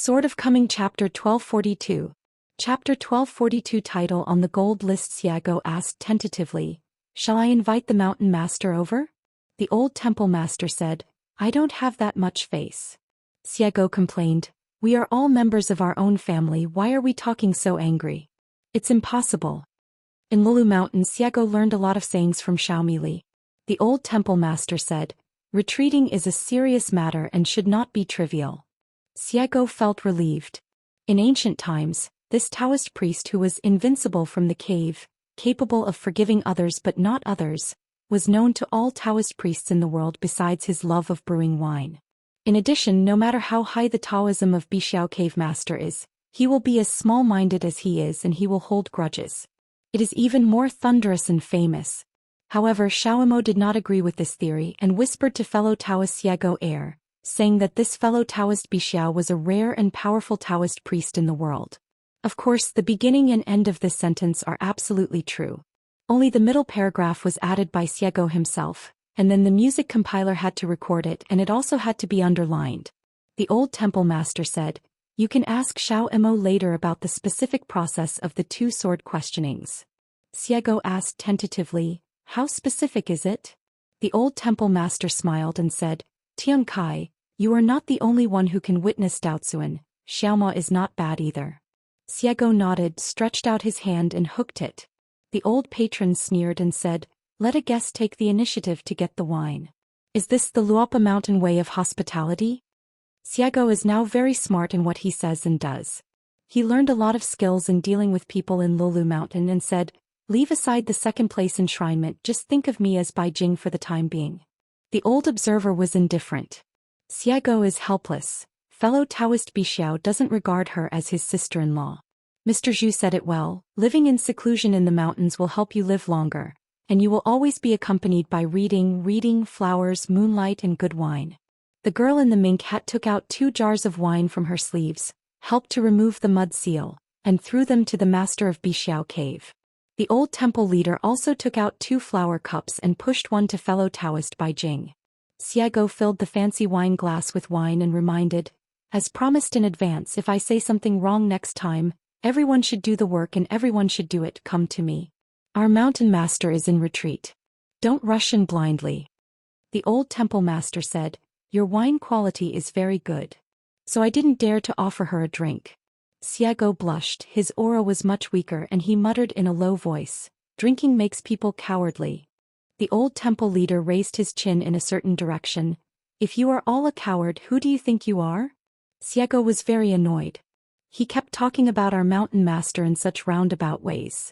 Sword of Coming Chapter 1242. Chapter 1242 Title on the gold list. Xiago asked tentatively, "Shall I invite the mountain master over?" The old temple master said, "I don't have that much face." Xiago complained, "We are all members of our own family, why are we talking so angry? It's impossible." In Lulu Mountain, Xiago learned a lot of sayings from Xiaomili. The old temple master said, "Retreating is a serious matter and should not be trivial." Xiago felt relieved. In ancient times, this Taoist priest who was invincible from the cave, capable of forgiving others but not others, was known to all Taoist priests in the world besides his love of brewing wine. In addition, no matter how high the Taoism of Bixiao Cave Master is, he will be as small-minded as he is and he will hold grudges. It is even more thunderous and famous. However, Xiaomo did not agree with this theory and whispered to fellow Taoist Xiago heir, saying that this fellow Taoist Bixiao was a rare and powerful Taoist priest in the world. Of course, the beginning and end of this sentence are absolutely true. Only the middle paragraph was added by Xiago himself, and then the music compiler had to record it and it also had to be underlined. The old temple master said, "You can ask Xiaomo later about the specific process of the two sword questionings." Xiago asked tentatively, "How specific is it?" The old temple master smiled and said, "Tian Kai, you are not the only one who can witness Daozuan, Xiaoma is not bad either." Xiago nodded, stretched out his hand and hooked it. The old patron sneered and said, "Let a guest take the initiative to get the wine. Is this the Luopa Mountain way of hospitality?" Xiago is now very smart in what he says and does. He learned a lot of skills in dealing with people in Lulu Mountain and said, "Leave aside the second place enshrinement, just think of me as Bai Jing for the time being." The old observer was indifferent. Xiago is helpless. Fellow Taoist Bixiao doesn't regard her as his sister-in-law. Mr. Zhu said it well, living in seclusion in the mountains will help you live longer, and you will always be accompanied by reading, flowers, moonlight and good wine. The girl in the mink hat took out 2 jars of wine from her sleeves, helped to remove the mud seal, and threw them to the master of Bixiao Cave. The old temple leader also took out 2 flower cups and pushed one to fellow Taoist Bai Jing. Xiago filled the fancy wine glass with wine and reminded, "As promised in advance, if I say something wrong next time, everyone should do the work and everyone should do it, come to me. Our mountain master is in retreat. Don't rush in blindly." The old temple master said, "Your wine quality is very good. So I didn't dare to offer her a drink." Xiago blushed, his aura was much weaker and he muttered in a low voice, "Drinking makes people cowardly." The old temple leader raised his chin in a certain direction. "If you are all a coward, who do you think you are?" Xiago was very annoyed. He kept talking about our mountain master in such roundabout ways.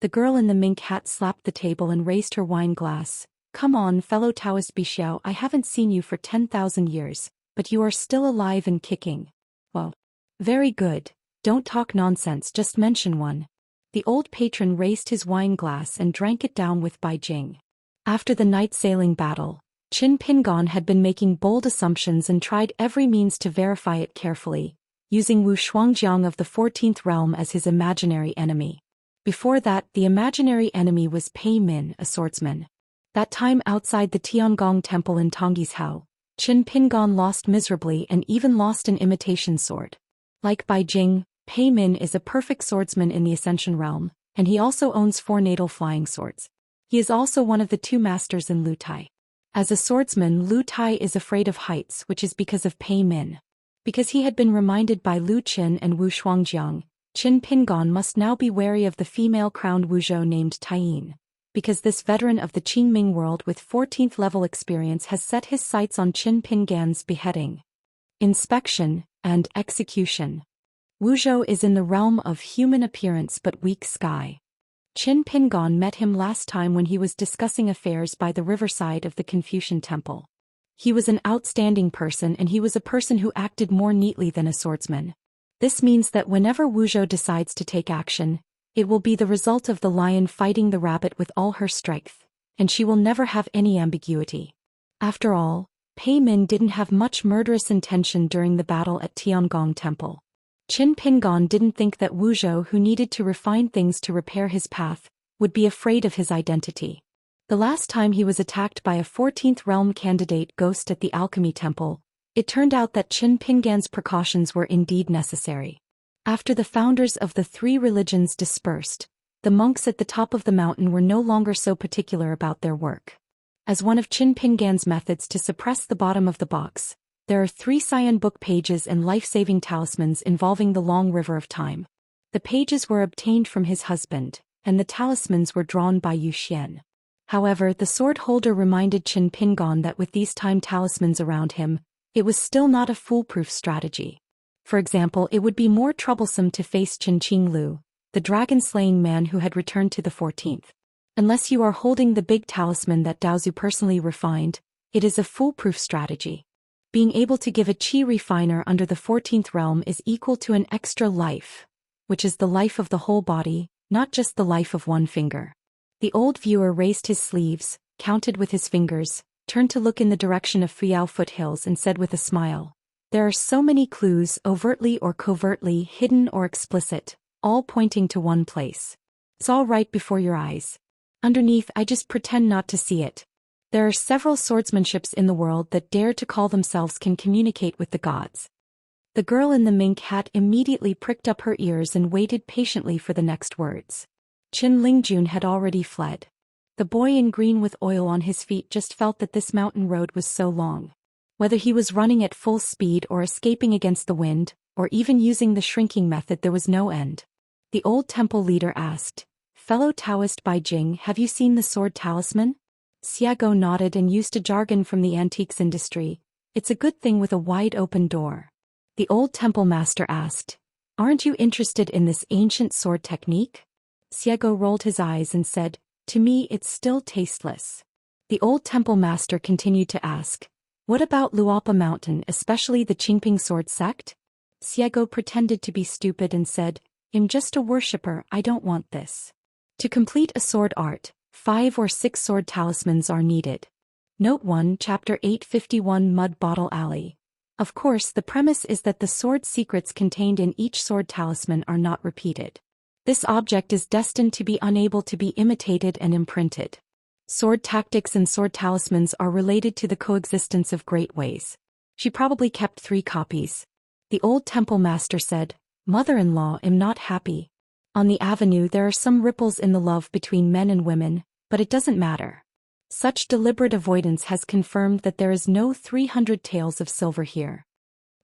The girl in the mink hat slapped the table and raised her wine glass. "Come on, fellow Taoist Bixiao, I haven't seen you for 10,000 years, but you are still alive and kicking. Well, very good. Don't talk nonsense, just mention one." The old patron raised his wine glass and drank it down with Bai Jing. After the night sailing battle, Qin Pingon had been making bold assumptions and tried every means to verify it carefully, using Wu Shuangjiang of the 14th realm as his imaginary enemy. Before that, the imaginary enemy was Pei Min, a swordsman. That time outside the Tiangong temple in Tongyi's Hao, Qin Pingon lost miserably and even lost an imitation sword. Like Bai Jing, Pei Min is a perfect swordsman in the Ascension realm, and he also owns 4 natal flying swords. He is also one of the 2 masters in Lu Tai. As a swordsman, Lu Tai is afraid of heights, which is because of Pei Min. Because he had been reminded by Lu Qin and Wu Shuangjiang, Qin Pingon must now be wary of the female crowned Wuzhou named Taiyin. Because this veteran of the Qingming world with 14th level experience has set his sights on Qin Pingan's beheading, inspection, and execution. Wuzhou is in the realm of human appearance but weak sky. Qin Pingon met him last time when he was discussing affairs by the riverside of the Confucian temple. He was an outstanding person and he was a person who acted more neatly than a swordsman. This means that whenever Wuzhou decides to take action, it will be the result of the lion fighting the rabbit with all her strength, and she will never have any ambiguity. After all, Pei Min didn't have much murderous intention during the battle at Tiangong Temple. Qin Pingon didn't think that Wuzhou, who needed to refine things to repair his path, would be afraid of his identity. The last time he was attacked by a 14th realm candidate ghost at the Alchemy Temple, It turned out that Qin Pingan's precautions were indeed necessary. After the founders of the three religions dispersed, the monks at the top of the mountain were no longer so particular about their work. As one of Qin Pingan's methods to suppress the bottom of the box, there are 3 Xian book pages and life-saving talismans involving the long river of time. The pages were obtained from his husband, and the talismans were drawn by Zhou Xian. However, the sword holder reminded Qin Pingan that with these time talismans around him, it was still not a foolproof strategy. For example, it would be more troublesome to face Qin Qinglu, the dragon-slaying man who had returned to the 14th. Unless you are holding the big talisman that Daozu personally refined, it is a foolproof strategy. Being able to give a qi refiner under the 14th realm is equal to an extra life, which is the life of the whole body, not just the life of one finger. The old viewer raised his sleeves, counted with his fingers, turned to look in the direction of Fuyao foothills and said with a smile, "There are so many clues, overtly or covertly, hidden or explicit, all pointing to one place. It's all right before your eyes. Underneath, I just pretend not to see it. There are several swordsmanships in the world that dare to call themselves can communicate with the gods." The girl in the mink hat immediately pricked up her ears and waited patiently for the next words. Qin Lingjun had already fled. The boy in green with oil on his feet just felt that this mountain road was so long. Whether he was running at full speed or escaping against the wind, or even using the shrinking method, there was no end. The old temple leader asked, "Fellow Taoist Bai Jing, have you seen the sword talisman?" Xiago nodded and used a jargon from the antiques industry. "It's a good thing with a wide open door." The old temple master asked, "Aren't you interested in this ancient sword technique?" Xiago rolled his eyes and said, "To me it's still tasteless." The old temple master continued to ask, "What about Luopa Mountain, especially the Qingping sword sect?" Xiago pretended to be stupid and said, "I'm just a worshipper, I don't want this." To complete a sword art, 5 or 6 sword talismans are needed. Note 1, Chapter 851 Mud Bottle Alley. Of course, the premise is that the sword secrets contained in each sword talisman are not repeated. This object is destined to be unable to be imitated and imprinted. Sword tactics and sword talismans are related to the coexistence of great ways. She probably kept 3 copies. The old temple master said, "Mother-in-law, am not happy. On the avenue there are some ripples in the love between men and women, but it doesn't matter. Such deliberate avoidance has confirmed that there is no 300 taels of silver here."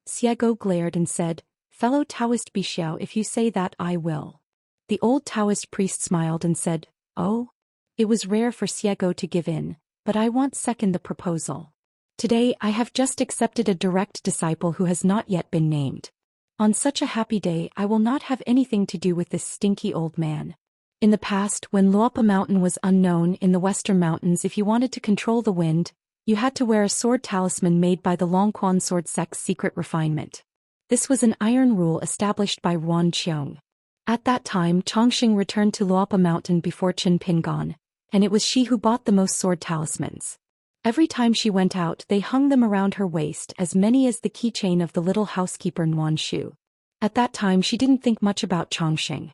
Xiago glared and said, "Fellow Taoist Bixiao, if you say that, I will." The old Taoist priest smiled and said, "Oh?" It was rare for Xiago to give in, "But I want second the proposal. Today I have just accepted a direct disciple who has not yet been named. On such a happy day I will not have anything to do with this stinky old man." In the past, when Luopa Mountain was unknown in the western mountains, if you wanted to control the wind, you had to wear a sword talisman made by the Longquan sword sect's secret refinement. This was an iron rule established by Ruan Qiong. At that time, Chongqing returned to Luopa Mountain before Qin Pingan, and it was she who bought the most sword talismans. Every time she went out, they hung them around her waist, as many as the keychain of the little housekeeper Nuan Shu. At that time she didn't think much about Chongqing.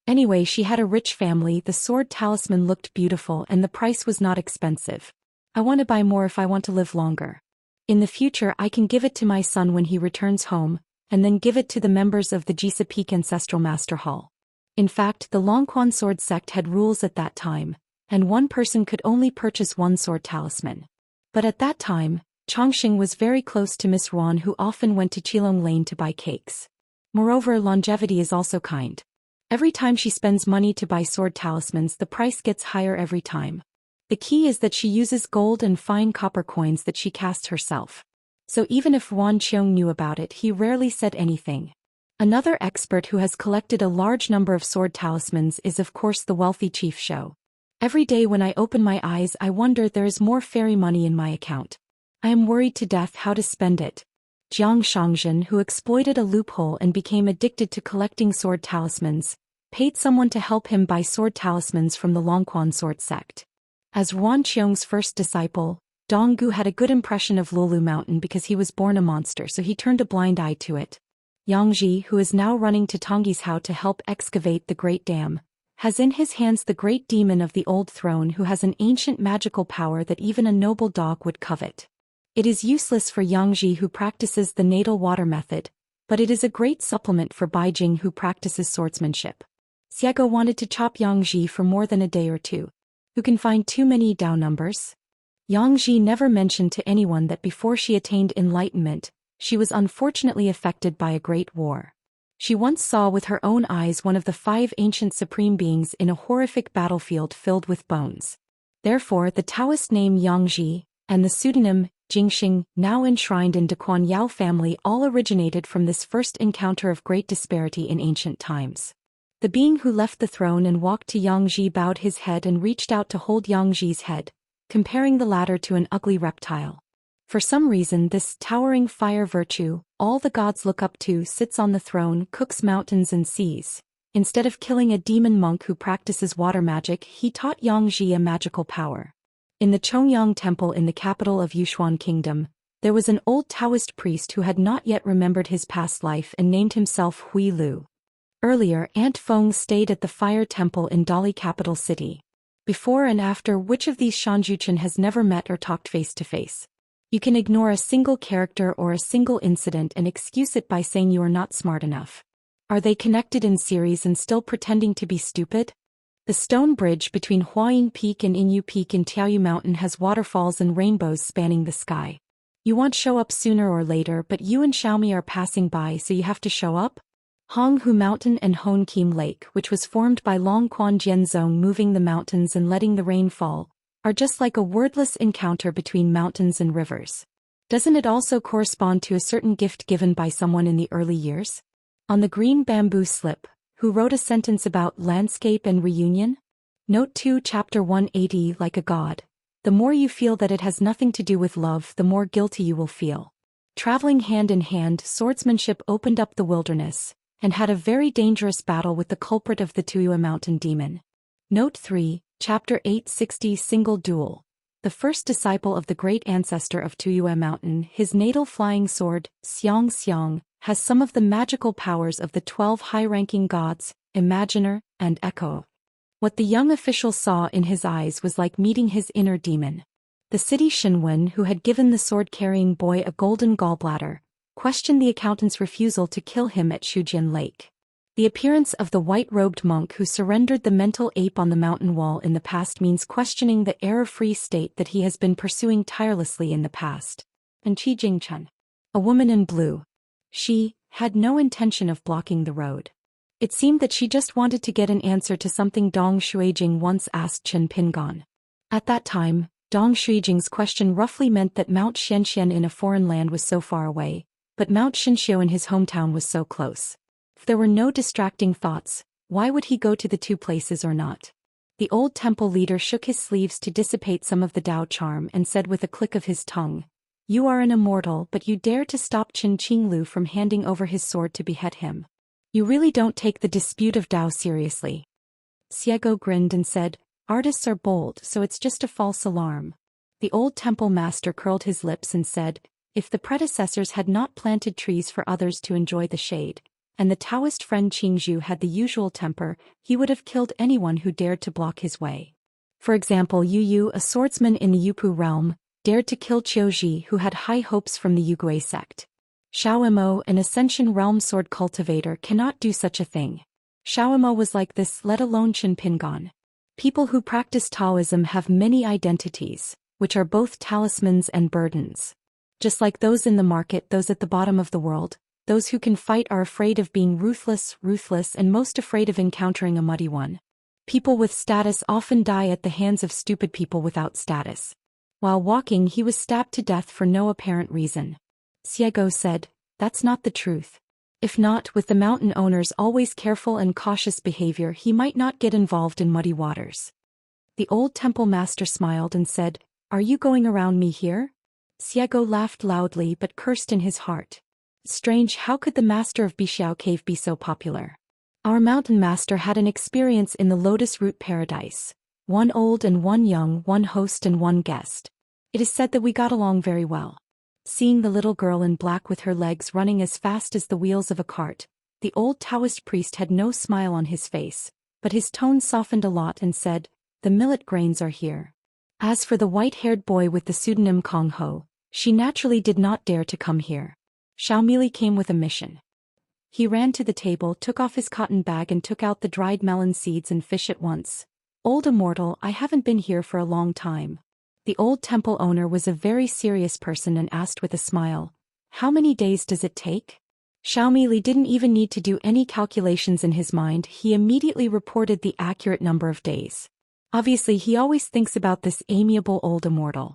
Anyway, she had a rich family, the sword talisman looked beautiful and the price was not expensive. "I want to buy more if I want to live longer. In the future I can give it to my son when he returns home, and then give it to the members of the Jisa Peak Ancestral Master Hall." In fact, the Longquan sword sect had rules at that time, and one person could only purchase one sword talisman. But at that time, Chongqing was very close to Miss Ruan, who often went to Qilong Lane to buy cakes. Moreover, longevity is also kind. Every time she spends money to buy sword talismans, the price gets higher every time. The key is that she uses gold and fine copper coins that she casts herself. So even if Ruan Qiong knew about it, he rarely said anything. Another expert who has collected a large number of sword talismans is of course the wealthy Chief Shou. Every day when I open my eyes I wonder there is more fairy money in my account. I am worried to death how to spend it. Jiang Shangzhen, who exploited a loophole and became addicted to collecting sword talismans, paid someone to help him buy sword talismans from the Longquan sword sect. As Ruan Qiong's first disciple, Donggu had a good impression of Lulu Mountain because he was born a monster, so he turned a blind eye to it. Yangji, who is now running to Tonggi's Hao to help excavate the Great Dam, has in his hands the great demon of the old throne who has an ancient magical power that even a noble dog would covet. It is useless for Yangji who practices the natal water method, but it is a great supplement for Baijing who practices swordsmanship. Xiago wanted to chop Yangji for more than a day or two. Who can find too many Dao numbers? Yangji never mentioned to anyone that before she attained enlightenment, she was unfortunately affected by a great war. She once saw with her own eyes one of the 5 ancient supreme beings in a horrific battlefield filled with bones. Therefore the Taoist name Yangji, and the pseudonym Jingxing, now enshrined in Daquan Yao family, all originated from this first encounter of great disparity in ancient times. The being who left the throne and walked to Yangji bowed his head and reached out to hold Yangji's head, comparing the latter to an ugly reptile. For some reason this towering fire virtue, all the gods look up to, sits on the throne, cooks mountains and seas. Instead of killing a demon monk who practices water magic, he taught Yangji a magical power. In the Chongyang Temple in the capital of Yushuan Kingdom, there was an old Taoist priest who had not yet remembered his past life and named himself Hui Lu. Earlier, Aunt Feng stayed at the Fire Temple in Dali capital city. Before and after, which of these Shanjuchen has never met or talked face to face? You can ignore a single character or a single incident and excuse it by saying you are not smart enough. Are they connected in series and still pretending to be stupid? The stone bridge between Huaying Peak and Inyu Peak in Tiaoyu Mountain has waterfalls and rainbows spanning the sky. You won't show up sooner or later, but you and Xiaomi are passing by, so you have to show up? Honghu Mountain and Hon Kim Lake, which was formed by Long Quan Jianzong moving the mountains and letting the rain fall, are just like a wordless encounter between mountains and rivers. Doesn't it also correspond to a certain gift given by someone in the early years? On the green bamboo slip, who wrote a sentence about landscape and reunion? Note 2 Chapter 180 Like a god. The more you feel that it has nothing to do with love, the more guilty you will feel. Traveling hand in hand, swordsmanship opened up the wilderness, and had a very dangerous battle with the culprit of the Tuyue mountain demon. Note 3, Chapter 860 Single Duel. The first disciple of the great ancestor of Tuyue mountain, his natal flying sword, Xianxia, has some of the magical powers of the 12 high-ranking gods, Imaginer, and Echo. What the young official saw in his eyes was like meeting his inner demon. The city Shinwen, who had given the sword-carrying boy a golden gallbladder, questioned the accountant's refusal to kill him at Shujian Lake. The appearance of the white-robed monk who surrendered the mental ape on the mountain wall in the past means questioning the error-free state that he has been pursuing tirelessly in the past. And Qi Jingchen, a woman in blue. She had no intention of blocking the road. It seemed that she just wanted to get an answer to something Dong Shuijing once asked Chen Pingon. At that time, Dong Shuijing's question roughly meant that Mount Xianxian in a foreign land was so far away, but Mount Xinxiu in his hometown was so close. If there were no distracting thoughts, why would he go to the two places or not? The old temple leader shook his sleeves to dissipate some of the Dao charm and said with a click of his tongue, "You are an immortal, but you dare to stop Qin Qinglu from handing over his sword to behead him. You really don't take the dispute of Dao seriously." Xiego grinned and said, "Artists are bold, so it's just a false alarm." The old temple master curled his lips and said, "If the predecessors had not planted trees for others to enjoy the shade, and the Taoist friend Qingzhu had the usual temper, he would have killed anyone who dared to block his way. For example, Yu Yu, a swordsman in the Yupu realm, dared to kill Qiuji, who had high hopes from the Yugui sect. Xiaomo, an Ascension realm sword cultivator, cannot do such a thing. Xiaomo was like this, let alone Qin Pingon. People who practice Taoism have many identities, which are both talismans and burdens. Just like those in the market, those at the bottom of the world, those who can fight are afraid of being ruthless, and most afraid of encountering a muddy one. People with status often die at the hands of stupid people without status. While walking, he was stabbed to death for no apparent reason. Xiego said, "That's not the truth. If not, with the mountain owner's always careful and cautious behavior, he might not get involved in muddy waters." The old temple master smiled and said, "Are you going around me here?" Xiego laughed loudly but cursed in his heart. Strange, how could the master of Bixiao Cave be so popular? Our mountain master had an experience in the Lotus Root Paradise. One old and one young, one host and one guest. It is said that we got along very well. Seeing the little girl in black with her legs running as fast as the wheels of a cart, the old Taoist priest had no smile on his face, but his tone softened a lot and said, "The millet grains are here." As for the white-haired boy with the pseudonym Kong Ho, She naturally did not dare to come here. Xiaomili came with a mission. He ran to the table, took off his cotton bag and took out the dried melon seeds and fish at once. Old Immortal, I haven't been here for a long time. The old temple owner was a very serious person and asked with a smile, how many days does it take? Xiaomili didn't even need to do any calculations in his mind, he immediately reported the accurate number of days. Obviously he always thinks about this amiable old Immortal.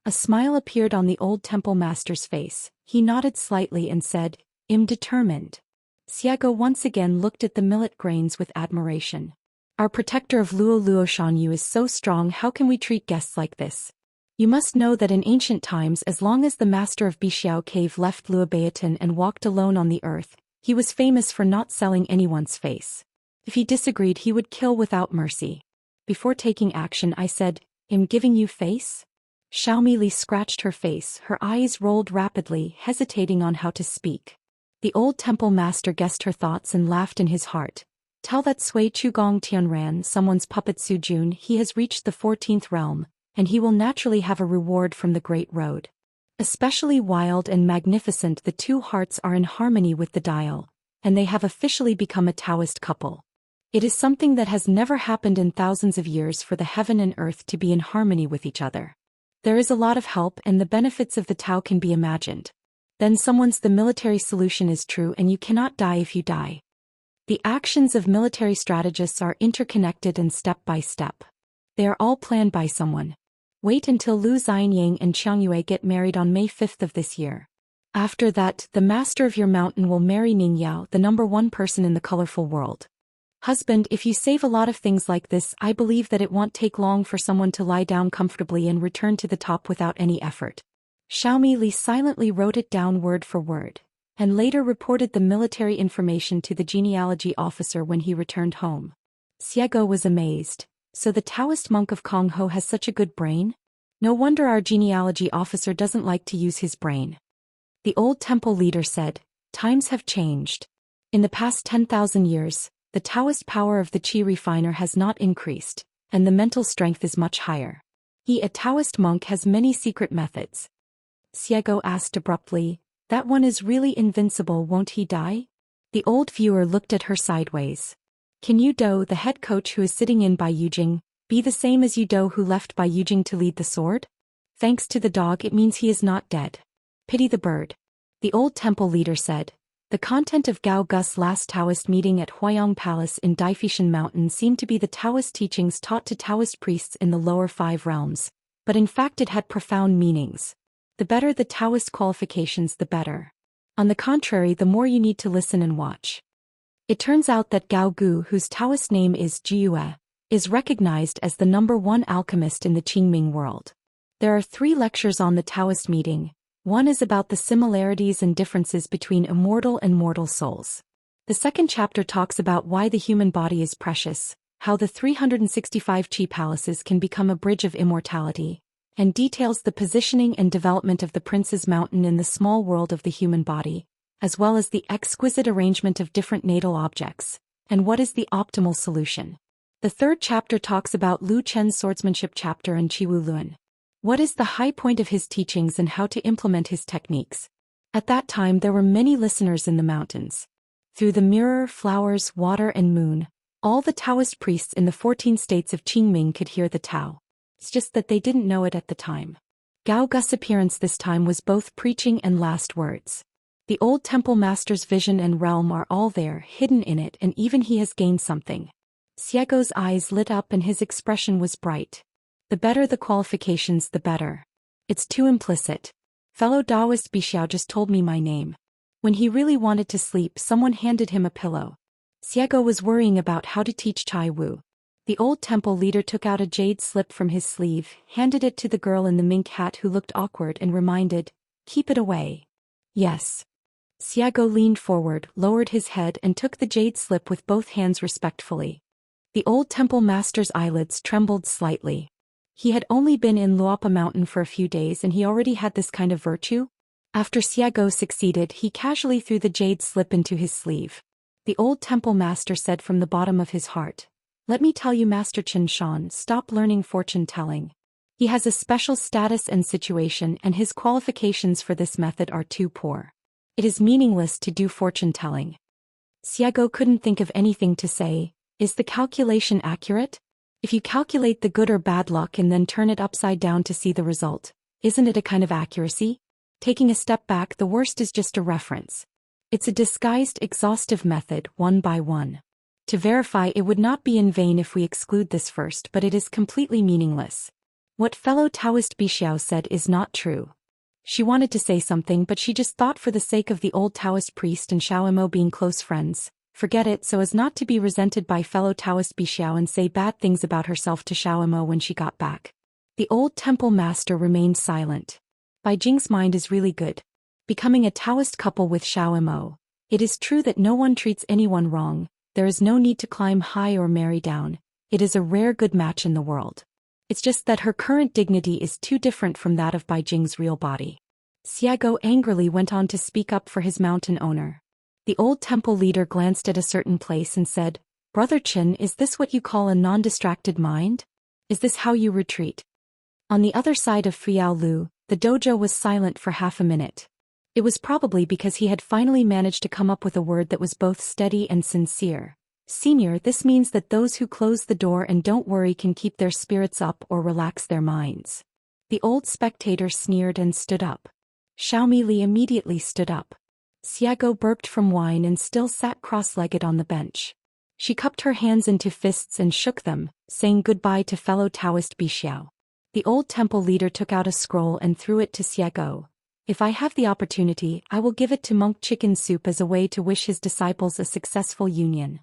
A smile appeared on the old temple master's face, he nodded slightly and said, I'm determined. Xiago once again looked at the millet grains with admiration. Our protector of Luo Shanyu is so strong, how can we treat guests like this? You must know that in ancient times, as long as the master of Bixiao Cave left Luobaotan and walked alone on the earth, he was famous for not selling anyone's face. If he disagreed, he would kill without mercy. Before taking action, I said, I'm giving you face? Xiaomili scratched her face, her eyes rolled rapidly, hesitating on how to speak. The old temple master guessed her thoughts and laughed in his heart. Tell that Sui Chugong Tianran, someone's puppet Su Jun, he has reached the 14th realm, and he will naturally have a reward from the Great Road. Especially wild and magnificent, the two hearts are in harmony with the dial, and they have officially become a Taoist couple. It is something that has never happened in thousands of years for the heaven and earth to be in harmony with each other. There is a lot of help and the benefits of the Tao can be imagined. Then the military solution is true and you cannot die if you die. The actions of military strategists are interconnected and step by step. They are all planned by someone. Wait until Lu Xianyang and Qiangyue get married on May 5th of this year. After that, the master of your mountain will marry Ning Yao, the #1 person in the colorful world. Husband, if you save a lot of things like this, I believe that it won't take long for someone to lie down comfortably and return to the top without any effort. Xiaomili silently wrote it down word for word, and later reported the military information to the genealogy officer when he returned home. Xiego was amazed. So the Taoist monk of Kongho has such a good brain? No wonder our genealogy officer doesn't like to use his brain. The old temple leader said, times have changed. In the past 10,000 years, the Taoist power of the Qi refiner has not increased, and the mental strength is much higher. He, a Taoist monk, has many secret methods. Xiego asked abruptly, that one is really invincible, won't he die? The old viewer looked at her sideways. Can Yu Do, the head coach who is sitting in by Yujing, be the same as Yu Do who left by Yujing to lead the sword? Thanks to the dog, it means he is not dead. Pity the bird. The old temple leader said. The content of Gao Gus's last Taoist meeting at Huayong Palace in Daifishan Mountain seemed to be the Taoist teachings taught to Taoist priests in the lower 5 realms, but in fact it had profound meanings. The better the Taoist qualifications, the better. On the contrary, the more you need to listen and watch. It turns out that Gao Gu, whose Taoist name is Jiue, is recognized as the #1 alchemist in the Qingming world. There are 3 lectures on the Taoist meeting. One is about the similarities and differences between immortal and mortal souls. The second chapter talks about why the human body is precious, how the 365 Qi palaces can become a bridge of immortality, and details the positioning and development of the Prince's Mountain in the small world of the human body, as well as the exquisite arrangement of different natal objects, and what is the optimal solution. The third chapter talks about Lu Chen's swordsmanship chapter and Qiwu Luan. What is the high point of his teachings and how to implement his techniques? At that time there were many listeners in the mountains. Through the mirror, flowers, water and moon, all the Taoist priests in the 14 states of Qingming could hear the Tao. It's just that they didn't know it at the time. Gao Gus's appearance this time was both preaching and last words. The old temple master's vision and realm are all there, hidden in it, and even he has gained something. Xiego's eyes lit up and his expression was bright. The better the qualifications, the better. It's too implicit. Fellow Daoist Bixiao just told me my name. When he really wanted to sleep, someone handed him a pillow. Xiego was worrying about how to teach Chai Wu. The old temple leader took out a jade slip from his sleeve, handed it to the girl in the mink hat who looked awkward and reminded, "Keep it away." "Yes." Xiego leaned forward, lowered his head and took the jade slip with both hands respectfully. The old temple master's eyelids trembled slightly. He had only been in Luopa Mountain for a few days and he already had this kind of virtue? After Xiego succeeded, he casually threw the jade slip into his sleeve. The old temple master said from the bottom of his heart, "Let me tell you, Master Chen Shan, stop learning fortune telling. He has a special status and situation, and his qualifications for this method are too poor. It is meaningless to do fortune-telling. Xiago couldn't think of anything to say. Is the calculation accurate? If you calculate the good or bad luck and then turn it upside down to see the result, isn't it a kind of accuracy? Taking a step back, the worst is just a reference. It's a disguised exhaustive method, one by one. To verify, it would not be in vain if we exclude this first, but it is completely meaningless. What fellow Taoist Bixiao said is not true. She wanted to say something, but she just thought, for the sake of the old Taoist priest and Xiao Imo being close friends, forget it, so as not to be resented by fellow Taoist Bixiao and say bad things about herself to Xiao Imo when she got back. The old temple master remained silent. Bai Jing's mind is really good. Becoming a Taoist couple with Xiao Imo. It is true that no one treats anyone wrong, there is no need to climb high or marry down. It is a rare good match in the world. It's just that her current dignity is too different from that of Bai Jing's real body. Xiago angrily went on to speak up for his mountain owner. The old temple leader glanced at a certain place and said, "Brother Qin, is this what you call a non-distracted mind? Is this how you retreat?" On the other side of Fiao Lu, the dojo was silent for half a minute. It was probably because he had finally managed to come up with a word that was both steady and sincere. "Senior, this means that those who close the door and don't worry can keep their spirits up or relax their minds." The old spectator sneered and stood up. Xiaomi Li immediately stood up. Xiago burped from wine and still sat cross-legged on the bench. She cupped her hands into fists and shook them, saying goodbye to fellow Taoist Bixiao. The old temple leader took out a scroll and threw it to Xiago. "If I have the opportunity, I will give it to monk chicken soup as a way to wish his disciples a successful union."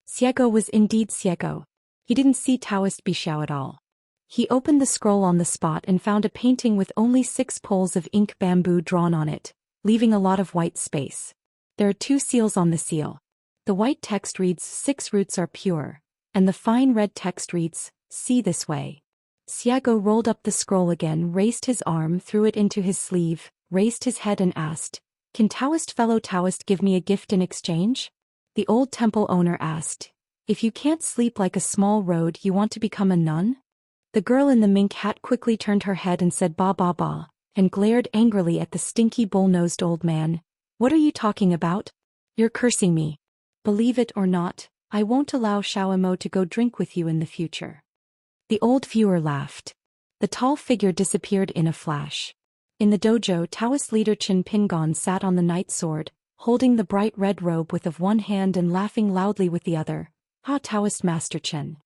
Xiago was indeed Xiago. He didn't see Taoist Bixiao at all. He opened the scroll on the spot and found a painting with only 6 poles of ink bamboo drawn on it, leaving a lot of white space. There are 2 seals on the seal. The white text reads, "6 roots are pure," and the fine red text reads, "See this way." Xiago rolled up the scroll again, raised his arm, threw it into his sleeve, raised his head and asked, "Can fellow Taoist give me a gift in exchange?" The old temple owner asked, "If you can't sleep like a small road, you want to become a nun?" The girl in the mink hat quickly turned her head and said "Ba ba ba," and glared angrily at the stinky bull-nosed old man. "What are you talking about? You're cursing me. Believe it or not, I won't allow Xiao Imo to go drink with you in the future." The old viewer laughed. The tall figure disappeared in a flash. In the dojo, Taoist leader Qin Pingon sat on the night sword, holding the bright red robe with one hand and laughing loudly with the other. "Ah, Taoist Master Qin."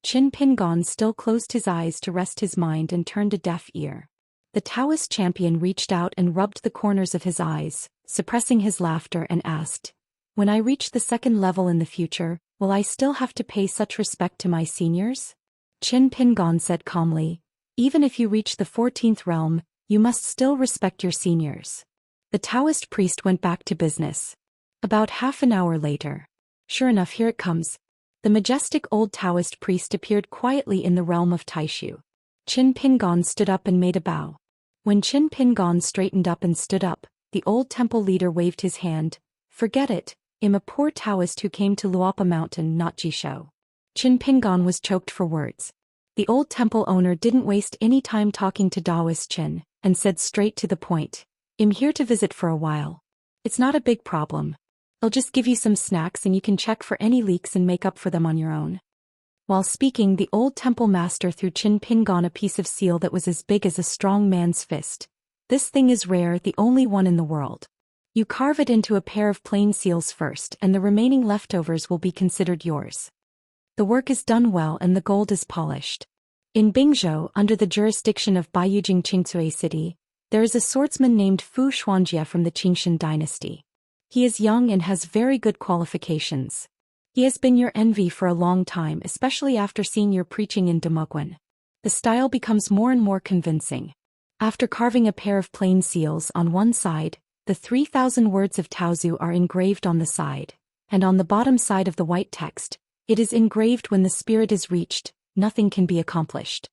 Qin Pingon still closed his eyes to rest his mind and turned a deaf ear. The Taoist champion reached out and rubbed the corners of his eyes, suppressing his laughter, and asked, "When I reach the 2nd level in the future, will I still have to pay such respect to my seniors?" Qin Pingon said calmly, "Even if you reach the 14th realm, you must still respect your seniors." The Taoist priest went back to business. About half an hour later. Sure enough, here it comes. The majestic old Taoist priest appeared quietly in the realm of Taishu. Qin Pingon stood up and made a bow. When Qin Pingon straightened up and stood up, the old temple leader waved his hand. "Forget it, I'm a poor Taoist who came to Luapa Mountain, not Jishou." Qin Pingon was choked for words. The old temple owner didn't waste any time talking to Daoist Qin, and said straight to the point, "I'm here to visit for a while. It's not a big problem. I'll just give you some snacks and you can check for any leaks and make up for them on your own." While speaking, the old temple master threw Qin Pingon a piece of seal that was as big as a strong man's fist. "This thing is rare, the only one in the world. You carve it into a pair of plain seals first, and the remaining leftovers will be considered yours. The work is done well and the gold is polished." In Bingzhou, under the jurisdiction of Baiyujing Qingcui City, there is a swordsman named Fu Xuanjia from the Qingshan dynasty. He is young and has very good qualifications. He has been your envy for a long time, especially after seeing your preaching in Demogwen. The style becomes more and more convincing. After carving a pair of plain seals on one side, the 3,000 words of Taozu are engraved on the side, and on the bottom side of the white text, it is engraved, "When the spirit is reached, nothing can be accomplished."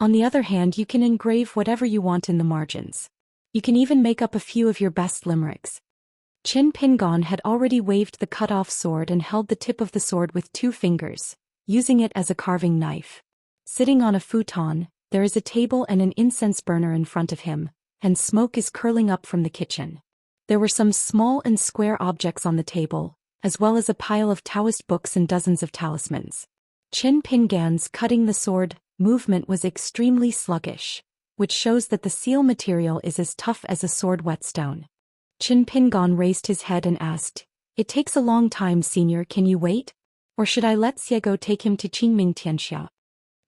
On the other hand, you can engrave whatever you want in the margins. You can even make up a few of your best limericks. Qin Pingon had already waved the cut-off sword and held the tip of the sword with 2 fingers, using it as a carving knife. Sitting on a futon, There is a table and an incense burner in front of him, and smoke is curling up from the kitchen. There were some small and square objects on the table, as well as a pile of Taoist books and dozens of talismans. Qin Pingan's cutting the sword movement was extremely sluggish, which shows that the seal material is as tough as a sword whetstone. Qin Pingan raised his head and asked, "It takes a long time, senior, can you wait? Or should I let Xiego take him to Qingming Tianxia?"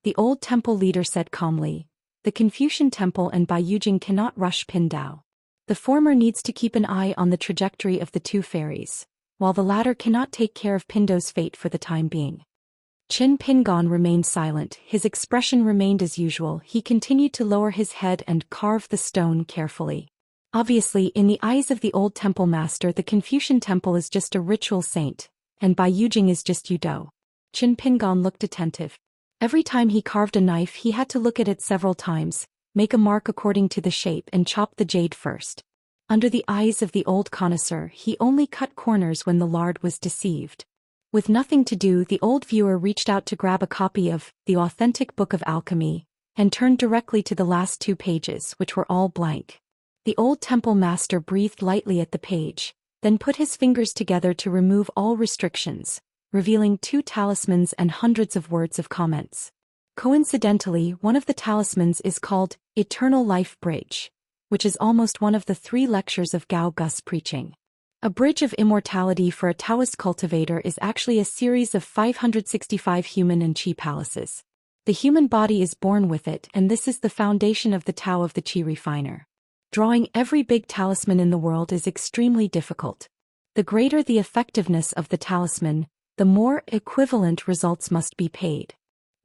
The old temple leader said calmly, "The Confucian temple and Bai Yujing cannot rush Pindao. The former needs to keep an eye on the trajectory of the two fairies, while the latter cannot take care of Pindo's fate for the time being." Qin Pingan remained silent, his expression remained as usual, he continued to lower his head and carve the stone carefully. Obviously, in the eyes of the old temple master, the Confucian temple is just a ritual saint, and Bai Yujing is just Yudo. Qin Pingan looked attentive. Every time he carved a knife he had to look at it several times, make a mark according to the shape and chop the jade first. Under the eyes of the old connoisseur, he only cut corners when the lard was deceived. With nothing to do, the old viewer reached out to grab a copy of The Authentic Book of Alchemy, and turned directly to the last 2 pages, which were all blank. The old temple master breathed lightly at the page, then put his fingers together to remove all restrictions, revealing 2 talismans and hundreds of words of comments. Coincidentally, one of the talismans is called Eternal Life Bridge, which is almost one of the 3 lectures of Gao Gus preaching. A bridge of immortality for a Taoist cultivator is actually a series of 565 human and qi palaces. The human body is born with it, and this is the foundation of the Tao of the qi refiner. Drawing every big talisman in the world is extremely difficult. The greater the effectiveness of the talisman, the more equivalent results must be paid.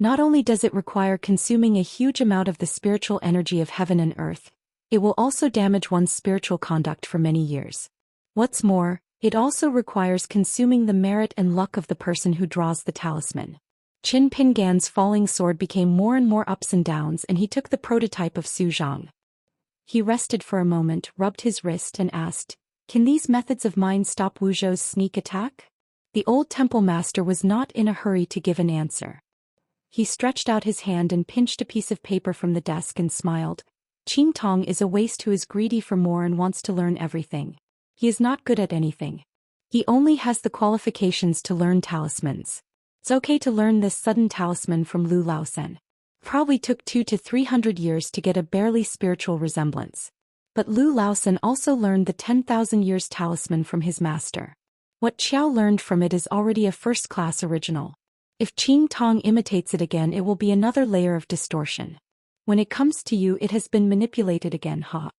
Not only does it require consuming a huge amount of the spiritual energy of heaven and earth, it will also damage one's spiritual conduct for many years. What's more, it also requires consuming the merit and luck of the person who draws the talisman. Qin Pingan's falling sword became more and more ups and downs, and he took the prototype of Su Zhang. He rested for a moment, rubbed his wrist and asked, "Can these methods of mine stop Wuzhou's sneak attack?" The old temple master was not in a hurry to give an answer. He stretched out his hand and pinched a piece of paper from the desk and smiled. Qing Tong is a waste who is greedy for more and wants to learn everything. He is not good at anything. He only has the qualifications to learn talismans. It's okay to learn this sudden talisman from Lu Laosen. Probably took 200 to 300 years to get a barely spiritual resemblance. But Lu Laosen also learned the 10,000 years talisman from his master. What Qiao learned from it is already a first-class original. If Qing Tong imitates it again, it will be another layer of distortion. When it comes to you, it has been manipulated again, ha.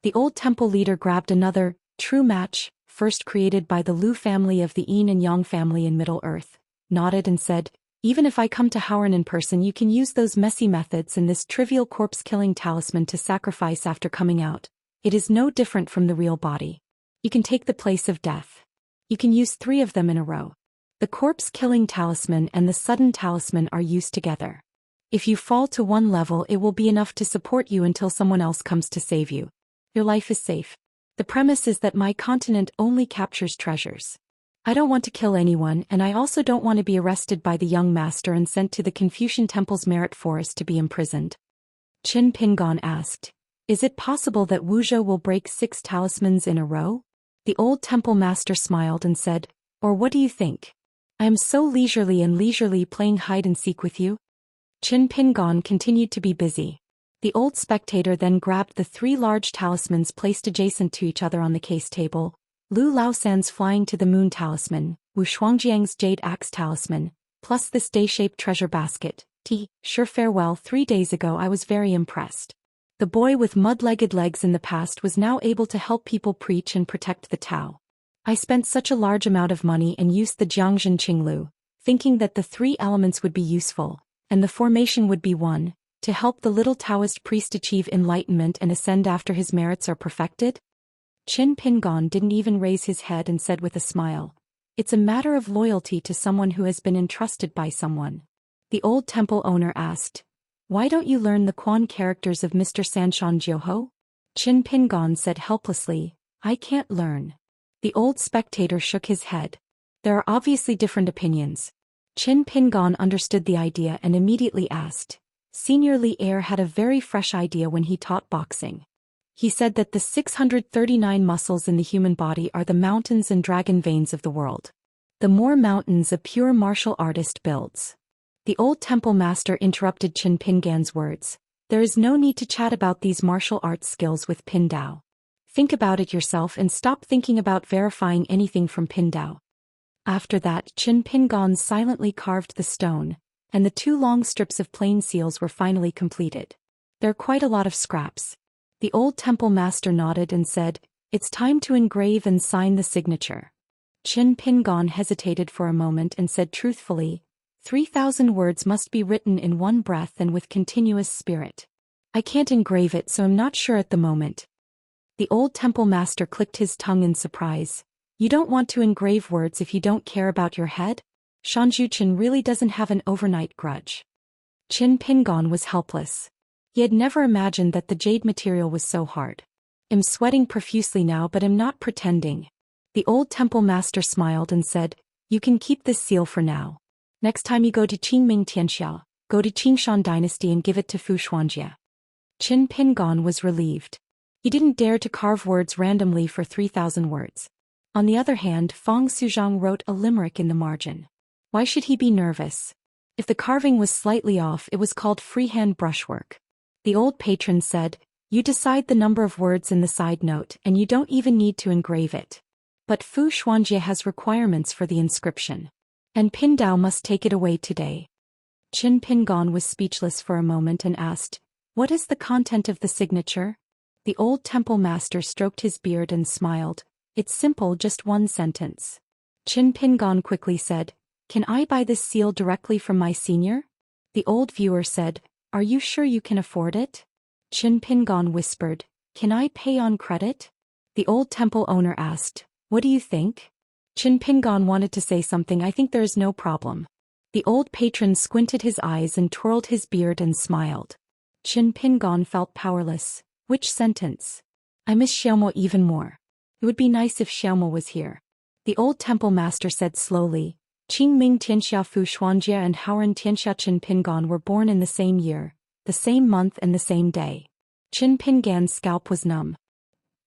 The old temple leader grabbed another true match, first created by the Lu family of the Yin and Yang family in Middle Earth, nodded and said, "Even if I come to Howren in person, you can use those messy methods and this trivial corpse-killing talisman to sacrifice after coming out. It is no different from the real body. You can take the place of death. You can use 3 of them in a row. The corpse-killing talisman and the sudden talisman are used together. If you fall to one level, it will be enough to support you until someone else comes to save you. Your life is safe. The premise is that my continent only captures treasures. I don't want to kill anyone, and I also don't want to be arrested by the young master and sent to the Confucian Temple's Merit Forest to be imprisoned." Qin Pingan asked, "Is it possible that Wuzhou will break 6 talismans in a row?" The old temple master smiled and said, "Or what do you think? I am so leisurely playing hide-and-seek with you." Qin Pingan continued to be busy. The old spectator then grabbed the 3 large talismans placed adjacent to each other on the case table, Lu Laosan's Flying to the Moon talisman, Wu Shuangjiang's Jade Axe talisman, plus this day-shaped treasure basket. Sure farewell. 3 days ago I was very impressed. The boy with mud-legged legs in the past was now able to help people preach and protect the Tao. I spent such a large amount of money and used the Jiangzhen Qinglu, thinking that the 3 elements would be useful, and the formation would be one, to help the little Taoist priest achieve enlightenment and ascend after his merits are perfected? Qin Pingan didn't even raise his head and said with a smile, "It's a matter of loyalty to someone who has been entrusted by someone." The old temple owner asked, "Why don't you learn the Quan characters of Mr. Sanshan Jiuho?" Qin Pingan said helplessly, "I can't learn." The old spectator shook his head. There are obviously different opinions. Qin Pingan understood the idea and immediately asked, Senior Li Er had a very fresh idea when he taught boxing. He said that the 639 muscles in the human body are the mountains and dragon veins of the world. The more mountains a pure martial artist builds. The old temple master interrupted Qin Pingan's words. There is no need to chat about these martial arts skills with Pin Dao. Think about it yourself and stop thinking about verifying anything from Pin Dao. After that, Qin Pingan silently carved the stone, and the 2 long strips of plain seals were finally completed. There are quite a lot of scraps. The old temple master nodded and said, "It's time to engrave and sign the signature." Qin Pingan hesitated for a moment and said truthfully, 3,000 words must be written in one breath and with continuous spirit. I can't engrave it, so I'm not sure at the moment. The old temple master clicked his tongue in surprise. You don't want to engrave words if you don't care about your head? Xianxia really doesn't have an overnight grudge. Qin Pingan was helpless. He had never imagined that the jade material was so hard. I'm sweating profusely now, but I'm not pretending. The old temple master smiled and said, you can keep this seal for now. Next time you go to Qingming Tianxia, go to Qingshan dynasty and give it to Fu Xuanjie. Qin Pingan was relieved. He didn't dare to carve words randomly for 3,000 words. On the other hand, Fang Suzhang wrote a limerick in the margin. Why should he be nervous? If the carving was slightly off, it was called freehand brushwork. The old patron said, you decide the number of words in the side note and you don't even need to engrave it. But Fu Xuanjie has requirements for the inscription. And Pin Dao must take it away today. Qin Pingan was speechless for a moment and asked, what is the content of the signature? The old temple master stroked his beard and smiled. It's simple, just one sentence. Qin Pingan quickly said, can I buy this seal directly from my senior? The old viewer said, are you sure you can afford it? Qin Pingan whispered, can I pay on credit? The old temple owner asked, what do you think? Qin Pingan wanted to say something. I think there is no problem. The old patron squinted his eyes and twirled his beard and smiled. Qin Pingan felt powerless. Which sentence? I miss Xiaomo even more. It would be nice if Xiaomo was here. The old temple master said slowly, Qingming Tianxia Fu Xuanjie and Haoran Tianxia Qin Pingan were born in the same year, the same month and the same day. Qin Pingan's scalp was numb.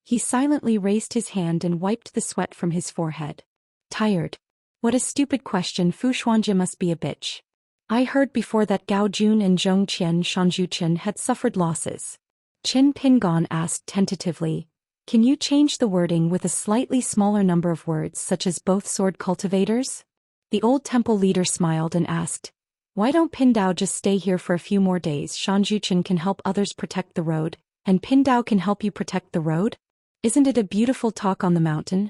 He silently raised his hand and wiped the sweat from his forehead. Tired. What a stupid question. Fu Xuanjie must be a bitch. I heard before that Gao Jun and Zhou Xian Xianxia had suffered losses. Qin Pingan asked tentatively, can you change the wording with a slightly smaller number of words such as both sword cultivators? The old temple leader smiled and asked, why don't Pin Dao just stay here for a few more days? Xianxia can help others protect the road, and Pin Dao can help you protect the road? Isn't it a beautiful talk on the mountain?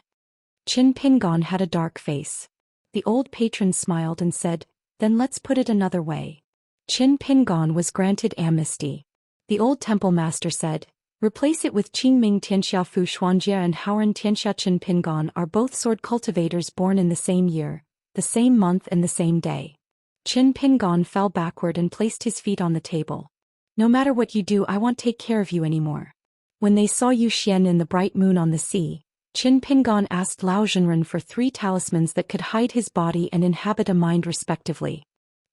Qin Pingan had a dark face. The old patron smiled and said, then let's put it another way. Qin Pingan was granted amnesty. The old temple master said, replace it with Qingming Tianxia Fu Xuanjie and Haoran Tianxia Qin Pingan are both sword cultivators born in the same year, the same month and the same day. Qin Pingan fell backward and placed his feet on the table. No matter what you do, I won't take care of you anymore. When they saw Zhou Xian in the bright moon on the sea, Qin Pingan asked Lao Zhenren for 3 talismans that could hide his body and inhabit a mind respectively.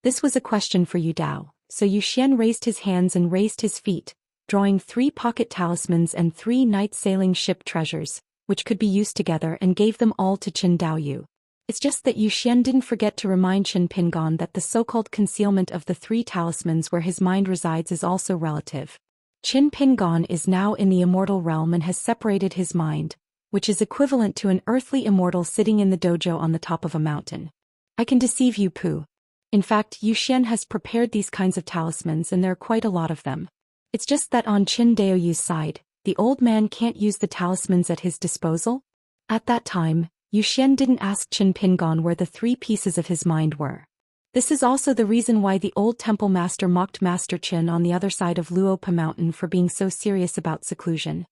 This was a question for Yu Dao, so Zhou Xian raised his hands and raised his feet, drawing 3 pocket talismans and 3 night sailing ship treasures, which could be used together, and gave them all to Qin Daoyu. It's just that Zhou Xian didn't forget to remind Qin Pingan that the so-called concealment of the 3 talismans where his mind resides is also relative. Qin Pingan is now in the immortal realm and has separated his mind, which is equivalent to an earthly immortal sitting in the dojo on the top of a mountain. I can deceive you, Pooh. In fact, Zhou Xian has prepared these kinds of talismans and there are quite a lot of them. It's just that on Qin Daoyu's side, the old man can't use the talismans at his disposal. At that time, Zhou Xian didn't ask Qin Pingan where the 3 pieces of his mind were. This is also the reason why the old temple master mocked Master Qin on the other side of Luopa Mountain for being so serious about seclusion.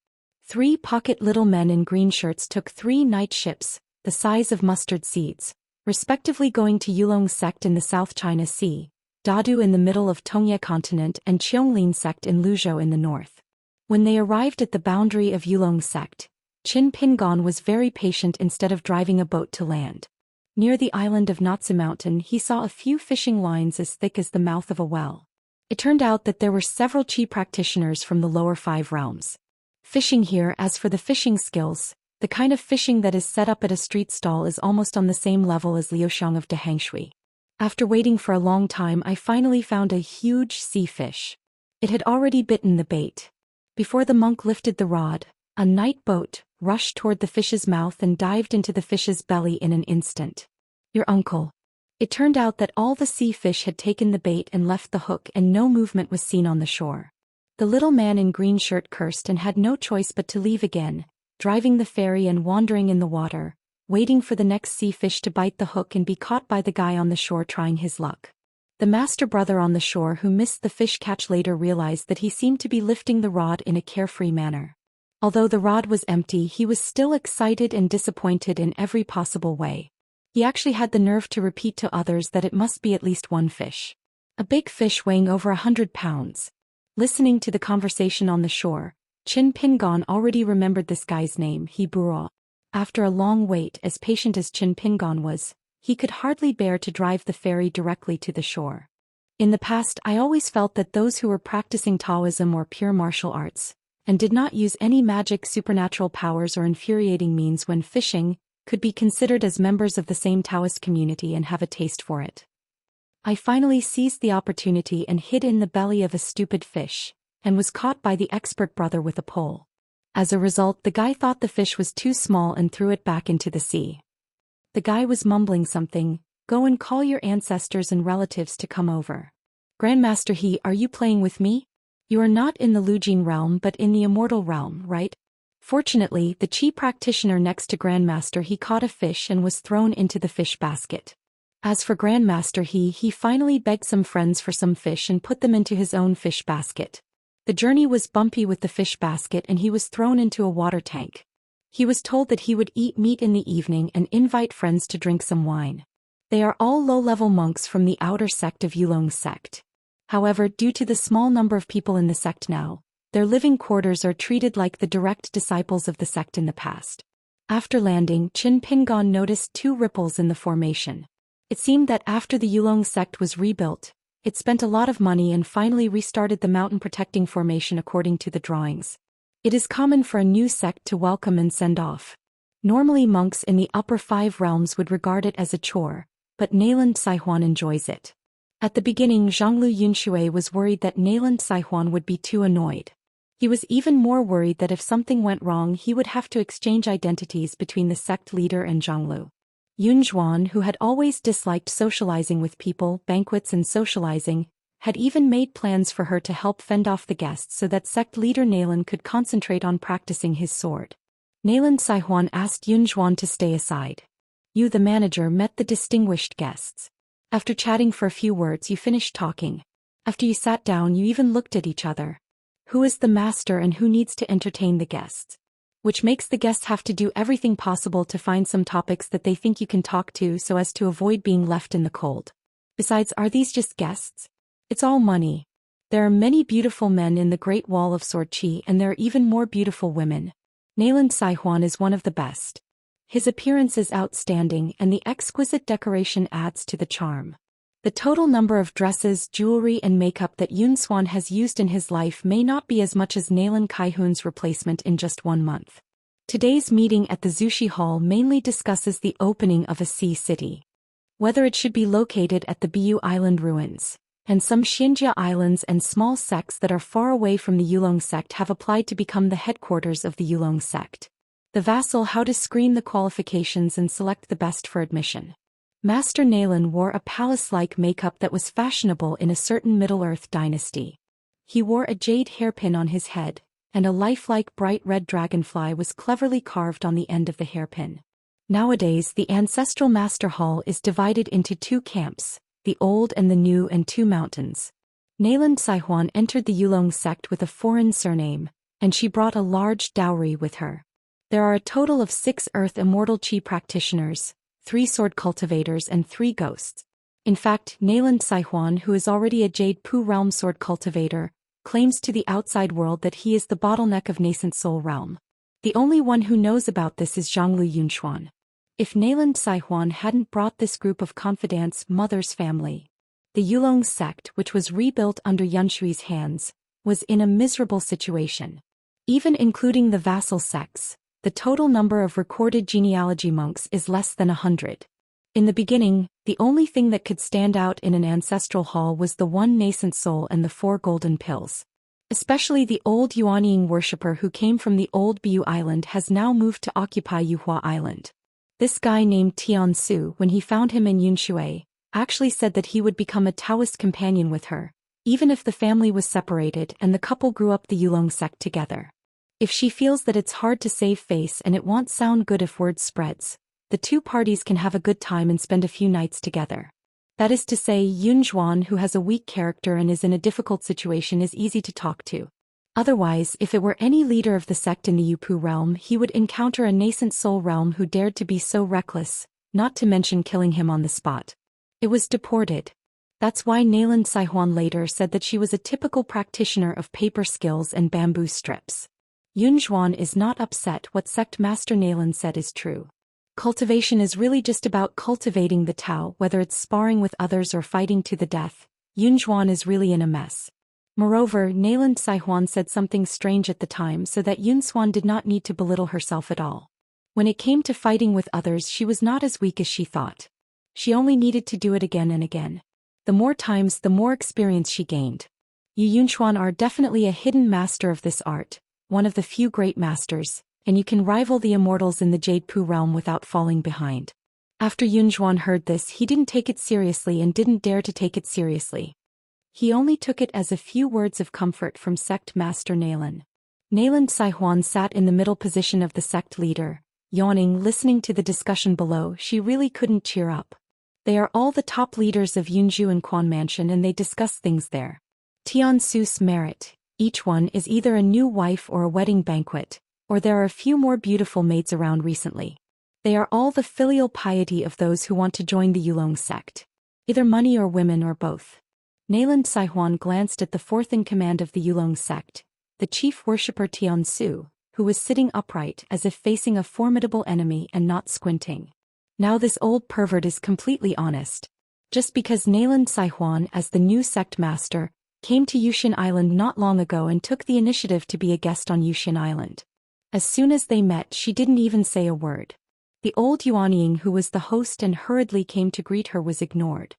3 pocket little men in green shirts took 3 night ships, the size of mustard seeds, respectively going to Yulong sect in the South China Sea, Dadu in the middle of Tongye continent and Qianglin sect in Luzhou in the north. When they arrived at the boundary of Yulong sect, Qin Pingan was very patient. Instead of driving a boat to land near the island of Natsu Mountain, he saw a few fishing lines as thick as the mouth of a well. It turned out that there were several Qi practitioners from the lower 5 realms. Fishing here. As for the fishing skills, the kind of fishing that is set up at a street stall is almost on the same level as Liu Xiang of Daoist. After waiting for a long time, I finally found a huge sea fish. It had already bitten the bait. Before the monk lifted the rod, a night boat rushed toward the fish's mouth and dived into the fish's belly in an instant. Your uncle. It turned out that all the sea fish had taken the bait and left the hook, and no movement was seen on the shore. The little man in green shirt cursed and had no choice but to leave again, driving the ferry and wandering in the water, waiting for the next sea fish to bite the hook and be caught by the guy on the shore trying his luck. The master brother on the shore who missed the fish catch later realized that he seemed to be lifting the rod in a carefree manner. Although the rod was empty, he was still excited and disappointed in every possible way. He actually had the nerve to repeat to others that it must be at least one fish. A big fish weighing over 100 pounds. Listening to the conversation on the shore, Qin Pingon already remembered this guy's name, Hiburo. After a long wait, as patient as Qin Pingon was, he could hardly bear to drive the ferry directly to the shore. In the past, I always felt that those who were practicing Taoism or pure martial arts, and did not use any magic, supernatural powers or infuriating means when fishing, could be considered as members of the same Taoist community and have a taste for it. I finally seized the opportunity and hid in the belly of a stupid fish, and was caught by the expert brother with a pole. As a result, the guy thought the fish was too small and threw it back into the sea. The guy was mumbling something. Go and call your ancestors and relatives to come over. Grandmaster He, are you playing with me? You are not in the Lujin realm but in the Immortal realm, right? Fortunately, the Qi practitioner next to Grandmaster He caught a fish and was thrown into the fish basket. As for Grandmaster He finally begged some friends for some fish and put them into his own fish basket. The journey was bumpy with the fish basket and he was thrown into a water tank. He was told that he would eat meat in the evening and invite friends to drink some wine. They are all low-level monks from the outer sect of Yulong's sect. However, due to the small number of people in the sect now, their living quarters are treated like the direct disciples of the sect in the past. After landing, Qin Pingon noticed 2 ripples in the formation. It seemed that after the Yulong sect was rebuilt, it spent a lot of money and finally restarted the mountain protecting formation according to the drawings. It is common for a new sect to welcome and send off. Normally monks in the upper 5 realms would regard it as a chore, but Nailand Saihuan enjoys it. At the beginning, Zhonglu Yunshui was worried that Nailand Saihuan would be too annoyed. He was even more worried that if something went wrong he would have to exchange identities between the sect leader and Zhonglu. Yunzhuan, who had always disliked socializing with people, banquets and socializing, had even made plans for her to help fend off the guests so that sect leader Nailand could concentrate on practicing his sword. Nailand Saihuan asked Yunzhuan to stay aside. You, the manager, met the distinguished guests. After chatting for a few words you finished talking. After you sat down you even looked at each other. Who is the master and who needs to entertain the guests? Which makes the guests have to do everything possible to find some topics that they think you can talk to so as to avoid being left in the cold. Besides, are these just guests? It's all money. There are many beautiful men in the Great Wall of Sword Qi and there are even more beautiful women. Nailand Saihuan is one of the best. His appearance is outstanding and the exquisite decoration adds to the charm. The total number of dresses, jewelry and makeup that Yunzhuan has used in his life may not be as much as Nailand Kaihun's replacement in just 1 month. Today's meeting at the Zushi Hall mainly discusses the opening of a sea city. Whether it should be located at the Biu Island ruins, and some Xianxia islands and small sects that are far away from the Yulong sect have applied to become the headquarters of the Yulong sect. The vassal how to screen the qualifications and select the best for admission. Master Nailand wore a palace-like makeup that was fashionable in a certain Middle-earth dynasty. He wore a jade hairpin on his head, and a lifelike bright red dragonfly was cleverly carved on the end of the hairpin. Nowadays the ancestral master hall is divided into 2 camps, the old and the new and 2 mountains. Nailand Saihuan entered the Yulong sect with a foreign surname, and she brought a large dowry with her. There are a total of 6 Earth Immortal Qi practitioners, 3 sword cultivators and 3 ghosts. In fact, Nailand Saihuan, who is already a Jade Pu realm sword cultivator, claims to the outside world that he is the bottleneck of nascent soul realm. The only one who knows about this is Zhonglu Yunchuan. If Nailand Saihuan hadn't brought this group of confidants, mother's family, The Yulong sect, which was rebuilt under Yunshui's hands, was in a miserable situation. Even including the vassal sects, the total number of recorded genealogy monks is less than 100. In the beginning, the only thing that could stand out in an ancestral hall was the one nascent soul and the 4 golden pills. Especially the old Yuanying worshipper who came from the old Biu Island has now moved to occupy Yuhua Island. This guy named Tian Su, when he found him in Yunshui, actually said that he would become a Taoist companion with her, even if the family was separated and the couple grew up the Yulong sect together. If she feels that it's hard to save face and it won't sound good if word spreads, the two parties can have a good time and spend a few nights together. That is to say, Yun Zhuan, who has a weak character and is in a difficult situation, is easy to talk to. Otherwise, if it were any leader of the sect in the Yupu realm, he would encounter a nascent soul realm who dared to be so reckless, not to mention killing him on the spot. It was deported. That's why Nayland Saihuan later said that she was a typical practitioner of paper skills and bamboo strips. Yun Zhuan is not upset. What sect master Nayland said is true. Cultivation is really just about cultivating the Tao, whether it's sparring with others or fighting to the death. Yun Zhuan is really in a mess. Moreover, Nayland Saihuan said something strange at the time so that Yun Xuan did not need to belittle herself at all. When it came to fighting with others, she was not as weak as she thought. She only needed to do it again and again. The more times, the more experience she gained. Yu Yunxuan are definitely a hidden master of this art, one of the few great masters, and you can rival the immortals in the Jade Pu realm without falling behind. After Yun Zhuan heard this, he didn't take it seriously and didn't dare to take it seriously. He only took it as a few words of comfort from sect master Nayland. Nayland Saihuan sat in the middle position of the sect leader, yawning, listening to the discussion below. She really couldn't cheer up. They are all the top leaders of Yunju and Quan Mansion and they discuss things there. Tian Su's merit, each one is either a new wife or a wedding banquet, or there are a few more beautiful maids around recently. They are all the filial piety of those who want to join the Yulong sect. Either money or women or both. Nayland Saihuan glanced at the fourth in command of the Yulong sect, the chief worshipper Tian Su, who was sitting upright as if facing a formidable enemy and not squinting. Now this old pervert is completely honest. Just because Nayland Saihuan, as the new sect master, came to Yuxian Island not long ago and took the initiative to be a guest on Yuxian Island. As soon as they met, she didn't even say a word. The old Yuanying, who was the host and hurriedly came to greet her, was ignored.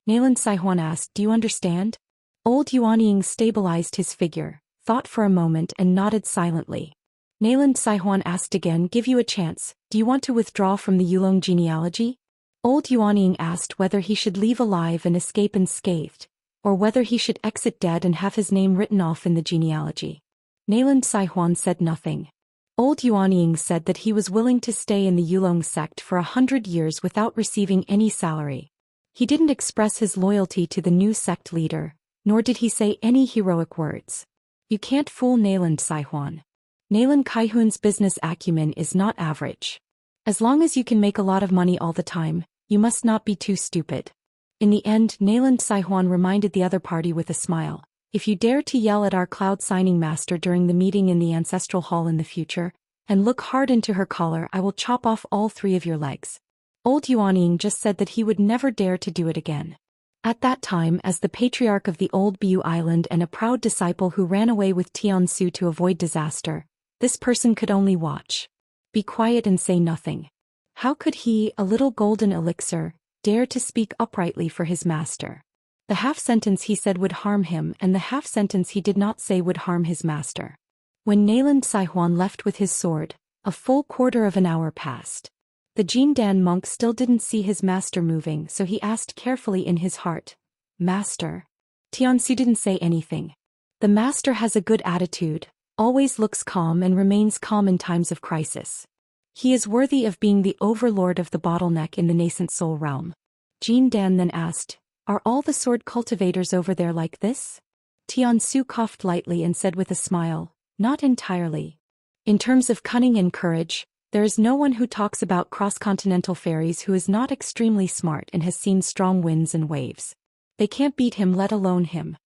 Nayland Saihuan asked, "Do you understand?" Old Yuanying stabilized his figure, thought for a moment and nodded silently. Nayland Saihuan asked again, "Give you a chance, do you want to withdraw from the Yulong genealogy?" Old Yuanying asked whether he should leave alive and escape unscathed, or whether he should exit dead and have his name written off in the genealogy. Nayland Saihuan said nothing. Old Yuanying said that he was willing to stay in the Yulong sect for 100 years without receiving any salary. He didn't express his loyalty to the new sect leader, nor did he say any heroic words. You can't fool Nayland Saihuan. Nayland Kaihun's business acumen is not average. As long as you can make a lot of money all the time, you must not be too stupid. In the end, Nayland Saihuan reminded the other party with a smile, "If you dare to yell at our cloud signing master during the meeting in the ancestral hall in the future, and look hard into her collar, I will chop off all 3 of your legs." Old Yuanying just said that he would never dare to do it again. At that time, as the patriarch of the old Biu Island and a proud disciple who ran away with Tian Su to avoid disaster, this person could only watch. Be quiet and say nothing. How could he, a little golden elixir, dare to speak uprightly for his master? The half-sentence he said would harm him, and the half-sentence he did not say would harm his master. When Nayland Saihuan left with his sword, a full quarter of an hour passed. The Jindan monk still didn't see his master moving, so he asked carefully in his heart, "Master?" Tianxi didn't say anything. The master has a good attitude, always looks calm and remains calm in times of crisis. He is worthy of being the overlord of the bottleneck in the nascent soul realm. Jindan then asked, "Are all the sword cultivators over there like this?" Tian Su coughed lightly and said with a smile, "Not entirely. In terms of cunning and courage, there is no one who talks about cross-continental ferries who is not extremely smart and has seen strong winds and waves. They can't beat him, let alone him."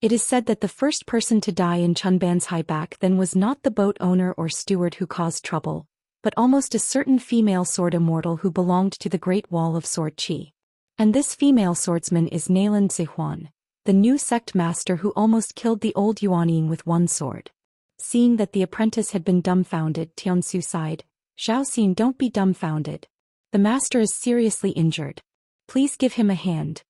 It is said that the first person to die in Chunban's high back then was not the boat owner or steward who caused trouble, but almost a certain female sword immortal who belonged to the Great Wall of Sword Qi. And this female swordsman is Nailan Zihuan, the new sect master who almost killed the old Yuanying with one sword. Seeing that the apprentice had been dumbfounded, Tiansu sighed. Zhou Xian, don't be dumbfounded. The master is seriously injured. Please give him a hand.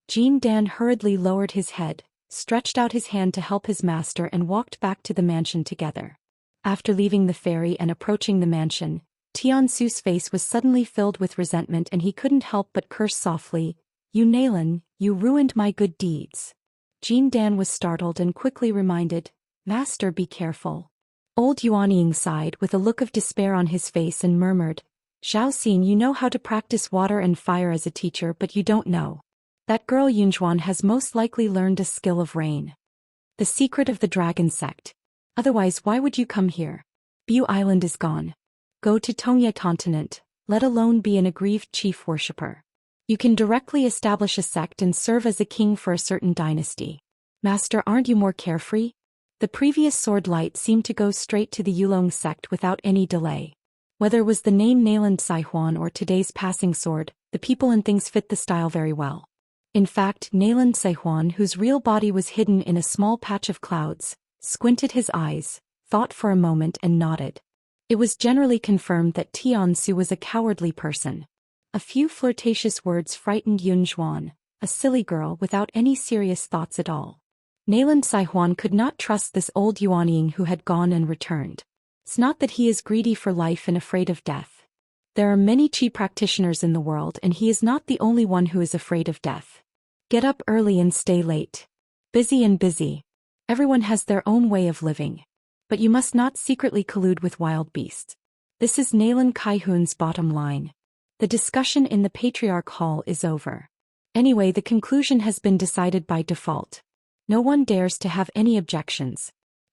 Jin Dan hurriedly lowered his head, stretched out his hand to help his master and walked back to the mansion together. After leaving the ferry and approaching the mansion, Tiansu's face was suddenly filled with resentment and he couldn't help but curse softly. You Nailan, you ruined my good deeds. Jin Dan was startled and quickly reminded, Master, be careful. Old Yuanying sighed with a look of despair on his face and murmured, Zhou Xian, you know how to practice water and fire as a teacher, but you don't know. That girl Yunzhuan has most likely learned a skill of rain. The secret of the dragon sect. Otherwise, why would you come here? Bu Island is gone. Go to Tongye continent, let alone be an aggrieved chief worshipper. You can directly establish a sect and serve as a king for a certain dynasty. Master, aren't you more carefree? The previous sword light seemed to go straight to the Yulong sect without any delay. Whether it was the name Nailan Saihuan or today's passing sword, the people and things fit the style very well. In fact, Nailan Saihuan, whose real body was hidden in a small patch of clouds, squinted his eyes, thought for a moment and nodded. It was generally confirmed that Tiansu was a cowardly person. A few flirtatious words frightened Yunzhuan, a silly girl without any serious thoughts at all. Nailan Saihuan could not trust this old Yuanying who had gone and returned. It's not that he is greedy for life and afraid of death. There are many chi practitioners in the world and he is not the only one who is afraid of death. Get up early and stay late. Busy and busy. Everyone has their own way of living. But you must not secretly collude with wild beasts. This is Nailan Kaihun's bottom line. The discussion in the Patriarch Hall is over. Anyway, the conclusion has been decided by default. No one dares to have any objections.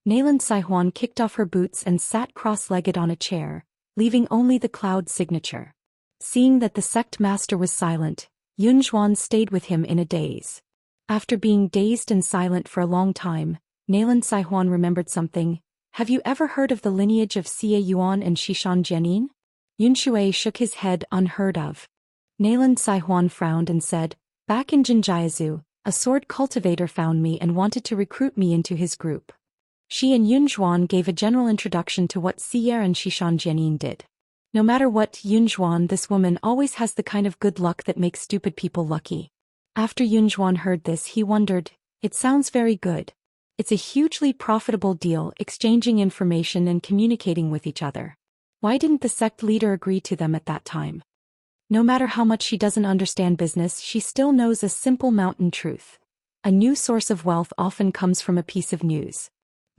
Nailan Saihuan kicked off her boots and sat cross-legged on a chair, leaving only the cloud signature. Seeing that the sect master was silent, Yunzhuan stayed with him in a daze. After being dazed and silent for a long time, Nailan Saihuan remembered something. Have you ever heard of the lineage of Xie Yuan and Shishan Jianin? Yunshui shook his head, unheard of. Nailan Saihuan frowned and said, back in Jinjiazu, a sword cultivator found me and wanted to recruit me into his group. She and Yunzhuan gave a general introduction to what Xie and Shishan Jianin did. No matter what, Yunzhuan, this woman always has the kind of good luck that makes stupid people lucky. After Yunzhuan heard this, he wondered, it sounds very good. It's a hugely profitable deal, exchanging information and communicating with each other. Why didn't the sect leader agree to them at that time? No matter how much she doesn't understand business, she still knows a simple mountain truth. A new source of wealth often comes from a piece of news.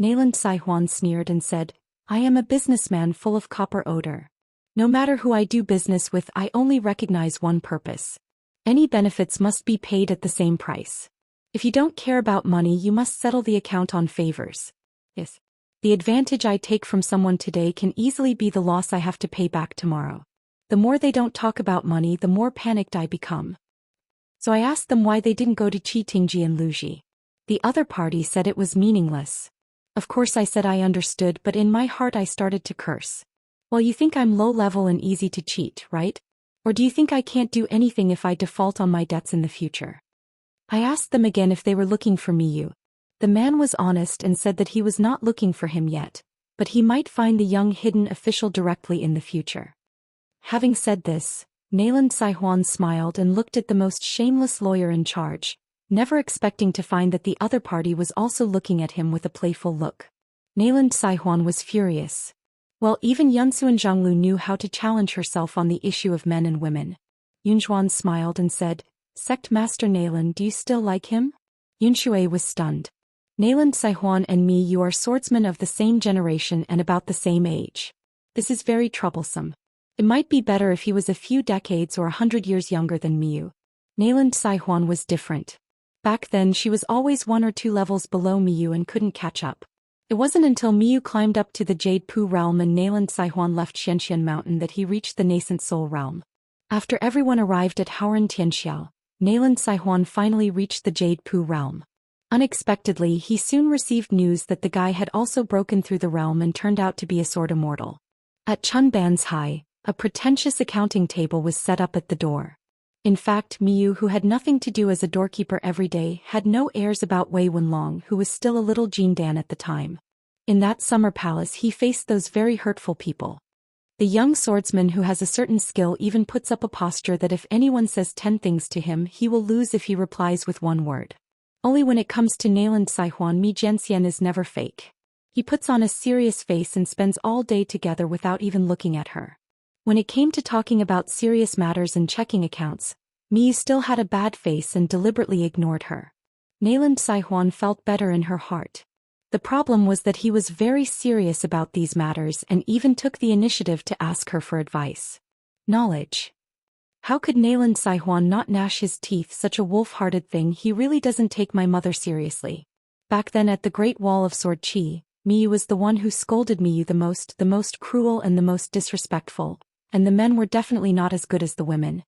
Nailan Saihuan sneered and said, I am a businessman full of copper odor. No matter who I do business with, I only recognize one purpose. Any benefits must be paid at the same price. If you don't care about money, you must settle the account on favors. Yes. The advantage I take from someone today can easily be the loss I have to pay back tomorrow. The more they don't talk about money, the more panicked I become. So I asked them why they didn't go to Tingji and Luji. The other party said it was meaningless. Of course I said I understood, but in my heart I started to curse. Well, you think I'm low level and easy to cheat, right? Or do you think I can't do anything if I default on my debts in the future? I asked them again if they were looking for Miyu. The man was honest and said that he was not looking for him yet, but he might find the young hidden official directly in the future. Having said this, Nailan Saihuan smiled and looked at the most shameless lawyer in charge, never expecting to find that the other party was also looking at him with a playful look. Nailan Saihuan was furious. Well, even Yunsu and Zhanglu knew how to challenge herself on the issue of men and women. Yunzhuan smiled and said, Sect Master Nailan, do you still like him? Yunshui was stunned. Nailan Saihuan and me, you are swordsmen of the same generation and about the same age. This is very troublesome. It might be better if he was a few decades or 100 years younger than Miyu. Nailan Saihuan was different. Back then she was always 1 or 2 levels below Miyu and couldn't catch up. It wasn't until Miyu climbed up to the Jade Pu realm and Nailan Saihuan left Xianxia mountain that he reached the nascent soul realm. After everyone arrived at Haoran Tianxiao, Nailan Saihuan finally reached the Jade Pu realm. Unexpectedly, he soon received news that the guy had also broken through the realm and turned out to be a sword immortal. At Chunban's High, a pretentious accounting table was set up at the door. In fact, Miyu, who had nothing to do as a doorkeeper every day, had no airs about Wei Wenlong, who was still a little Jindan at the time. In that summer palace he faced those very hurtful people. The young swordsman who has a certain skill even puts up a posture that if anyone says 10 things to him he will lose if he replies with one word. Only when it comes to Nailand Saihuan, Mi Jianxian is never fake. He puts on a serious face and spends all day together without even looking at her. When it came to talking about serious matters and checking accounts, Miyu still had a bad face and deliberately ignored her. Nailand Saihuan felt better in her heart. The problem was that he was very serious about these matters and even took the initiative to ask her for advice. Knowledge. How could Nailand Saihuan not gnash his teeth? Such a wolf-hearted thing. He really doesn't take my mother seriously. Back then at the Great Wall of Sword Qi, Miyu was the one who scolded Miyu the most cruel and the most disrespectful, and the men were definitely not as good as the women.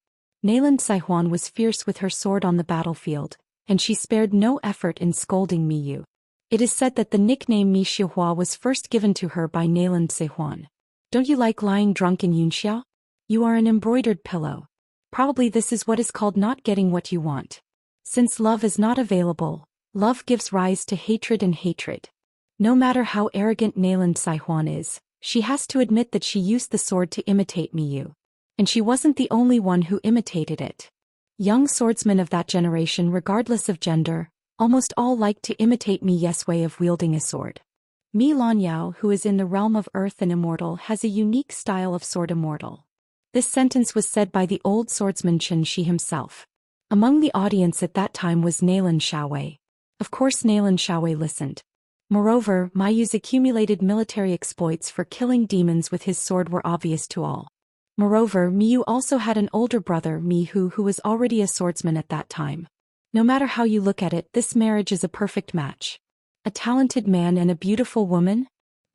Nailand Saihuan was fierce with her sword on the battlefield, and she spared no effort in scolding Miyu. It is said that the nickname Mi Shihua was first given to her by Nailand Saihuan. Don't you like lying drunk in Yunxia? You are an embroidered pillow. Probably this is what is called not getting what you want. Since love is not available, love gives rise to hatred and hatred. No matter how arrogant Nailand Saihuan is, she has to admit that she used the sword to imitate Miyu. And she wasn't the only one who imitated it. Young swordsmen of that generation, regardless of gender, almost all liked to imitate Miyu's way of wielding a sword. Mi Lanyao, who is in the realm of earth and immortal, has a unique style of sword. Immortal. This sentence was said by the old swordsman Chen Shi himself. Among the audience at that time was Nailand Xiaowei. Of course Nailand Xiaowei listened. Moreover, Miyu's accumulated military exploits for killing demons with his sword were obvious to all. Moreover, Miyu also had an older brother, Mihu, who was already a swordsman at that time. No matter how you look at it, this marriage is a perfect match. A talented man and a beautiful woman?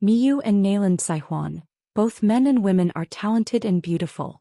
Miyu and Nailand Saihuan, both men and women, are talented and beautiful.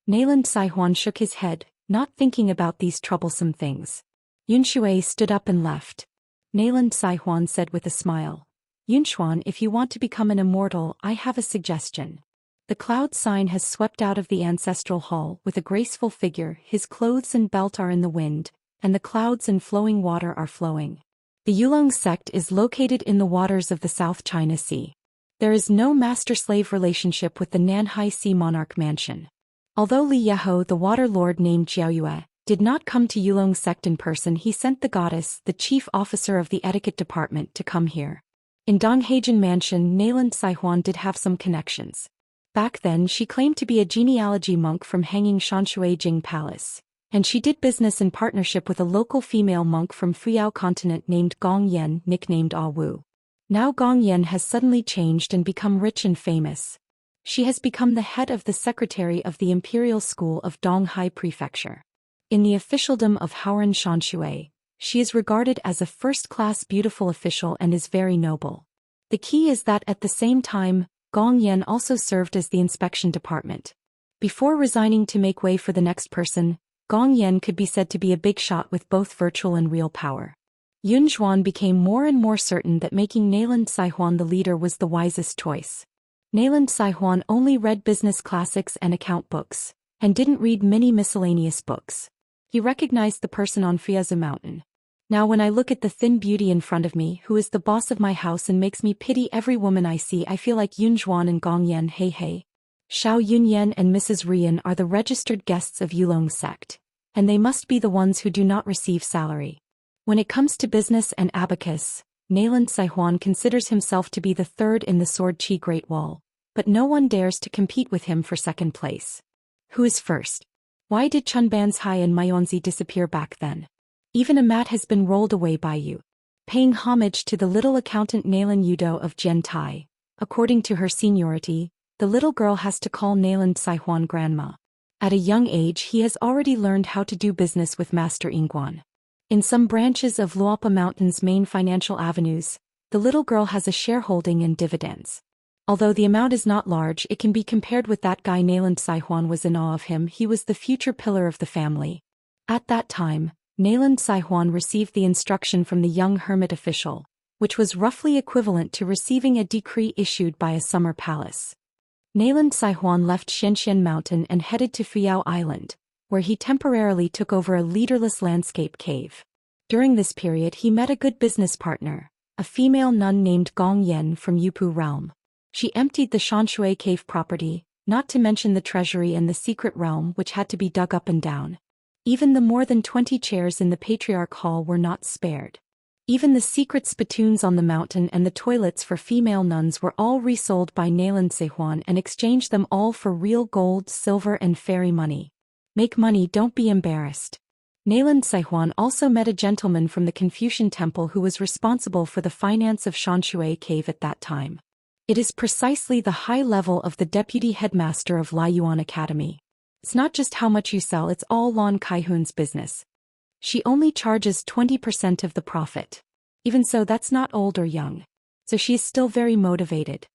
Nailand Saihuan shook his head, not thinking about these troublesome things. Yunshui stood up and left. Nailand Saihuan said with a smile, Yunshuan, if you want to become an immortal, I have a suggestion. The cloud sign has swept out of the ancestral hall with a graceful figure. His clothes and belt are in the wind, and the clouds and flowing water are flowing. The Yulong sect is located in the waters of the South China Sea. There is no master-slave relationship with the Nanhai Sea Monarch Mansion. Although Li Yeho, the water lord named Jiaoyue, did not come to Yulong sect in person, he sent the goddess, the chief officer of the etiquette department, to come here. In Donghaijin Mansion, Nailand Saihuan did have some connections. Back then she claimed to be a genealogy monk from hanging Shanshui Jing Palace, and she did business in partnership with a local female monk from Fuyao continent named Gong Yan, nicknamed Ah Wu. Now Gong Yan has suddenly changed and become rich and famous. She has become the head of the secretary of the Imperial School of Donghai Prefecture. In the officialdom of Haoran Shanshui, she is regarded as a first-class beautiful official and is very noble. The key is that at the same time, Gong Yan also served as the inspection department. Before resigning to make way for the next person, Gong Yan could be said to be a big shot with both virtual and real power. Yun Zhuan became more and more certain that making Nailand Saihuan the leader was the wisest choice. Nailand Saihuan only read business classics and account books, and didn't read many miscellaneous books. He recognized the person on Fiaza Mountain. Now when I look at the thin beauty in front of me, who is the boss of my house and makes me pity every woman I see, I feel like Yun Zhuan and Gong Yan. Hey. Xiao Yunyan and Mrs. Rian are the registered guests of Yulong sect, and they must be the ones who do not receive salary. When it comes to business and abacus, Nailand Saihuan considers himself to be the third in the Sword Qi Great Wall, but no one dares to compete with him for second place. Who is first? Why did Chunban's Hai and Mayonzi disappear back then? Even a mat has been rolled away by you. Paying homage to the little accountant Nailand Yudo of Jiantai, according to her seniority, the little girl has to call Nailand Saihuan grandma. At a young age he has already learned how to do business with Master Ingguan. In some branches of Luopa Mountain's main financial avenues, the little girl has a shareholding and dividends. Although the amount is not large, it can be compared with that guy. Nailand Saihuan was in awe of him. He was the future pillar of the family. At that time, Nailand Saihuan received the instruction from the young hermit official, which was roughly equivalent to receiving a decree issued by a summer palace. Nailand Saihuan left Xianxia Mountain and headed to Fuyao Island, where he temporarily took over a leaderless landscape cave. During this period he met a good business partner, a female nun named Gong Yen from Yupu realm. She emptied the Xianxia cave property, not to mention the treasury and the secret realm which had to be dug up and down. Even the more than 20 chairs in the Patriarch Hall were not spared. Even the secret spittoons on the mountain and the toilets for female nuns were all resold by Nailan Seihuan and exchanged them all for real gold, silver and fairy money. Make money, don't be embarrassed. Nailan Seihuan also met a gentleman from the Confucian temple who was responsible for the finance of Xianxia cave at that time. It is precisely the high level of the deputy headmaster of Laiyuan Academy. It's not just how much you sell, it's all Lan Kaihun's business. She only charges 20% of the profit. Even so, that's not old or young. So she is still very motivated.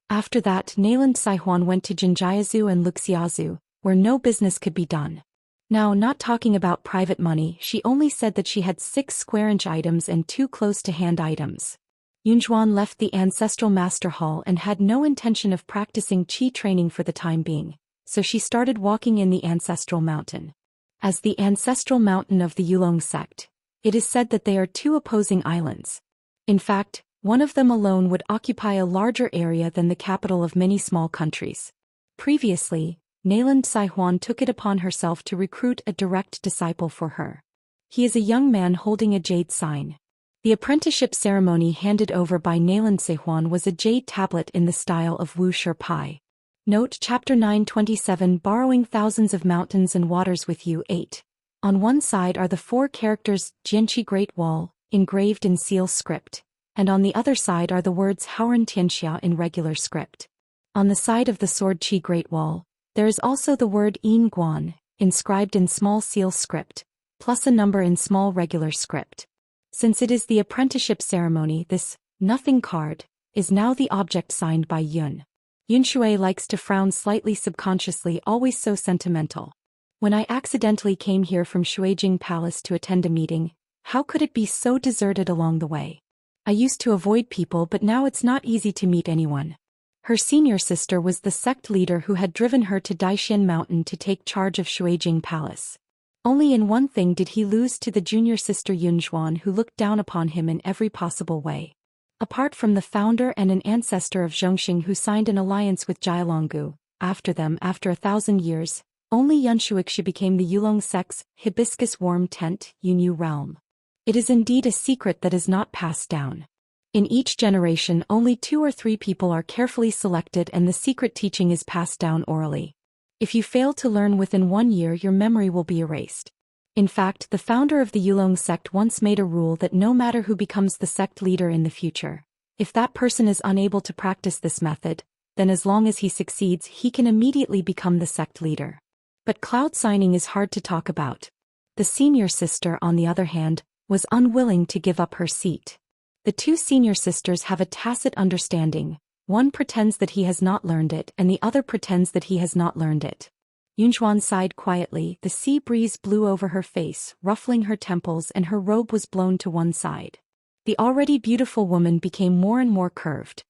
After that, Nailan Saihuan went to Jinjiazu and Luxiazu, where no business could be done. Now, not talking about private money, she only said that she had 6 square-inch items and 2 close-to-hand items. Yunzhuan left the ancestral master hall and had no intention of practicing qi training for the time being, so she started walking in the ancestral mountain. As the ancestral mountain of the Yulong sect, it is said that they are 2 opposing islands. In fact, one of them alone would occupy a larger area than the capital of many small countries. Previously, Nailan Saihuan took it upon herself to recruit a direct disciple for her. He is a young man holding a jade sign. The apprenticeship ceremony handed over by Nailan Saihuan was a jade tablet in the style of Wu Shi Pai. Note Chapter 927 Borrowing thousands of mountains and waters with you 8. On one side are the 4 characters Jianqi Great Wall, engraved in seal script, and on the other side are the words Haoren Tianxia in regular script. On the side of the sword Qi Great Wall, there is also the word Yin Guan, inscribed in small seal script, plus a number in small regular script. Since it is the apprenticeship ceremony, this nothing card is now the object signed by Yun. Yun Shui likes to frown slightly subconsciously, always so sentimental. When I accidentally came here from Shuijing Palace to attend a meeting, how could it be so deserted along the way? I used to avoid people, but now it's not easy to meet anyone. Her senior sister was the sect leader who had driven her to Daishan Mountain to take charge of Shuijing Palace. Only in one thing did he lose to the junior sister Yunzhuan, who looked down upon him in every possible way. Apart from the founder and an ancestor of Zhongxing who signed an alliance with Jialonggu, after 1,000 years, only Yunshuixia became the Yulong sect's hibiscus worm tent, Yunyu realm. It is indeed a secret that is not passed down. In each generation only 2 or 3 people are carefully selected and the secret teaching is passed down orally. If you fail to learn within 1 year, your memory will be erased. In fact, the founder of the Yulong sect once made a rule that no matter who becomes the sect leader in the future, if that person is unable to practice this method, then as long as he succeeds, he can immediately become the sect leader. But cloud signing is hard to talk about. The senior sister, on the other hand, was unwilling to give up her seat. The 2 senior sisters have a tacit understanding. One pretends that he has not learned it and the other pretends that he has not learned it. Yunzhuan sighed quietly. The sea breeze blew over her face, ruffling her temples, and her robe was blown to one side. The already beautiful woman became more and more curved.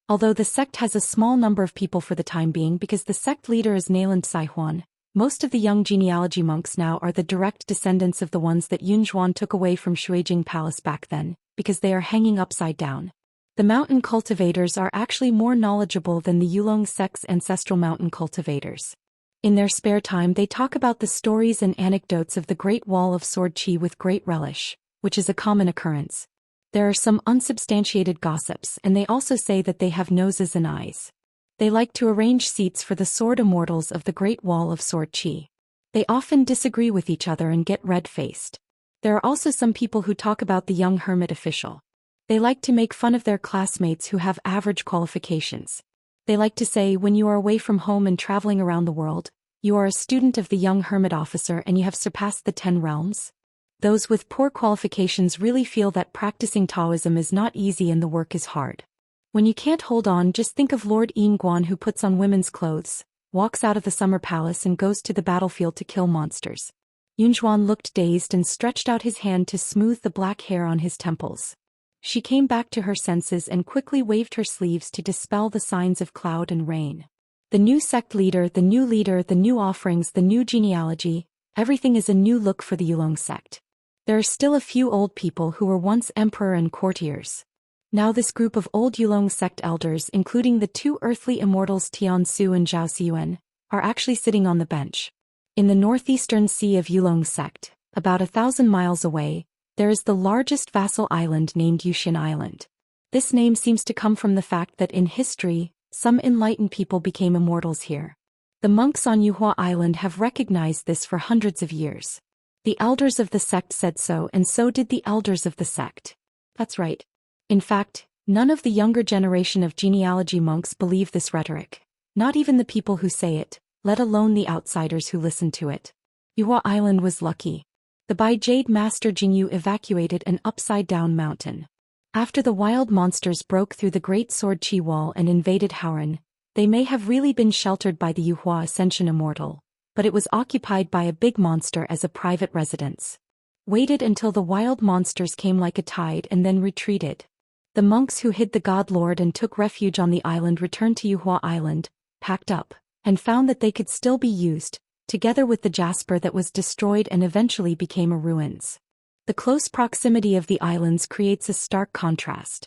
Although the sect has a small number of people for the time being because the sect leader is Nailan Saihuan, most of the young genealogy monks now are the direct descendants of the ones that Yunzhuan took away from Shuijing Palace back then, because they are hanging upside down. The mountain cultivators are actually more knowledgeable than the Yulong sect's ancestral mountain cultivators. In their spare time they talk about the stories and anecdotes of the Great Wall of Sword Qi with great relish, which is a common occurrence. There are some unsubstantiated gossips, and they also say that they have noses and eyes. They like to arrange seats for the sword immortals of the Great Wall of Sword Qi. They often disagree with each other and get red-faced. There are also some people who talk about the young hermit official. They like to make fun of their classmates who have average qualifications. They like to say, when you are away from home and traveling around the world, you are a student of the young hermit officer and you have surpassed the 10 realms. Those with poor qualifications really feel that practicing Taoism is not easy and the work is hard. When you can't hold on, just think of Lord Yin Guan, who puts on women's clothes, walks out of the summer palace and goes to the battlefield to kill monsters. Yunzhuan looked dazed and stretched out his hand to smooth the black hair on his temples. She came back to her senses and quickly waved her sleeves to dispel the signs of cloud and rain. The new sect leader, the new leader, the new offerings, the new genealogy. Everything is a new look for the Yulong sect. There are still a few old people who were once emperor and courtiers. Now this group of old Yulong sect elders, including the two earthly immortals Tiansu and Zhou Xian, are actually sitting on the bench. In the northeastern sea of Yulong sect, about 1,000 miles away, there is the largest vassal island named Wuxia Island. This name seems to come from the fact that in history, some enlightened people became immortals here. The monks on Yuhua Island have recognized this for hundreds of years. The elders of the sect said so, and so did the elders of the sect. That's right. In fact, none of the younger generation of genealogy monks believe this rhetoric. Not even the people who say it, let alone the outsiders who listen to it. Yuhua Island was lucky. The Bai Jade Master Jingyu evacuated an upside-down mountain. After the wild monsters broke through the Great Sword Qi Wall and invaded Hauran, they may have really been sheltered by the Yuhua Ascension Immortal, but it was occupied by a big monster as a private residence. Waited until the wild monsters came like a tide and then retreated. The monks who hid the God Lord and took refuge on the island returned to Yuhua Island, packed up, and found that they could still be used, together with the jasper that was destroyed and eventually became a ruins. The close proximity of the islands creates a stark contrast.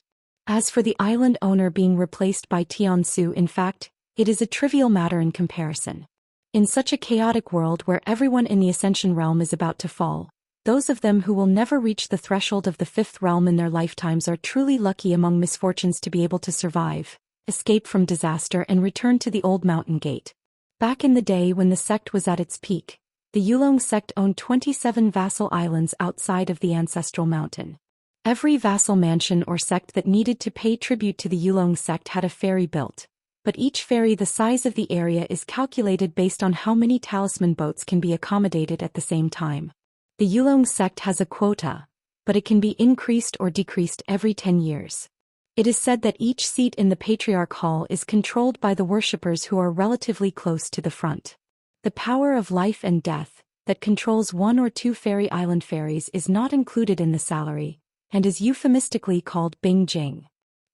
As for the island owner being replaced by Tiansu, in fact, it is a trivial matter in comparison. In such a chaotic world where everyone in the Ascension realm is about to fall, those of them who will never reach the threshold of the fifth realm in their lifetimes are truly lucky among misfortunes to be able to survive, escape from disaster and return to the old mountain gate. Back in the day when the sect was at its peak, the Yulong sect owned 27 vassal islands outside of the ancestral mountain. Every vassal mansion or sect that needed to pay tribute to the Yulong sect had a ferry built, but each ferry the size of the area is calculated based on how many talisman boats can be accommodated at the same time. The Yulong sect has a quota, but it can be increased or decreased every 10 years. It is said that each seat in the Patriarch Hall is controlled by the worshippers who are relatively close to the front. The power of life and death, that controls one or two fairy island ferries, is not included in the salary, and is euphemistically called Bing Jing.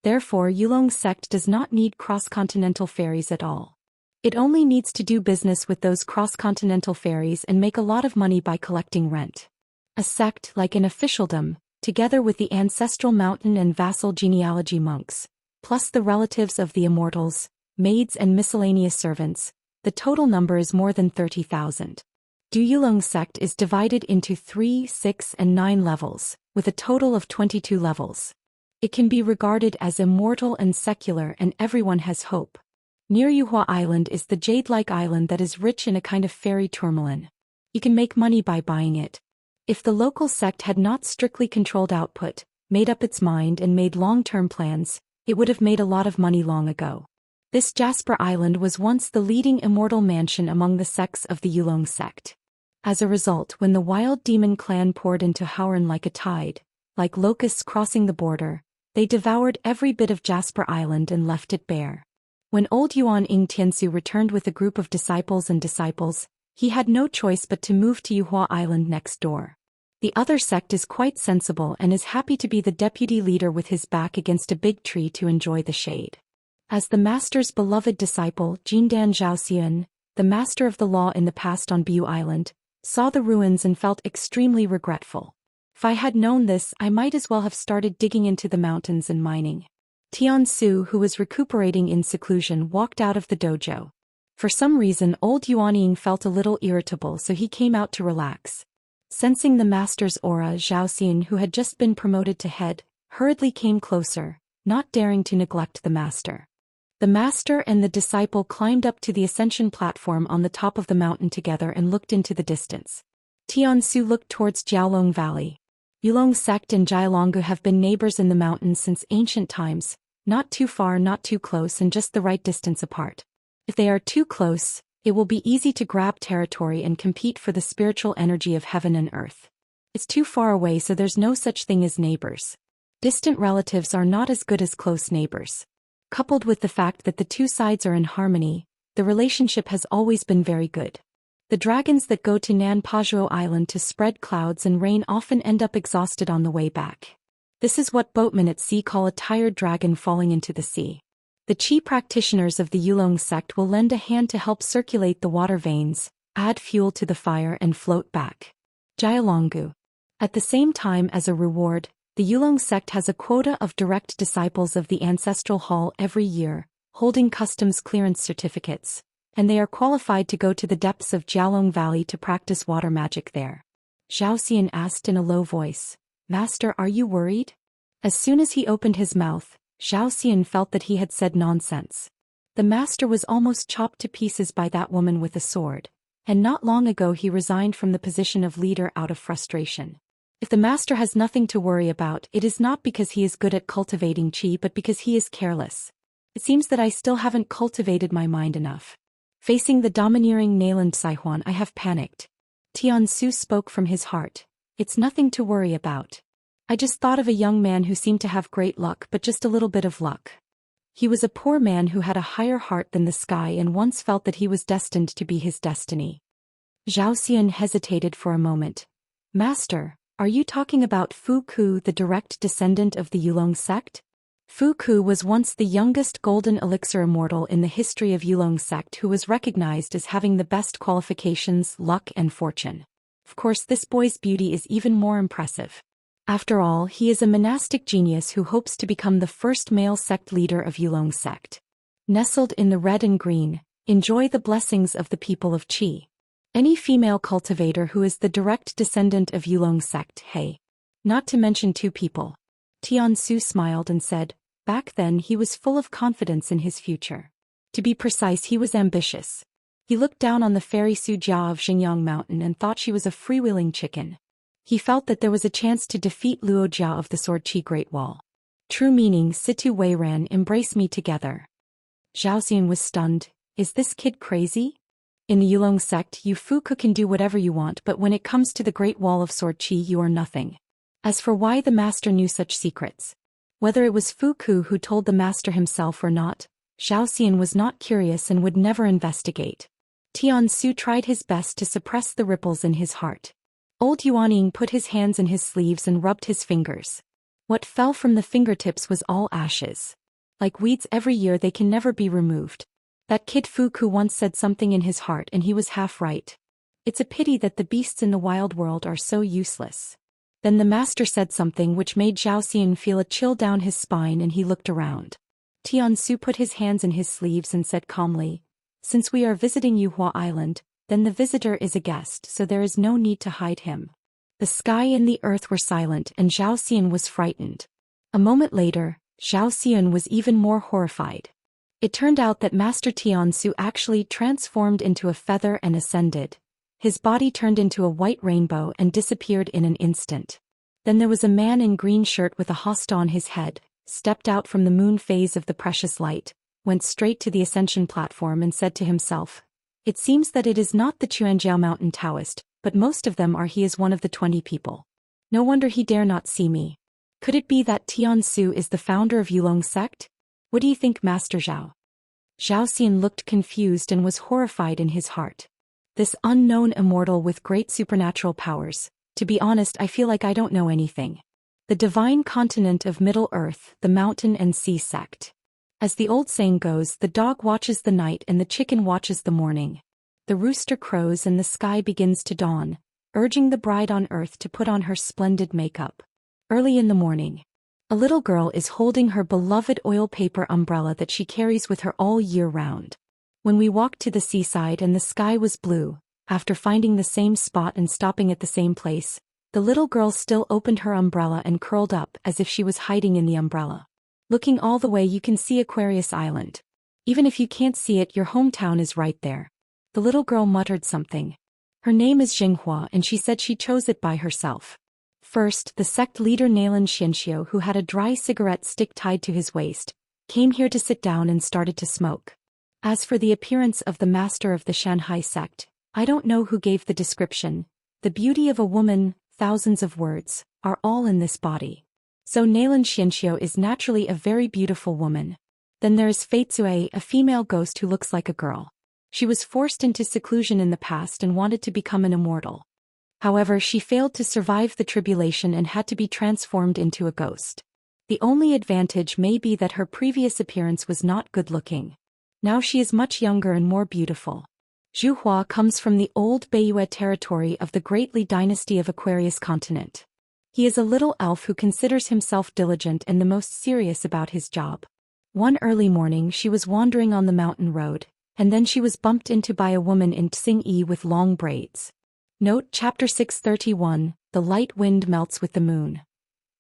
Therefore Yulong sect does not need cross-continental ferries at all. It only needs to do business with those cross-continental ferries and make a lot of money by collecting rent. A sect like an officialdom, together with the ancestral mountain and vassal genealogy monks, plus the relatives of the immortals, maids and miscellaneous servants, the total number is more than 30,000. Du Yulong sect is divided into 3, 6, and 9 levels, with a total of 22 levels. It can be regarded as immortal and secular, and everyone has hope. Near Yuhua Island is the jade-like island that is rich in a kind of fairy tourmaline. You can make money by buying it. If the local sect had not strictly controlled output, made up its mind and made long-term plans, it would have made a lot of money long ago. This Jasper Island was once the leading immortal mansion among the sects of the Yulong sect. As a result, when the wild demon clan poured into Hauran like a tide, like locusts crossing the border, they devoured every bit of Jasper Island and left it bare. When old Yuan Ing Tiansu returned with a group of disciples, he had no choice but to move to Yuhua Island next door. The other sect is quite sensible and is happy to be the deputy leader with his back against a big tree to enjoy the shade. As the master's beloved disciple, Jindan Zhou Xian, the master of the law in the past on Bu Island, saw the ruins and felt extremely regretful. If I had known this, I might as well have started digging into the mountains and mining. Tiansu, who was recuperating in seclusion, walked out of the dojo. For some reason old Yuanying felt a little irritable, so he came out to relax. Sensing the master's aura, Zhou Xian, who had just been promoted to head, hurriedly came closer, not daring to neglect the master. The master and the disciple climbed up to the ascension platform on the top of the mountain together and looked into the distance. Tiansu looked towards Jiaolong Valley. Yulong sect and Jialonggu have been neighbors in the mountains since ancient times, not too far, not too close, and just the right distance apart. If they are too close, it will be easy to grab territory and compete for the spiritual energy of heaven and earth. It's too far away, so there's no such thing as neighbors. Distant relatives are not as good as close neighbors. Coupled with the fact that the two sides are in harmony, the relationship has always been very good. The dragons that go to Nanpajuo Island to spread clouds and rain often end up exhausted on the way back. This is what boatmen at sea call a tired dragon falling into the sea. The Qi practitioners of the Yulong sect will lend a hand to help circulate the water veins, add fuel to the fire and float back. Jialonggu. At the same time, as a reward, the Yulong sect has a quota of direct disciples of the ancestral hall every year, holding customs clearance certificates, and they are qualified to go to the depths of Jialong Valley to practice water magic there. Zhou Xian asked in a low voice, "Master, are you worried?" As soon as he opened his mouth, Zhou Xian felt that he had said nonsense. The master was almost chopped to pieces by that woman with a sword, and not long ago he resigned from the position of leader out of frustration. If the master has nothing to worry about, it is not because he is good at cultivating qi but because he is careless. It seems that I still haven't cultivated my mind enough. Facing the domineering Nayland Saihuan, I have panicked. Tiansu spoke from his heart. It's nothing to worry about. I just thought of a young man who seemed to have great luck but just a little bit of luck. He was a poor man who had a higher heart than the sky and once felt that he was destined to be his destiny. Zhou Xian hesitated for a moment. Master, are you talking about Fu Ku, the direct descendant of the Yulong sect? Fu Ku was once the youngest golden elixir immortal in the history of Yulong sect who was recognized as having the best qualifications, luck and fortune. Of course, this boy's beauty is even more impressive. After all, he is a monastic genius who hopes to become the first male sect leader of Yulong sect. Nestled in the red and green, enjoy the blessings of the people of Qi. Any female cultivator who is the direct descendant of Yulong sect, hey. Not to mention 2 people. Tiansu smiled and said, back then he was full of confidence in his future. To be precise, he was ambitious. He looked down on the fairy Su Jia of Xingyang Mountain and thought she was a freewheeling chicken. He felt that there was a chance to defeat Luo Jia of the Sword Qi Great Wall. True meaning, Situ Weiran, embrace me together. Zhao Xian was stunned. Is this kid crazy? In the Yulong sect, you Fu Ku can do whatever you want, but when it comes to the Great Wall of Sword Qi, you are nothing. As for why the master knew such secrets, whether it was Fu Ku who told the master himself or not, Zhao Xian was not curious and would never investigate. Tiansu tried his best to suppress the ripples in his heart. Old Yuanying put his hands in his sleeves and rubbed his fingers. What fell from the fingertips was all ashes. Like weeds every year, they can never be removed. That kid Fu Ku once said something in his heart and he was half right. It's a pity that the beasts in the wild world are so useless. Then the master said something which made Zhao Xian feel a chill down his spine and he looked around. Tiansu put his hands in his sleeves and said calmly, since we are visiting Yuhua Island, then the visitor is a guest, so there is no need to hide him. The sky and the earth were silent and Zhao Xian was frightened. A moment later, Zhao Xian was even more horrified. It turned out that Master Tiansu actually transformed into a feather and ascended. His body turned into a white rainbow and disappeared in an instant. Then there was a man in green shirt with a hosta on his head, stepped out from the moon phase of the precious light, went straight to the ascension platform and said to himself, it seems that it is not the Chuanjiao Mountain Taoist, but most of them are. He is one of the 20 people. No wonder he dare not see me. Could it be that Tiansu is the founder of Yulong sect? What do you think, Master Zhao? Zhao Xian looked confused and was horrified in his heart. This unknown immortal with great supernatural powers. To be honest, I feel like I don't know anything. The divine continent of Middle Earth, the mountain and sea sect. As the old saying goes, the dog watches the night and the chicken watches the morning. The rooster crows and the sky begins to dawn, urging the bride on earth to put on her splendid makeup. Early in the morning, a little girl is holding her beloved oil paper umbrella that she carries with her all year round. When we walked to the seaside and the sky was blue, after finding the same spot and stopping at the same place, the little girl still opened her umbrella and curled up as if she was hiding in the umbrella. Looking all the way, you can see Aquarius Island. Even if you can't see it, your hometown is right there. The little girl muttered something. Her name is Jinghua and she said she chose it by herself. First, the sect leader Nayland Xianxia, who had a dry cigarette stick tied to his waist, came here to sit down and started to smoke. As for the appearance of the master of the Shanhai sect, I don't know who gave the description. The beauty of a woman, thousands of words, are all in this body. So Nayland Xianxia is naturally a very beautiful woman. Then there is Fei Zui, a female ghost who looks like a girl. She was forced into seclusion in the past and wanted to become an immortal. However, she failed to survive the tribulation and had to be transformed into a ghost. The only advantage may be that her previous appearance was not good-looking. Now she is much younger and more beautiful. Zhu Hua comes from the old Beiyue territory of the Great Li dynasty of Aquarius continent. He is a little elf who considers himself diligent and the most serious about his job. One early morning she was wandering on the mountain road, and then she was bumped into by a woman in Tsing-yi with long braids. Note chapter 631, The light wind melts with the moon.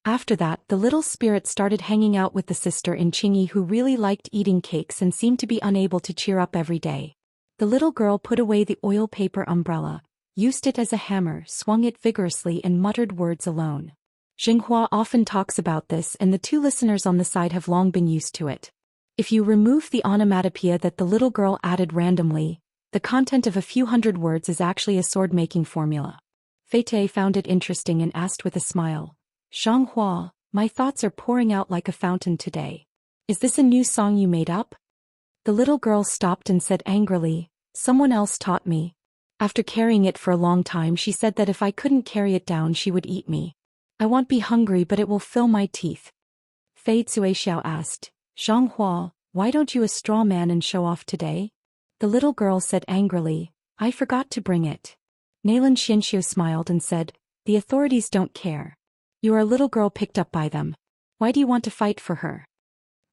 After that, the little spirit started hanging out with the sister in Qingyi who really liked eating cakes and seemed to be unable to cheer up every day. The little girl put away the oil paper umbrella, used it as a hammer, swung it vigorously and muttered words alone. Xinghua often talks about this and the two listeners on the side have long been used to it. If you remove the onomatopoeia that the little girl added randomly, the content of a few hundred words is actually a sword-making formula. Fei found it interesting and asked with a smile, "Xinghua, my thoughts are pouring out like a fountain today. Is this a new song you made up?" The little girl stopped and said angrily, "Someone else taught me. After carrying it for a long time she said that if I couldn't carry it down she would eat me. I won't be hungry but it will fill my teeth." Fei Zuixiao asked, "Zhanghua, why don't you a straw man and show off today?" The little girl said angrily, "I forgot to bring it." Nalan Xianxia smiled and said, "The authorities don't care. You are a little girl picked up by them. Why do you want to fight for her?"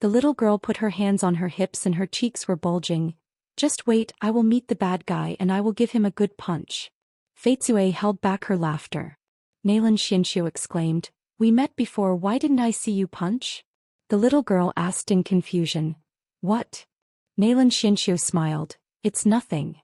The little girl put her hands on her hips and her cheeks were bulging. "Just wait, I will meet the bad guy and I will give him a good punch." Fei Zui held back her laughter. Nalan Xianxiu exclaimed, "We met before, why didn't I see you punch?" The little girl asked in confusion, "What?" Nalan Xianxiu smiled, "It's nothing."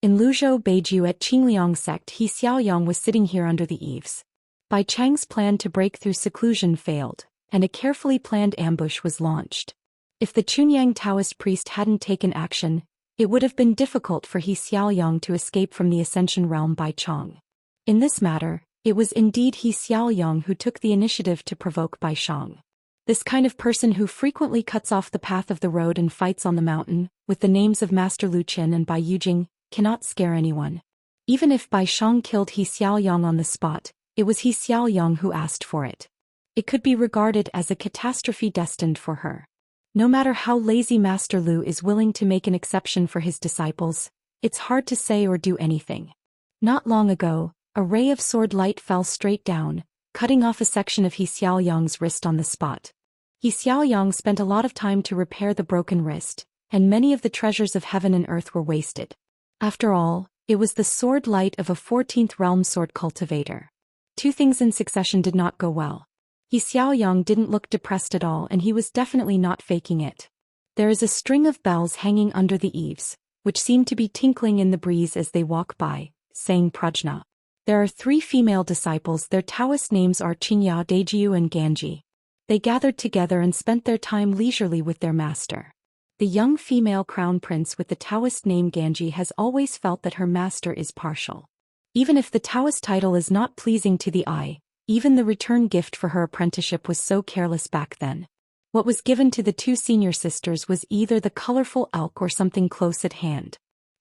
In Luzhou Beiju at Qingliang sect he Xiaoyang was sitting here under the eaves. Bai Chang's plan to break through seclusion failed, and a carefully planned ambush was launched. If the Chunyang Taoist priest hadn't taken action, it would have been difficult for He Xiaoyang to escape from the Ascension realm by Chang. In this matter, it was indeed He Xiaoyang who took the initiative to provoke Bai Shang. This kind of person who frequently cuts off the path of the road and fights on the mountain, with the names of Master Lu Qin and Bai Yujing, cannot scare anyone. Even if Bai Shang killed He Xiaoyang on the spot, it was He Xiaoyang who asked for it. It could be regarded as a catastrophe destined for her. No matter how lazy Master Lu is willing to make an exception for his disciples, it's hard to say or do anything. Not long ago, a ray of sword light fell straight down, cutting off a section of He Xiaoyang's wrist on the spot. He Xiaoyang spent a lot of time to repair the broken wrist, and many of the treasures of heaven and earth were wasted. After all, it was the sword light of a 14th realm sword cultivator. Two things in succession did not go well. He Xiaoyang didn't look depressed at all and he was definitely not faking it. There is a string of bells hanging under the eaves, which seem to be tinkling in the breeze as they walk by, saying Prajna. There are 3 female disciples, their Taoist names are Qingya, Deijiu and Ganji. They gathered together and spent their time leisurely with their master. The young female crown prince with the Taoist name Ganji has always felt that her master is partial. Even if the Taoist title is not pleasing to the eye, even the return gift for her apprenticeship was so careless back then. What was given to the 2 senior sisters was either the colorful elk or something close at hand.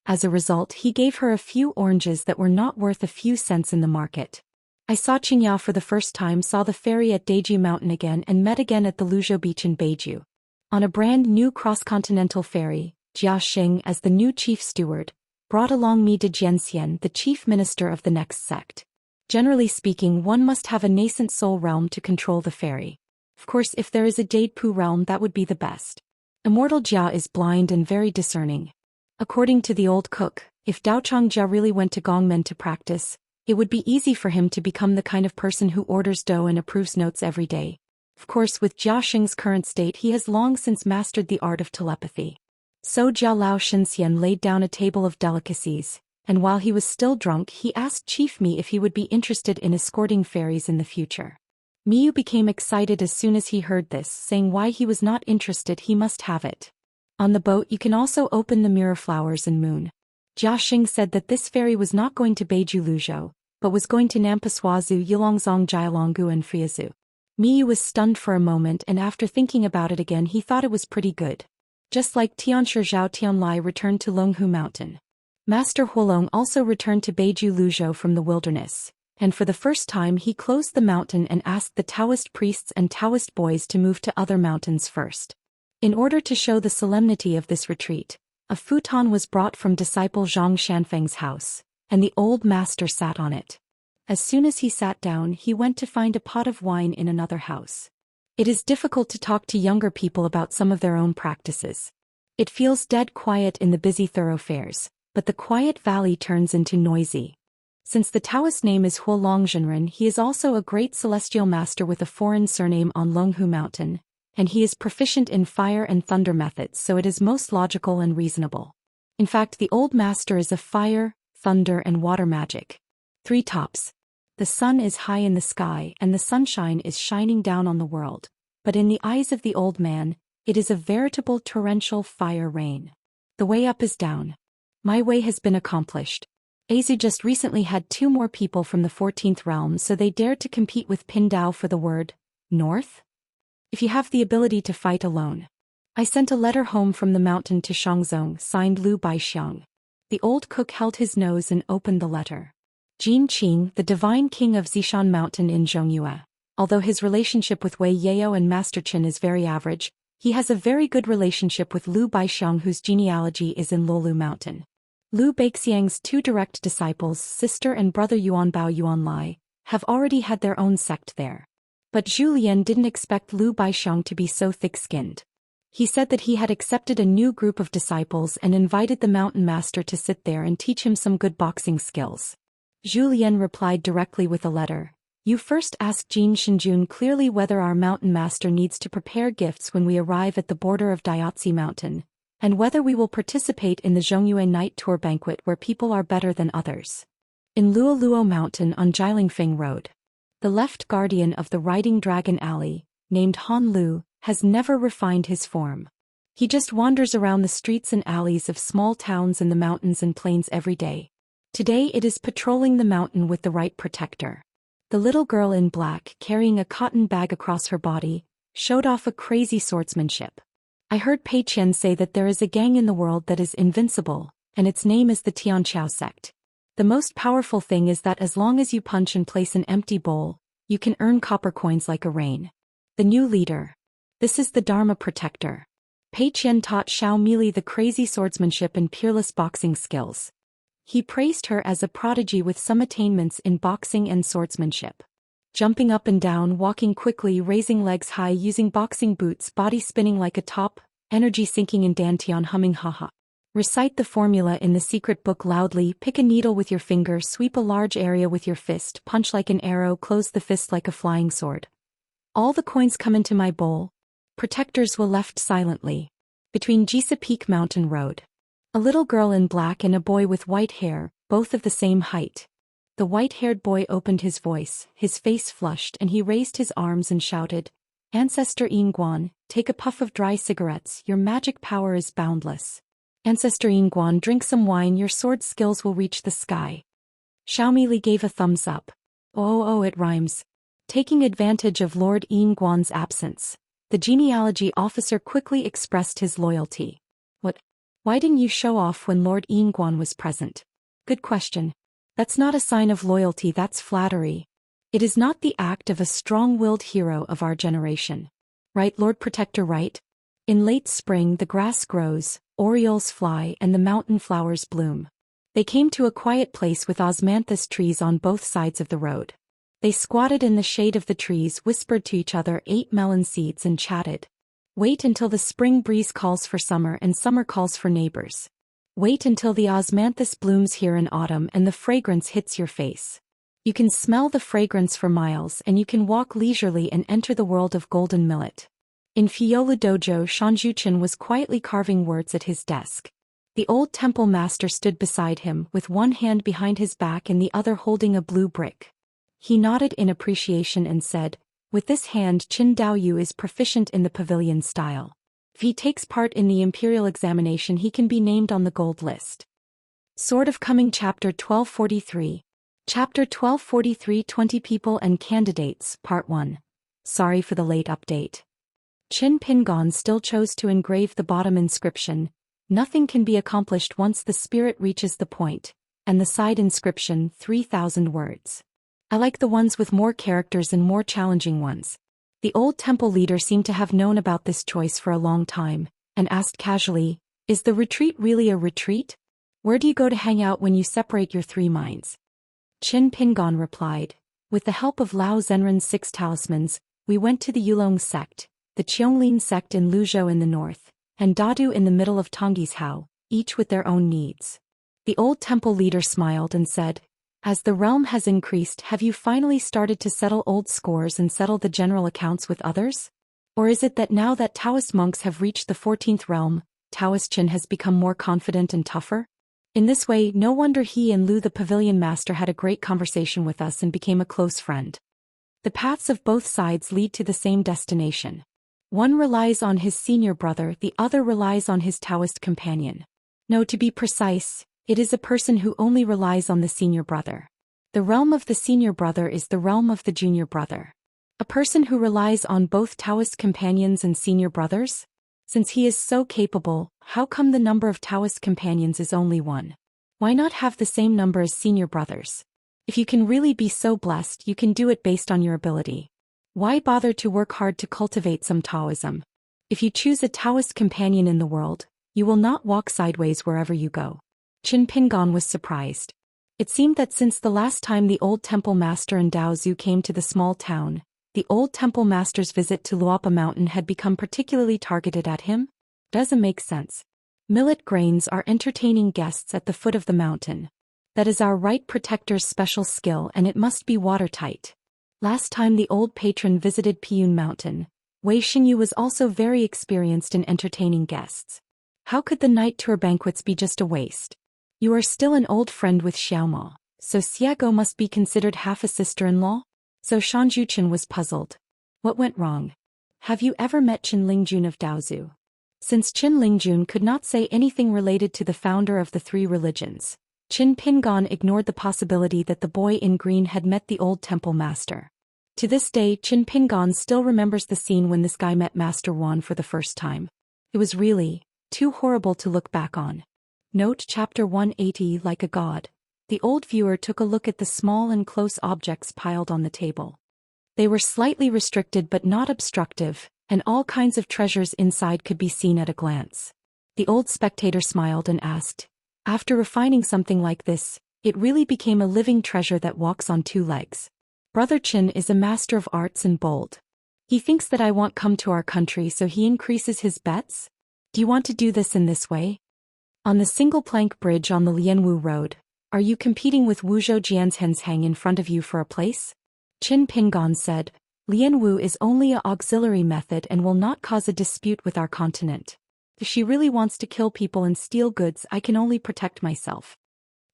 As a result, he gave her a few oranges that were not worth a few cents in the market. I saw Qingya for the first time, saw the ferry at Daiju Mountain again and met again at the Luzhou Beach in Beiju. On a brand new cross-continental ferry, Jia Xing as the new chief steward, brought along me to Xian, the chief minister of the next sect. Generally speaking, one must have a nascent soul realm to control the ferry. Of course, if there is a Jade Pu realm, that would be the best. Immortal Jia is blind and very discerning. According to the old cook, if Daochang Jia really went to Gongmen to practice, it would be easy for him to become the kind of person who orders dough and approves notes every day. Of course, with Jia Xing's current state, he has long since mastered the art of telepathy. So Jia Lao Shinxian laid down a table of delicacies, and while he was still drunk he asked Chief Mi if he would be interested in escorting ferries in the future. Miyu became excited as soon as he heard this, saying why he was not interested, he must have it. On the boat you can also open the mirror flowers and moon. Jia Xing said that this ferry was not going to Beiju Luzhou, but was going to Nampaswazu, Yilongzong, Jialonggu and Friazu. Miyu was stunned for a moment and after thinking about it again he thought it was pretty good. Just like Tianshi Zhao Tianlai returned to Longhu Mountain. Master Huolong also returned to Beiju Luzhou from the wilderness, and for the first time he closed the mountain and asked the Taoist priests and Taoist boys to move to other mountains first. In order to show the solemnity of this retreat, A futon was brought from disciple Zhang Xianfeng's house, and the old master sat on it. As soon as he sat down, he went to find a pot of wine in another house. It is difficult to talk to younger people about some of their own practices. It feels dead quiet in the busy thoroughfares, but the quiet valley turns into noisy. Since the Taoist name is Huolongzhenren, he is also a great celestial master with a foreign surname on Longhu Mountain, and he is proficient in fire and thunder methods, so it is most logical and reasonable. In fact, the old master is of fire, thunder and water magic. 3 tops. The sun is high in the sky and the sunshine is shining down on the world, but in the eyes of the old man, it is a veritable torrential fire rain. The way up is down. My way has been accomplished. Azu just recently had 2 more people from the 14th realm, so they dared to compete with Pindao for the word, north? If you have the ability to fight alone. I sent a letter home from the mountain to Shangzong, signed Lu Baixiang. The old cook held his nose and opened the letter. Jin Qing, the divine king of Zishan Mountain in Zhongyue. Although his relationship with Wei Yao and Master Chen is very average, he has a very good relationship with Lu Baixiang, whose genealogy is in Lolu Mountain. Lu Baixiang's 2 direct disciples, sister and brother Yuanbao Yuanlai, have already had their own sect there. But Zhu Lian didn't expect Lu Baixiang to be so thick-skinned. He said that he had accepted a new group of disciples and invited the mountain master to sit there and teach him some good boxing skills. Zhu Lian replied directly with a letter. You first ask Jin Shinjun clearly whether our mountain master needs to prepare gifts when we arrive at the border of Daoist Mountain, and whether we will participate in the Zhongyue night tour banquet where people are better than others. In Luoluo Mountain on Jilingfeng Road. The left guardian of the Riding Dragon Alley, named Han Lu, has never refined his form. He just wanders around the streets and alleys of small towns in the mountains and plains every day. Today it is patrolling the mountain with the right protector. The little girl in black, carrying a cotton bag across her body, showed off a crazy swordsmanship. I heard Pei Qian say that there is a gang in the world that is invincible, and its name is the Tianqiao sect. The most powerful thing is that as long as you punch and place an empty bowl, you can earn copper coins like a rain. The new leader. This is the Dharma protector. Pei Qian taught Xiao Mili the crazy swordsmanship and peerless boxing skills. He praised her as a prodigy with some attainments in boxing and swordsmanship. Jumping up and down, walking quickly, raising legs high, using boxing boots, body spinning like a top, energy sinking in dantian, humming haha. Recite the formula in the secret book loudly, pick a needle with your finger, sweep a large area with your fist, punch like an arrow, close the fist like a flying sword. All the coins come into my bowl. Protectors will left silently. Between Jisa Peak Mountain Road. A little girl in black and a boy with white hair, both of the same height. The white-haired boy opened his voice, his face flushed, and he raised his arms and shouted, Ancestor Yingguan, take a puff of dry cigarettes, your magic power is boundless. Ancestor Yingguan, drink some wine, your sword skills will reach the sky. Xiaomi Li gave a thumbs up. Oh, it rhymes. Taking advantage of Lord Yingguan's absence, the genealogy officer quickly expressed his loyalty. What? Why didn't you show off when Lord Yingguan was present? Good question. That's not a sign of loyalty, that's flattery. It is not the act of a strong-willed hero of our generation. Right, Lord Protector, right? In late spring the grass grows, orioles fly and the mountain flowers bloom. They came to a quiet place with osmanthus trees on both sides of the road. They squatted in the shade of the trees, whispered to each other, ate melon seeds and chatted. Wait until the spring breeze calls for summer and summer calls for neighbors. Wait until the osmanthus blooms here in autumn and the fragrance hits your face. You can smell the fragrance for miles and you can walk leisurely and enter the world of golden millet. In Fiyola Dojo, Shanjuchen was quietly carving words at his desk. The old temple master stood beside him with one hand behind his back and the other holding a blue brick. He nodded in appreciation and said, with this hand Qin Daoyu is proficient in the pavilion style. If he takes part in the imperial examination he can be named on the gold list. Sword of Coming Chapter 1243. Chapter 1243 20 People and Candidates Part 1. Sorry for the late update. Qin Pingon still chose to engrave the bottom inscription, nothing can be accomplished once the spirit reaches the point, and the side inscription 3,000 words. I like the ones with more characters and more challenging ones. The old temple leader seemed to have known about this choice for a long time, and asked casually, Is the retreat really a retreat? Where do you go to hang out when you separate your three minds? Qin Pingon replied, with the help of Lao Zhenren's 6 talismans, we went to the Yulong sect, the Qianglin sect in Luzhou in the north, and Dadu in the middle of Tongyi's Hao, each with their own needs. The old temple leader smiled and said, as the realm has increased, have you finally started to settle old scores and settle the general accounts with others? Or is it that now that Taoist monks have reached the 14th realm, Taoist Qin has become more confident and tougher? In this way, no wonder he and Lu the pavilion master had a great conversation with us and became a close friend. The paths of both sides lead to the same destination. One relies on his senior brother, the other relies on his Taoist companion. No, to be precise, it is a person who only relies on the senior brother. The realm of the senior brother is the realm of the junior brother. A person who relies on both Taoist companions and senior brothers? Since he is so capable, how come the number of Taoist companions is only 1? Why not have the same number as senior brothers? If you can really be so blessed, you can do it based on your ability. Why bother to work hard to cultivate some Taoism? If you choose a Taoist companion in the world, you will not walk sideways wherever you go. Qin Pingon was surprised. It seemed that since the last time the old temple master and Dao Zhu came to the small town, the old temple master's visit to Luapa Mountain had become particularly targeted at him? Doesn't make sense. Millet grains are entertaining guests at the foot of the mountain. That is our right protector's special skill, and it must be watertight. Last time the old patron visited Piyun Mountain, Wei Xinyu was also very experienced in entertaining guests. How could the night tour banquets be just a waste? You are still an old friend with Xiaoma, so Xiago must be considered half a sister-in-law? So Shan Juchen was puzzled. What went wrong? Have you ever met Qin Lingjun of Daozu? Since Qin Lingjun could not say anything related to the founder of the 3 religions, Qin Pingon ignored the possibility that the boy in green had met the old temple master. To this day, Qin Pingon still remembers the scene when this guy met Master Wan for the first time. It was really too horrible to look back on. Note Chapter 180. Like a god. The old viewer took a look at the small and close objects piled on the table. They were slightly restricted but not obstructive, and all kinds of treasures inside could be seen at a glance. The old spectator smiled and asked, after refining something like this, it really became a living treasure that walks on 2 legs. Brother Qin is a master of arts and bold. He thinks that I won't come to our country, so he increases his bets? Do you want to do this in this way? On the single-plank bridge on the Lianwu Road, are you competing with Wuzhou Jianzhen's hang in front of you for a place? Qin Pingon said, Lianwu is only an auxiliary method and will not cause a dispute with our continent. If she really wants to kill people and steal goods, I can only protect myself.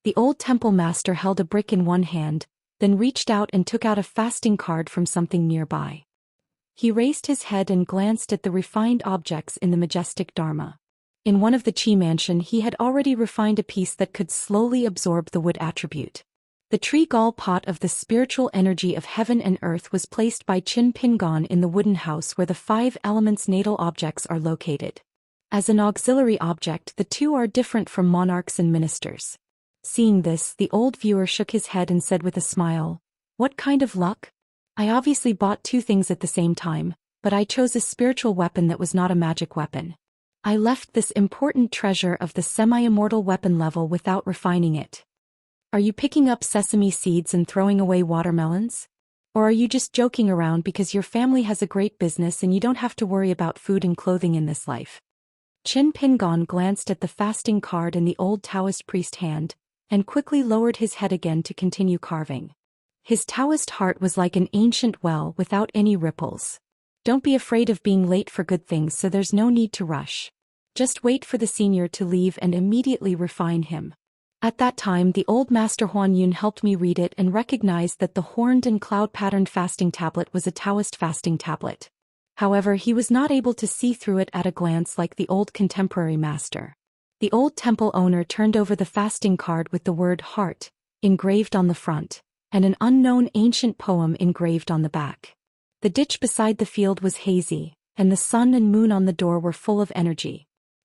The old temple master held a brick in one hand, then reached out and took out a fasting card from something nearby. He raised his head and glanced at the refined objects in the majestic Dharma. In one of the Qi mansion he had already refined a piece that could slowly absorb the wood attribute. The tree gall pot of the spiritual energy of heaven and earth was placed by Qin Pingon in the wooden house where the 5 elements natal objects are located. As an auxiliary object, the 2 are different from monarchs and ministers. Seeing this, the old viewer shook his head and said with a smile, what kind of luck? I obviously bought 2 things at the same time, but I chose a spiritual weapon that was not a magic weapon. I left this important treasure of the semi-immortal weapon level without refining it. Are you picking up sesame seeds and throwing away watermelons? Or are you just joking around because your family has a great business and you don't have to worry about food and clothing in this life? Qin Pingon glanced at the fasting card in the old Taoist priest hand, and quickly lowered his head again to continue carving. His Taoist heart was like an ancient well without any ripples. Don't be afraid of being late for good things, so there's no need to rush. Just wait for the senior to leave and immediately refine him. At that time the old master Huan Yun helped me read it and recognized that the horned and cloud-patterned fasting tablet was a Taoist fasting tablet. However, he was not able to see through it at a glance like the old contemporary master. The old temple owner turned over the fasting card with the word heart engraved on the front, and an unknown ancient poem engraved on the back. The ditch beside the field was hazy, and the sun and moon on the door were full of energy.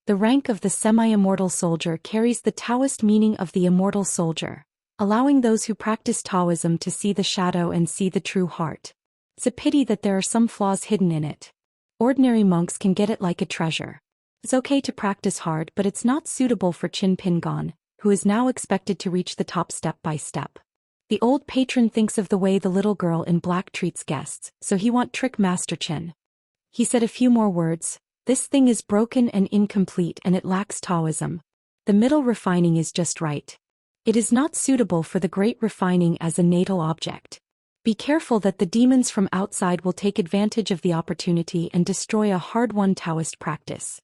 The rank of the semi-immortal soldier carries the Taoist meaning of the immortal soldier, allowing those who practice Taoism to see the shadow and see the true heart. It's a pity that there are some flaws hidden in it. Ordinary monks can get it like a treasure. It's okay to practice hard, but it's not suitable for Qin Pingon, who is now expected to reach the top step by step. The old patron thinks of the way the little girl in black treats guests, so he want trick Master Qin. He said a few more words. This thing is broken and incomplete and it lacks Taoism. The middle refining is just right. It is not suitable for the great refining as a natal object. Be careful that the demons from outside will take advantage of the opportunity and destroy a hard-won Taoist practice.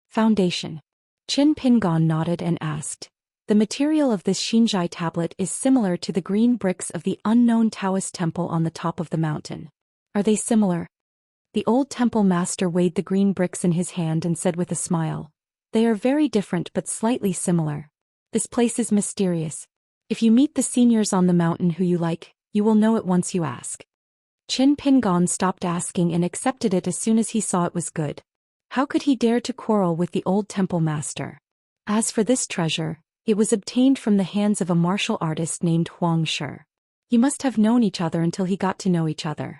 Foundation. Qin Pingon nodded and asked. The material of this Xianxia tablet is similar to the green bricks of the unknown Taoist temple on the top of the mountain. Are they similar? The old temple master weighed the green bricks in his hand and said with a smile. They are very different but slightly similar. This place is mysterious. If you meet the seniors on the mountain who you like, you will know it once you ask. Qin Pingon stopped asking and accepted it as soon as he saw it was good. How could he dare to quarrel with the old temple master? As for this treasure, it was obtained from the hands of a martial artist named Huang Shi. You must have known each other until he got to know each other.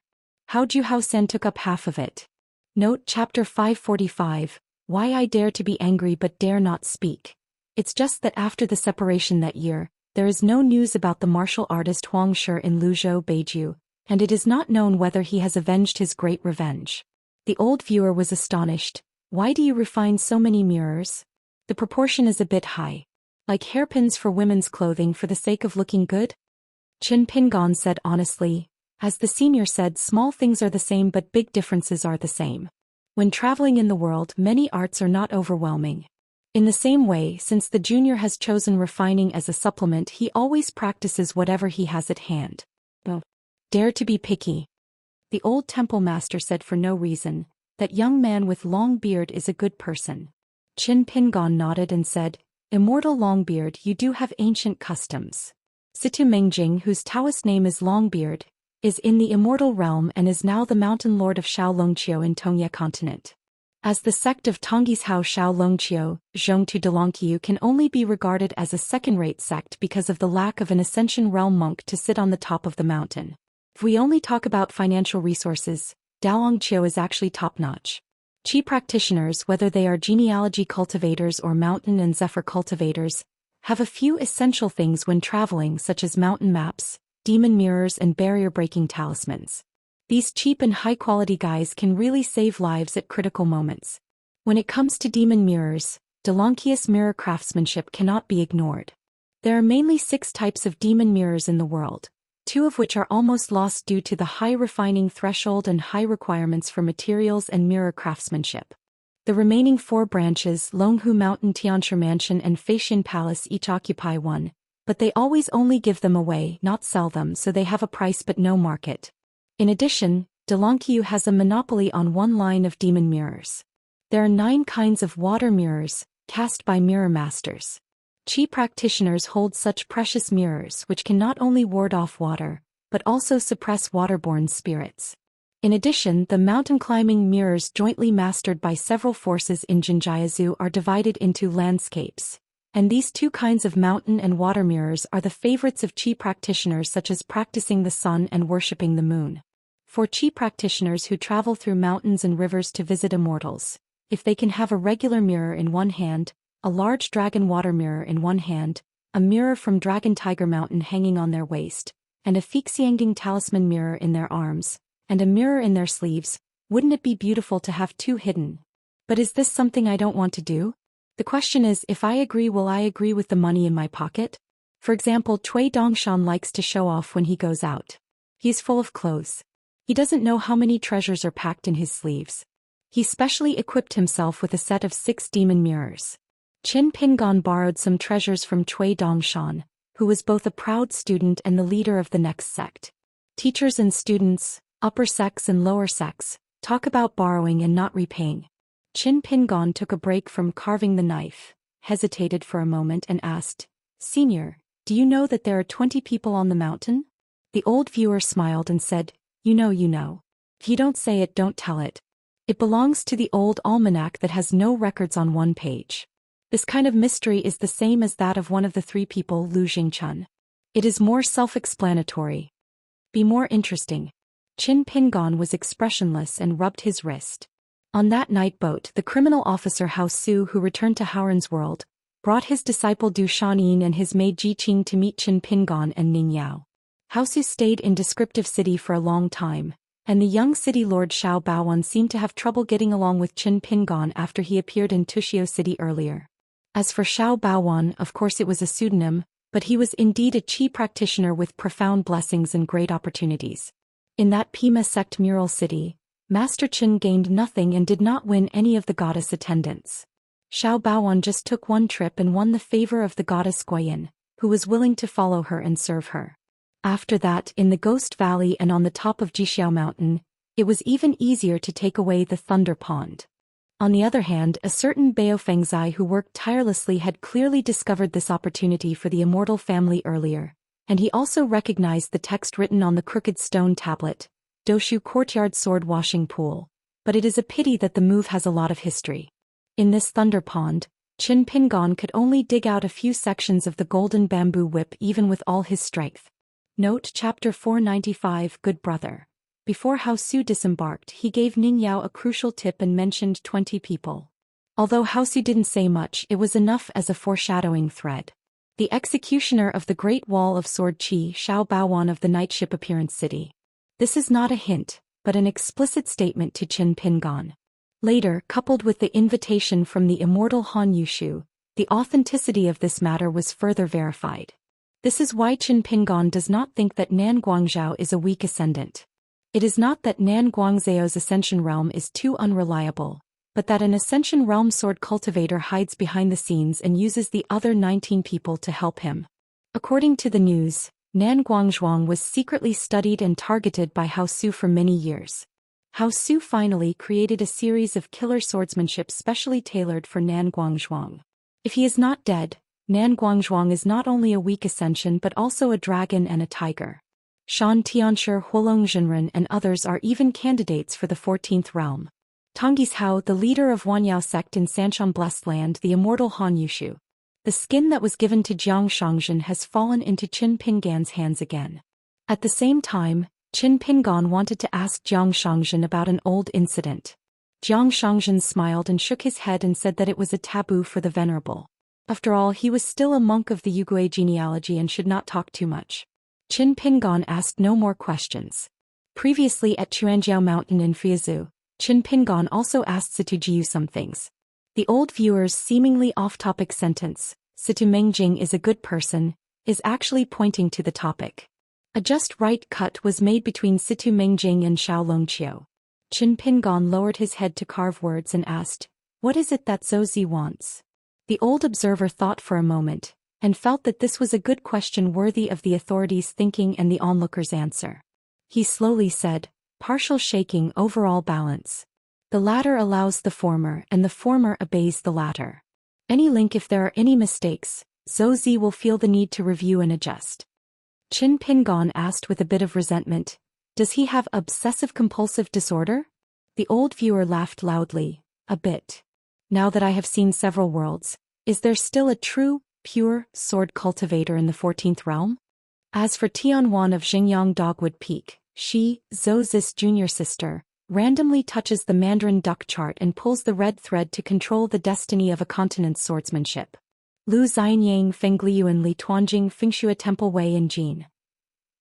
How Zhou Xian took up half of it. Note Chapter 545, Why I Dare to Be Angry But Dare Not Speak. It's just that after the separation that year, there is no news about the martial artist Huang Shi in Luzhou, Beiju, and it is not known whether he has avenged his great revenge. The old viewer was astonished. Why do you refine so many mirrors? The proportion is a bit high. Like hairpins for women's clothing for the sake of looking good? Qin Pingon said honestly. As the senior said, small things are the same but big differences are the same. When traveling in the world, many arts are not overwhelming. In the same way, since the junior has chosen refining as a supplement, he always practices whatever he has at hand. Oh. Dare to be picky. The old temple master said for no reason. That young man with long beard is a good person. Qin Pingon nodded and said, Immortal Longbeard, you do have ancient customs. Situ Mengjing, whose Taoist name is Longbeard, is in the immortal realm and is now the mountain lord of Xiaolongqiu in Tongye continent. As the sect of Tongyi's Hao Xiaolongqiu, Zhongtu Delongqiu can only be regarded as a second-rate sect because of the lack of an Ascension realm monk to sit on the top of the mountain. If we only talk about financial resources, Daoistqiu is actually top-notch. Qi practitioners, whether they are genealogy cultivators or mountain and zephyr cultivators, have a few essential things when traveling such as mountain maps, demon mirrors and barrier-breaking talismans. These cheap and high-quality guys can really save lives at critical moments. When it comes to demon mirrors, Delongqius mirror craftsmanship cannot be ignored. There are mainly 6 types of demon mirrors in the world, 2 of which are almost lost due to the high refining threshold and high requirements for materials and mirror craftsmanship. The remaining 4 branches, Longhu Mountain, Tianshi Mansion and Feixian Palace, each occupy 1, but they always only give them away, not sell them, so they have a price but no market. In addition, Delongqiu has a monopoly on 1 line of demon mirrors. There are 9 kinds of water mirrors, cast by mirror masters. Qi practitioners hold such precious mirrors which can not only ward off water, but also suppress waterborne spirits. In addition, the mountain climbing mirrors jointly mastered by several forces in Jinjiazu are divided into landscapes. And these 2 kinds of mountain and water mirrors are the favorites of Qi practitioners such as practicing the sun and worshipping the moon. For Qi practitioners who travel through mountains and rivers to visit immortals, if they can have a regular mirror in one hand, a large dragon water mirror in one hand, a mirror from Dragon Tiger Mountain hanging on their waist, and a Fixiangding talisman mirror in their arms, and a mirror in their sleeves, wouldn't it be beautiful to have 2 hidden? But is this something I don't want to do? The question is, if I agree, will I agree with the money in my pocket? For example, Cui Dongshan likes to show off when he goes out. He's full of clothes. He doesn't know how many treasures are packed in his sleeves. He specially equipped himself with a set of 6 demon mirrors. Qin Pingon borrowed some treasures from Cui Dongshan, who was both a proud student and the leader of the next sect. Teachers and students, upper sects and lower sects, talk about borrowing and not repaying. Qin Pingon took a break from carving the knife, hesitated for a moment and asked, Senior, do you know that there are 20 people on the mountain? The old viewer smiled and said, You know. If you don't say it, don't tell it. It belongs to the old almanac that has no records on 1 page. This kind of mystery is the same as that of one of the 3 people, Lu Jingchun. It is more self-explanatory. Be more interesting. Qin Pingon was expressionless and rubbed his wrist. On that night boat, the criminal officer Hao Su, who returned to Haoran's world, brought his disciple Du Shanyin and his maid Ji Qing to meet Qin Pingan and Ning Yao. Hao Su stayed in Descriptive City for a long time, and the young city lord Xiao Baowan seemed to have trouble getting along with Qin Pingan after he appeared in Tushio City earlier. As for Xiao Baowan, of course it was a pseudonym, but he was indeed a Qi practitioner with profound blessings and great opportunities. In that Pima sect mural city, Master Qin gained nothing and did not win any of the goddess attendants. Xiao Baowan just took one trip and won the favor of the goddess Guoyin, who was willing to follow her and serve her. After that, in the Ghost Valley and on the top of Jixiao Mountain, it was even easier to take away the Thunder Pond. On the other hand, a certain Bao Fengzai who worked tirelessly had clearly discovered this opportunity for the Immortal family earlier, and he also recognized the text written on the crooked stone tablet, Doshu Courtyard Sword Washing Pool, but it is a pity that the move has a lot of history. In this Thunder Pond, Qin Pingan could only dig out a few sections of the golden bamboo whip even with all his strength. Note Chapter 495 Good Brother. Before Hao Su disembarked, he gave Ning Yao a crucial tip and mentioned 20 people. Although Hao Su didn't say much, it was enough as a foreshadowing thread. The executioner of the Great Wall of Sword Qi, Xiao Baowan of the Nightship Appearance City. This is not a hint, but an explicit statement to Qin Pingan. Later, coupled with the invitation from the immortal Han Yushu, the authenticity of this matter was further verified. This is why Qin Pingan does not think that Nan Guangzhou is a weak ascendant. It is not that Nan Guangzhou's Ascension realm is too unreliable, but that an Ascension realm sword cultivator hides behind the scenes and uses the other 19 people to help him. According to the news, Nan Guangzhuang was secretly studied and targeted by Hao Su for many years. Hao Su finally created a series of killer swordsmanship specially tailored for Nan Guangzhuang. If he is not dead, Nan Guangzhuang is not only a weak ascension but also a dragon and a tiger. Shan Tianshi, Huolong Zhenren and others are even candidates for the 14th realm. Tonggis Hao, the leader of Wanyao sect in Sanshan Blessed Land, the immortal Han Yushu. The skin that was given to Jiang Shangzhen has fallen into Qin Pingan's hands again. At the same time, Qin Pingan wanted to ask Jiang Shangzhen about an old incident. Jiang Shangzhen smiled and shook his head and said that it was a taboo for the venerable. After all, he was still a monk of the Yugui genealogy and should not talk too much. Qin Pingan asked no more questions. Previously at Chuanjiao Mountain in Friazhou, Qin Pingan also asked Situ Jiu some things. The old viewer's seemingly off-topic sentence, Situ Mengjing is a good person, is actually pointing to the topic. A just right cut was made between Situ Mengjing and Xiao Longqiu. Qin Pingan lowered his head to carve words and asked, "What is it that Zhou Zi wants?" The old observer thought for a moment, and felt that this was a good question worthy of the authorities' thinking and the onlooker's answer. He slowly said, "Partial shaking, overall balance. The latter allows the former and the former obeys the latter. Any link if there are any mistakes, Zhou Zi will feel the need to review and adjust." Qin Pingan asked with a bit of resentment, "Does he have obsessive-compulsive disorder?" The old viewer laughed loudly, "A bit. Now that I have seen several worlds, is there still a true, pure, sword cultivator in the 14th realm? As for Tianwan of Xingyang Dogwood Peak, she, Zhou Zi's junior sister, randomly touches the Mandarin duck chart and pulls the red thread to control the destiny of a continent's swordsmanship. Lu Xianyang, Fengliu and Li Tuanjing, Fengshua Temple Wei and Jin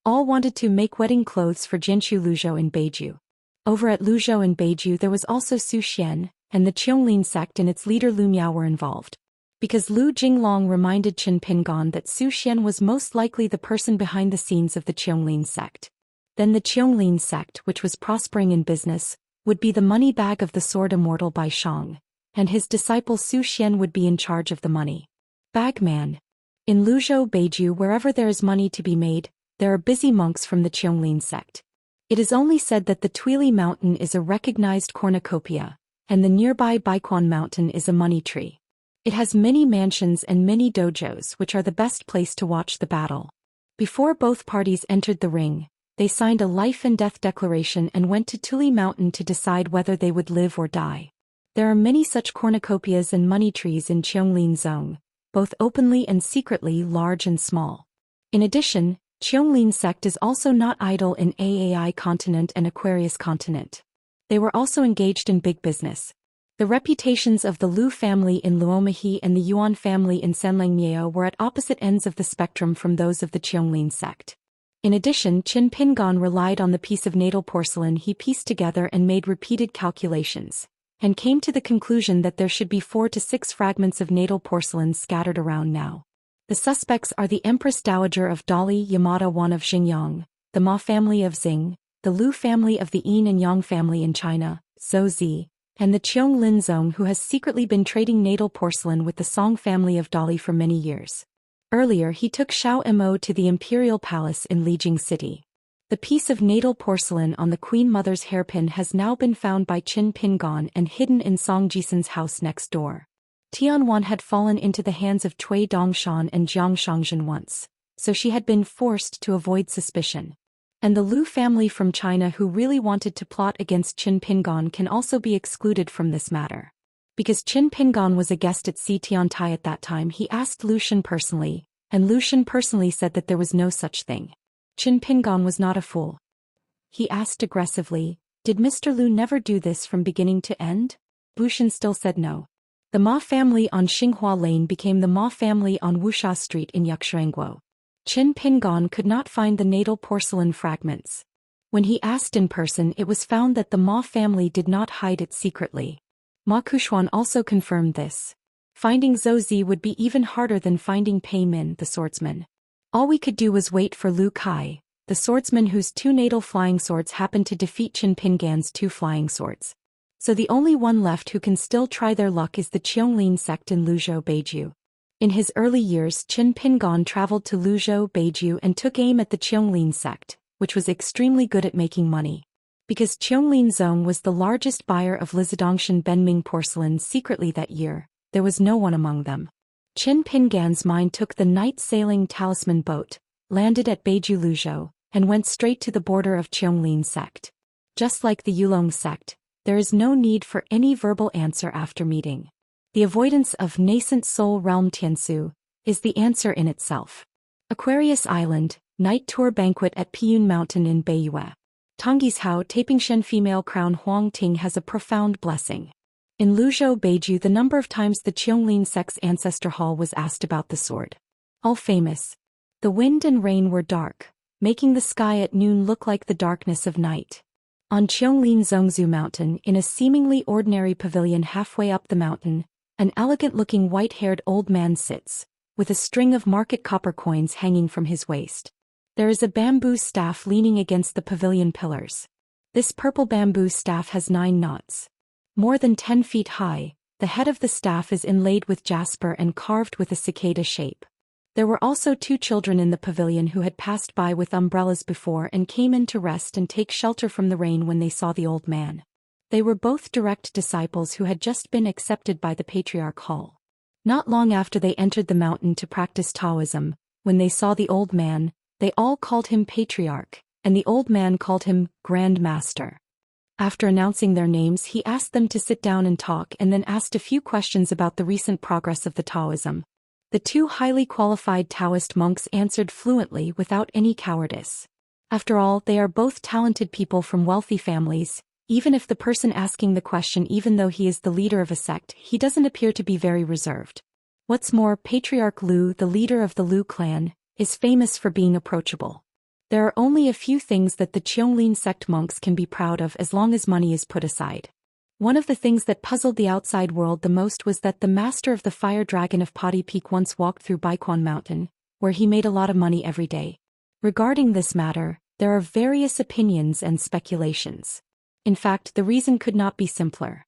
all wanted to make wedding clothes for Jinshu Luzhou in Beiju. Over at Luzhou in Beiju there was also Zhou Xian, and the Qianglin sect and its leader Lu Miao were involved. Because Lu Jinglong reminded Qin Pingan that Zhou Xian was most likely the person behind the scenes of the Qianglin sect. Then the Qianglin sect, which was prospering in business, would be the money bag of the sword Immortal by Shang, and his disciple Zhou Xian would be in charge of the money. Bagman. In Luzhou, Beiju, wherever there is money to be made, there are busy monks from the Qianglin sect. It is only said that the Tuili Mountain is a recognized cornucopia, and the nearby Baiquan Mountain is a money tree. It has many mansions and many dojos which are the best place to watch the battle. Before both parties entered the ring, they signed a life and death declaration and went to Tuili Mountain to decide whether they would live or die. There are many such cornucopias and money trees in Qianglin Zone, both openly and secretly, large and small. In addition, Qianglin sect is also not idle in Aai continent and Aquarius continent. They were also engaged in big business. The reputations of the Lu family in Luomahe and the Yuan family in Senlangmiao were at opposite ends of the spectrum from those of the Qianglin sect. In addition, Qin Pingan relied on the piece of natal porcelain he pieced together and made repeated calculations, and came to the conclusion that there should be 4 to 6 fragments of natal porcelain scattered around now. The suspects are the Empress Dowager of Dali Yamada I of Xingyang, the Ma family of Xing, the Lu family of the Yin and Yang family in China, Zhou Xian, and the Qiong Linzong, who has secretly been trading natal porcelain with the Song family of Dali for many years. Earlier he took Xiao Mo to the imperial palace in Lijing City. The piece of natal porcelain on the Queen Mother's hairpin has now been found by Qin Pingan and hidden in Song Jisen's house next door. Tianwan had fallen into the hands of Cui Dongshan and Jiang Shangzhen once, so she had been forced to avoid suspicion. And the Lu family from China who really wanted to plot against Qin Pingan can also be excluded from this matter. Because Qin Pingan was a guest at Si Tiantai at that time, he asked Lu Shen personally, and Lu Shen personally said that there was no such thing. Qin Pingan was not a fool. He asked aggressively, "Did Mr. Lu never do this from beginning to end?" Lu Shen still said no. The Ma family on Xinghua Lane became the Ma family on Wuxia Street in Yuxuangguo. Qin Pingan could not find the natal porcelain fragments. When he asked in person, it was found that the Ma family did not hide it secretly. Ma Kushuan also confirmed this. Finding Zhou Zi would be even harder than finding Pei Min, the swordsman. All we could do was wait for Lu Kai, the swordsman whose 2 natal flying swords happened to defeat Qin Pingan's 2 flying swords. So the only one left who can still try their luck is the Qianglin sect in Luzhou, Beiju. In his early years, Qin Pingan traveled to Luzhou, Beiju and took aim at the Qianglin sect, which was extremely good at making money. Because Qianglin Zong was the largest buyer of Lizidongshan Benming porcelain secretly that year, there was no one among them. Qin Pingan's mind took the night-sailing talisman boat, landed at Beiju Luzhou, and went straight to the border of Qianglin sect. Just like the Yulong sect, there is no need for any verbal answer after meeting. The avoidance of nascent soul realm Tiansu is the answer in itself. Aquarius Island, night tour banquet at Piyun Mountain in Beiyue. Tonggi's Hao taping Shen female crown Huang Ting has a profound blessing. In Luzhou, Beiju, the number of times the Qianglin sect's ancestor hall was asked about the sword. All famous. The wind and rain were dark, making the sky at noon look like the darkness of night. On Qianglin Zongzu Mountain, in a seemingly ordinary pavilion halfway up the mountain, an elegant-looking white-haired old man sits, with a string of market copper coins hanging from his waist. There is a bamboo staff leaning against the pavilion pillars. This purple bamboo staff has 9 knots. More than 10 feet high, the head of the staff is inlaid with jasper and carved with a cicada shape. There were also 2 children in the pavilion who had passed by with umbrellas before and came in to rest and take shelter from the rain when they saw the old man. They were both direct disciples who had just been accepted by the Patriarch Hall. Not long after they entered the mountain to practice Taoism, when they saw the old man, they all called him Patriarch, and the old man called him Grand Master. After announcing their names, he asked them to sit down and talk and then asked a few questions about the recent progress of the Taoism. The 2 highly qualified Taoist monks answered fluently without any cowardice. After all, they are both talented people from wealthy families. Even if the person asking the question, even though he is the leader of a sect, he doesn't appear to be very reserved. What's more, Patriarch Lu, the leader of the Lu clan, is famous for being approachable. There are only a few things that the Qianglin sect monks can be proud of as long as money is put aside. One of the things that puzzled the outside world the most was that the master of the fire dragon of Padi Peak once walked through Baiquan Mountain, where he made a lot of money every day. Regarding this matter, there are various opinions and speculations. In fact, the reason could not be simpler.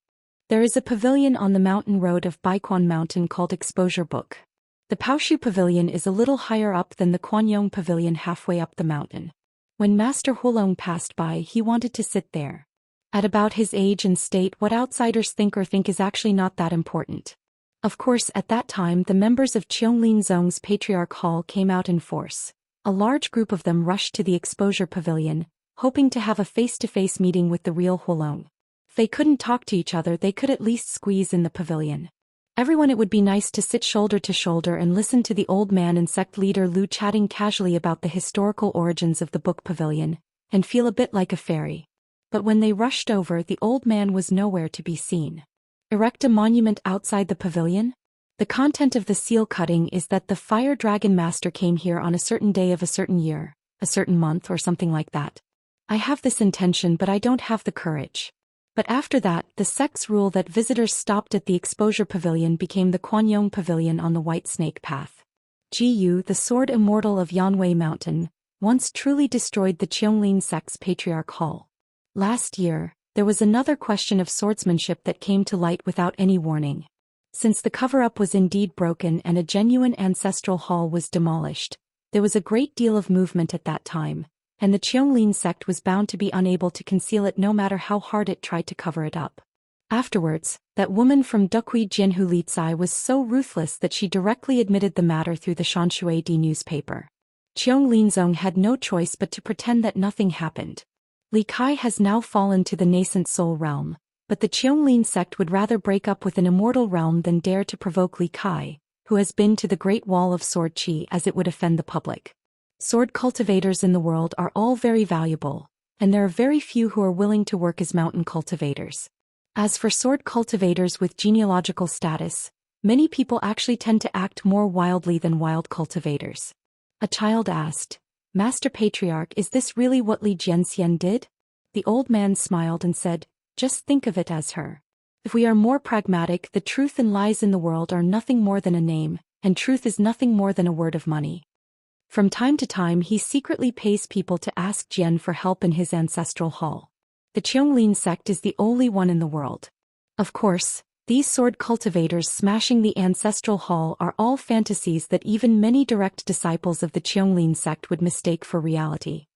There is a pavilion on the mountain road of Baiquan Mountain called Exposure Book. The Paoshu Pavilion is a little higher up than the Quanyong Pavilion halfway up the mountain. When Master Hulong passed by, he wanted to sit there. At about his age and state, what outsiders think is actually not that important. Of course, at that time the members of Qianglin Zong's Patriarch Hall came out in force. A large group of them rushed to the Exposure Pavilion, hoping to have a face-to-face meeting with the real Hulong. If they couldn't talk to each other, they could at least squeeze in the pavilion. Everyone, it would be nice to sit shoulder to shoulder and listen to the old man and sect leader Lu chatting casually about the historical origins of the book pavilion, and feel a bit like a fairy. But when they rushed over, the old man was nowhere to be seen. Erect a monument outside the pavilion? The content of the seal cutting is that the fire dragon master came here on a certain day of a certain year, a certain month or something like that. I have this intention, but I don't have the courage. But after that, the sect's rule that visitors stopped at the exposure pavilion became the Quanyong pavilion on the White Snake Path. Gu, the sword immortal of Yanwei Mountain, once truly destroyed the Qianglin sect's patriarch hall. Last year, there was another question of swordsmanship that came to light without any warning. Since the cover-up was indeed broken and a genuine ancestral hall was demolished, there was a great deal of movement at that time, and the Qianglin sect was bound to be unable to conceal it no matter how hard it tried to cover it up. Afterwards, that woman from Dukui Jianhu Lizai was so ruthless that she directly admitted the matter through the Shanshui Di newspaper. Qianglin had no choice but to pretend that nothing happened. Li Kai has now fallen to the nascent soul realm, but the Qianglin sect would rather break up with an immortal realm than dare to provoke Li Kai, who has been to the Great Wall of Sword Qi, as it would offend the public. Sword cultivators in the world are all very valuable, and there are very few who are willing to work as mountain cultivators. As for sword cultivators with genealogical status, many people actually tend to act more wildly than wild cultivators. A child asked, "Master Patriarch, is this really what Li Jianxian did?" The old man smiled and said, "Just think of it as her. If we are more pragmatic, the truth and lies in the world are nothing more than a name, and truth is nothing more than a word of money." From time to time he secretly pays people to ask Jian for help in his ancestral hall. The Qianglin sect is the only one in the world. Of course, these sword cultivators smashing the ancestral hall are all fantasies that even many direct disciples of the Qianglin sect would mistake for reality.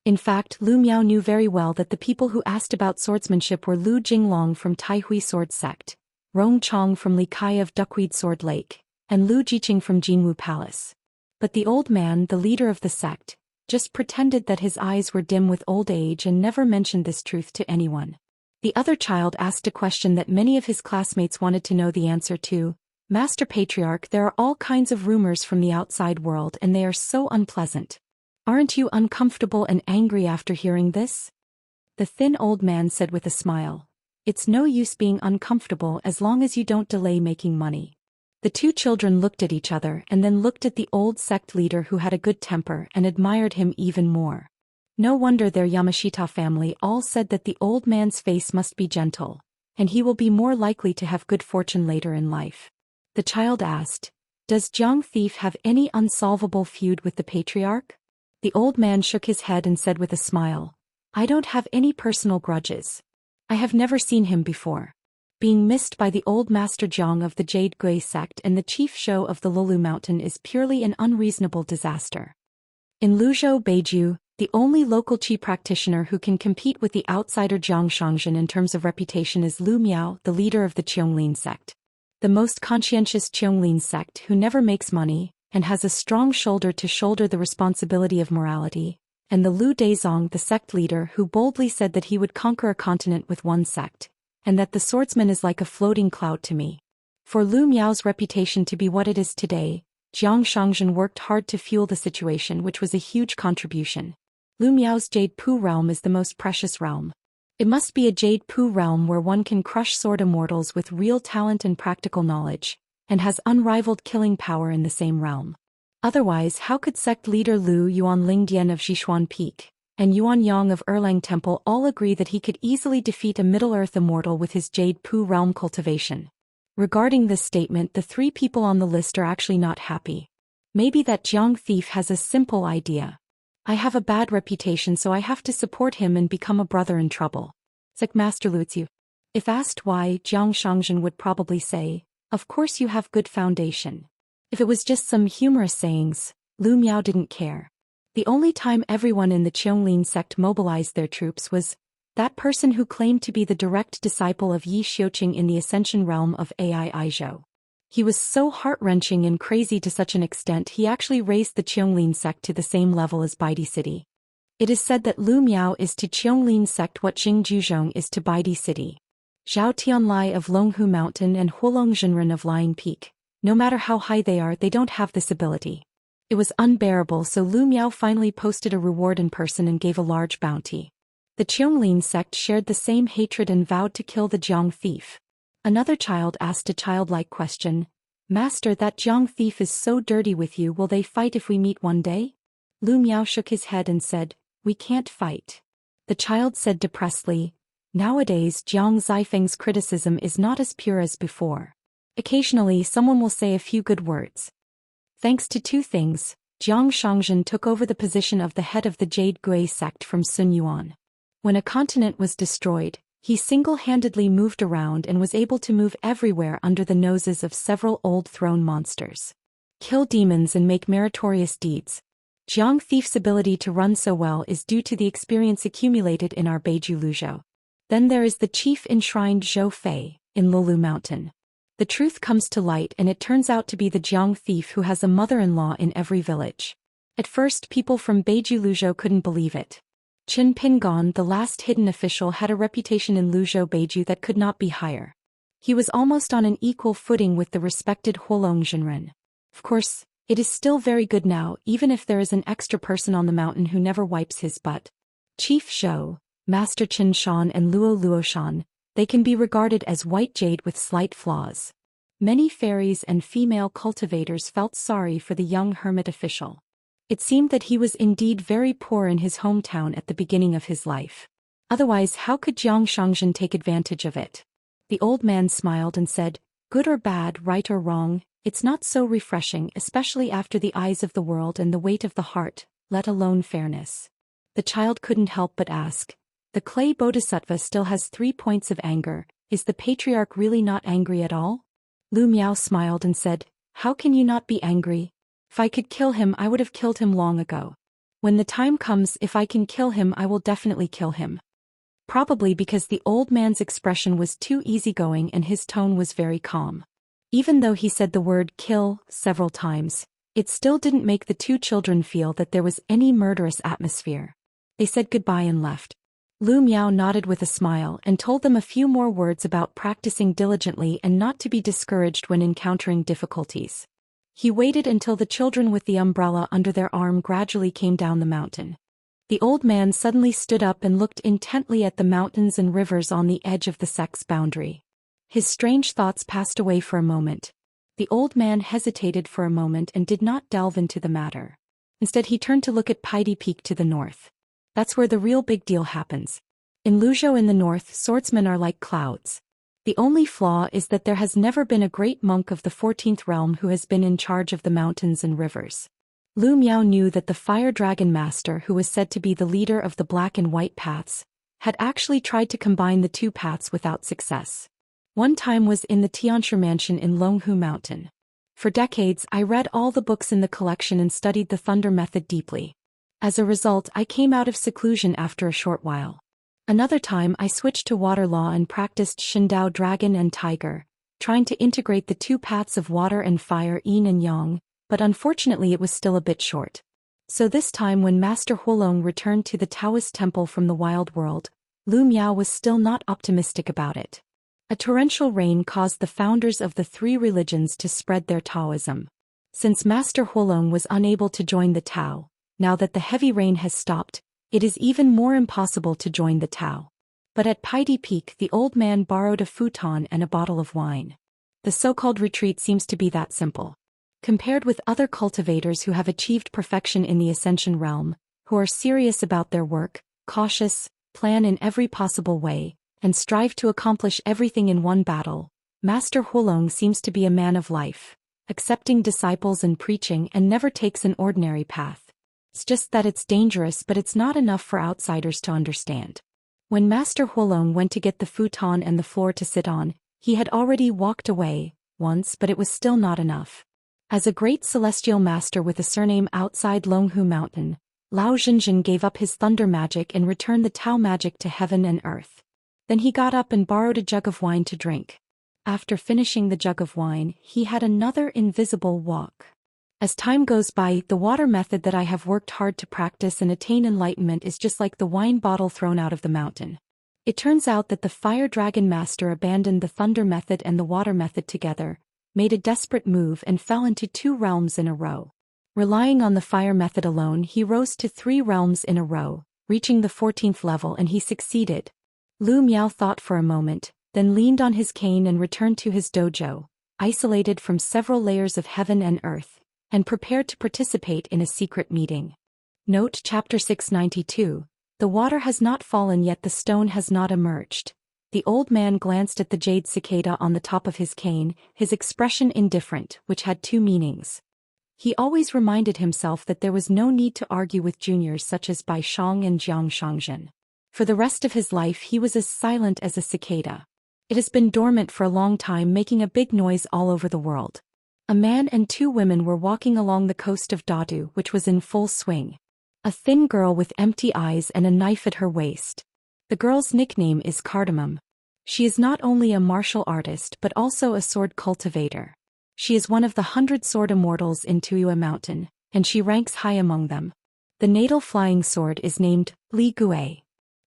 In fact, Lu Miao knew very well that the people who asked about swordsmanship were Lu Jinglong from Taihui Sword Sect, Rong Chong from Li Kai of Duckweed Sword Lake, and Lu Jiqing from Jinwu Palace. But the old man, the leader of the sect, just pretended that his eyes were dim with old age and never mentioned this truth to anyone. The other child asked a question that many of his classmates wanted to know the answer to. "Master Patriarch, there are all kinds of rumors from the outside world and they are so unpleasant. Aren't you uncomfortable and angry after hearing this?" The thin old man said with a smile, "It's no use being uncomfortable as long as you don't delay making money." The two children looked at each other and then looked at the old sect leader who had a good temper and admired him even more. No wonder their Yamashita family all said that the old man's face must be gentle, and he will be more likely to have good fortune later in life. The child asked, "Does Jiang Thief have any unsolvable feud with the patriarch?" The old man shook his head and said with a smile, "I don't have any personal grudges. I have never seen him before. Being missed by the old Master Jiang of the Jade Gui sect and the chief show of the Lulu Mountain is purely an unreasonable disaster." In Luzhou Beiju, the only local qi practitioner who can compete with the outsider Jiang Shangzhen in terms of reputation is Lu Miao, the leader of the Qianglin sect. The most conscientious Qianglin sect who never makes money, and has a strong shoulder to shoulder the responsibility of morality, and the Lu Daizong, the sect leader who boldly said that he would conquer a continent with one sect, and that the swordsman is like a floating cloud to me. For Lu Miao's reputation to be what it is today, Jiang Shangzhen worked hard to fuel the situation, which was a huge contribution. Lu Miao's Jade Pu realm is the most precious realm. It must be a Jade Pu realm where one can crush sword immortals with real talent and practical knowledge, and has unrivaled killing power in the same realm. Otherwise, how could sect leader Lu Yuan Lingdian of Xishuan Peak and Yuan Yang of Erlang Temple all agree that he could easily defeat a Middle-earth immortal with his Jade Pu realm cultivation? Regarding this statement, the three people on the list are actually not happy. Maybe that Jiang Thief has a simple idea. "I have a bad reputation, so I have to support him and become a brother in trouble." Like Master Luziu. If asked why, Jiang Shangzhen would probably say, "Of course you have good foundation." If it was just some humorous sayings, Lu Miao didn't care. The only time everyone in the Qianglin sect mobilized their troops was that person who claimed to be the direct disciple of Yi Xiuqing in the Ascension realm of Ai Aizhou. He was so heart-wrenching and crazy to such an extent he actually raised the Qianglin sect to the same level as Baidi City. It is said that Lu Miao is to Qianglin sect what Jing Juzhong is to Baidi City. Zhao Tianlai of Longhu Mountain and Huolong Zhenren of Lion Peak, no matter how high they are, they don't have this ability. It was unbearable, so Lu Miao finally posted a reward in person and gave a large bounty. The Qianglin sect shared the same hatred and vowed to kill the Jiang thief. Another child asked a childlike question, "Master, that Jiang thief is so dirty with you, will they fight if we meet one day?" Lu Miao shook his head and said, "We can't fight." The child said depressedly, "Nowadays Jiang Zifeng's criticism is not as pure as before. Occasionally someone will say a few good words." Thanks to two things, Jiang Shangzhen took over the position of the head of the Jade Gui sect from Sun Yuan. When a continent was destroyed, he single-handedly moved around and was able to move everywhere under the noses of several old throne monsters. Kill demons and make meritorious deeds. Jiang Thief's ability to run so well is due to the experience accumulated in our Beiju Luzhou. Then there is the chief enshrined Zhou Fei, in Lulu Mountain. The truth comes to light and it turns out to be the Jiang Thief who has a mother-in-law in every village. At first people from Beiju Luzhou couldn't believe it. Qin Pingon, the last hidden official, had a reputation in Luzhou Beiju that could not be higher. He was almost on an equal footing with the respected Huolong Zhenren. Of course, it is still very good now, even if there is an extra person on the mountain who never wipes his butt. Chief Zhou, Master Qin Shan and Luo Shan, they can be regarded as white jade with slight flaws. Many fairies and female cultivators felt sorry for the young hermit official. It seemed that he was indeed very poor in his hometown at the beginning of his life. Otherwise, how could Jiang Shangzhen take advantage of it? The old man smiled and said, "Good or bad, right or wrong, it's not so refreshing, especially after the eyes of the world and the weight of the heart, let alone fairness." The child couldn't help but ask, "The clay bodhisattva still has 3 points of anger, is the patriarch really not angry at all?" Lu Miao smiled and said, "How can you not be angry? If I could kill him, I would have killed him long ago. When the time comes, if I can kill him, I will definitely kill him." Probably because the old man's expression was too easygoing and his tone was very calm. Even though he said the word kill several times, it still didn't make the two children feel that there was any murderous atmosphere. They said goodbye and left. Lu Miao nodded with a smile and told them a few more words about practicing diligently and not to be discouraged when encountering difficulties. He waited until the children with the umbrella under their arm gradually came down the mountain. The old man suddenly stood up and looked intently at the mountains and rivers on the edge of the sect's boundary. His strange thoughts passed away for a moment. The old man hesitated for a moment and did not delve into the matter. Instead he turned to look at Pidy Peak to the north. That's where the real big deal happens. In Luzhou in the north, swordsmen are like clouds. The only flaw is that there has never been a great monk of the 14th realm who has been in charge of the mountains and rivers. Lu Miao knew that the Fire Dragon Master, who was said to be the leader of the black and white paths, had actually tried to combine the two paths without success. One time was in the Tianshu Mansion in Longhu Mountain. For decades I read all the books in the collection and studied the thunder method deeply. As a result, I came out of seclusion after a short while. Another time I switched to water law and practiced Shindao Dragon and Tiger, trying to integrate the two paths of water and fire yin and yang, but unfortunately it was still a bit short. So this time when Master Huolong returned to the Taoist temple from the wild world, Lu Miao was still not optimistic about it. A torrential rain caused the founders of the three religions to spread their Taoism. Since Master Huolong was unable to join the Tao, now that the heavy rain has stopped, it is even more impossible to join the Tao. But at Pidy Peak the old man borrowed a futon and a bottle of wine. The so-called retreat seems to be that simple. Compared with other cultivators who have achieved perfection in the Ascension realm, who are serious about their work, cautious, plan in every possible way, and strive to accomplish everything in one battle, Master Huolong seems to be a man of life, accepting disciples and preaching, and never takes an ordinary path. It's just that it's dangerous, but it's not enough for outsiders to understand. When Master Huolong went to get the futon and the floor to sit on, he had already walked away once, but it was still not enough. As a great celestial master with a surname outside Longhu Mountain, Lao Zhenjin gave up his thunder magic and returned the Tao magic to heaven and earth. Then he got up and borrowed a jug of wine to drink. After finishing the jug of wine, he had another invisible walk. As time goes by, the water method that I have worked hard to practice and attain enlightenment is just like the wine bottle thrown out of the mountain. It turns out that the Fire Dragon Master abandoned the thunder method and the water method together, made a desperate move and fell into 2 realms in a row. Relying on the fire method alone, he rose to 3 realms in a row, reaching the 14th level, and he succeeded. Lu Miao thought for a moment, then leaned on his cane and returned to his dojo, isolated from several layers of heaven and earth, and prepared to participate in a secret meeting. Note Chapter 692. The water has not fallen yet, the stone has not emerged. The old man glanced at the jade cicada on the top of his cane, his expression indifferent, which had two meanings. He always reminded himself that there was no need to argue with juniors such as Bai Shang and Jiang Shangzhen. For the rest of his life he was as silent as a cicada. It has been dormant for a long time, making a big noise all over the world. A man and two women were walking along the coast of Dadu, which was in full swing. A thin girl with empty eyes and a knife at her waist. The girl's nickname is Cardamom. She is not only a martial artist but also a sword cultivator. She is one of the 100 sword immortals in Tuiyue Mountain, and she ranks high among them. The natal flying sword is named Li Gui.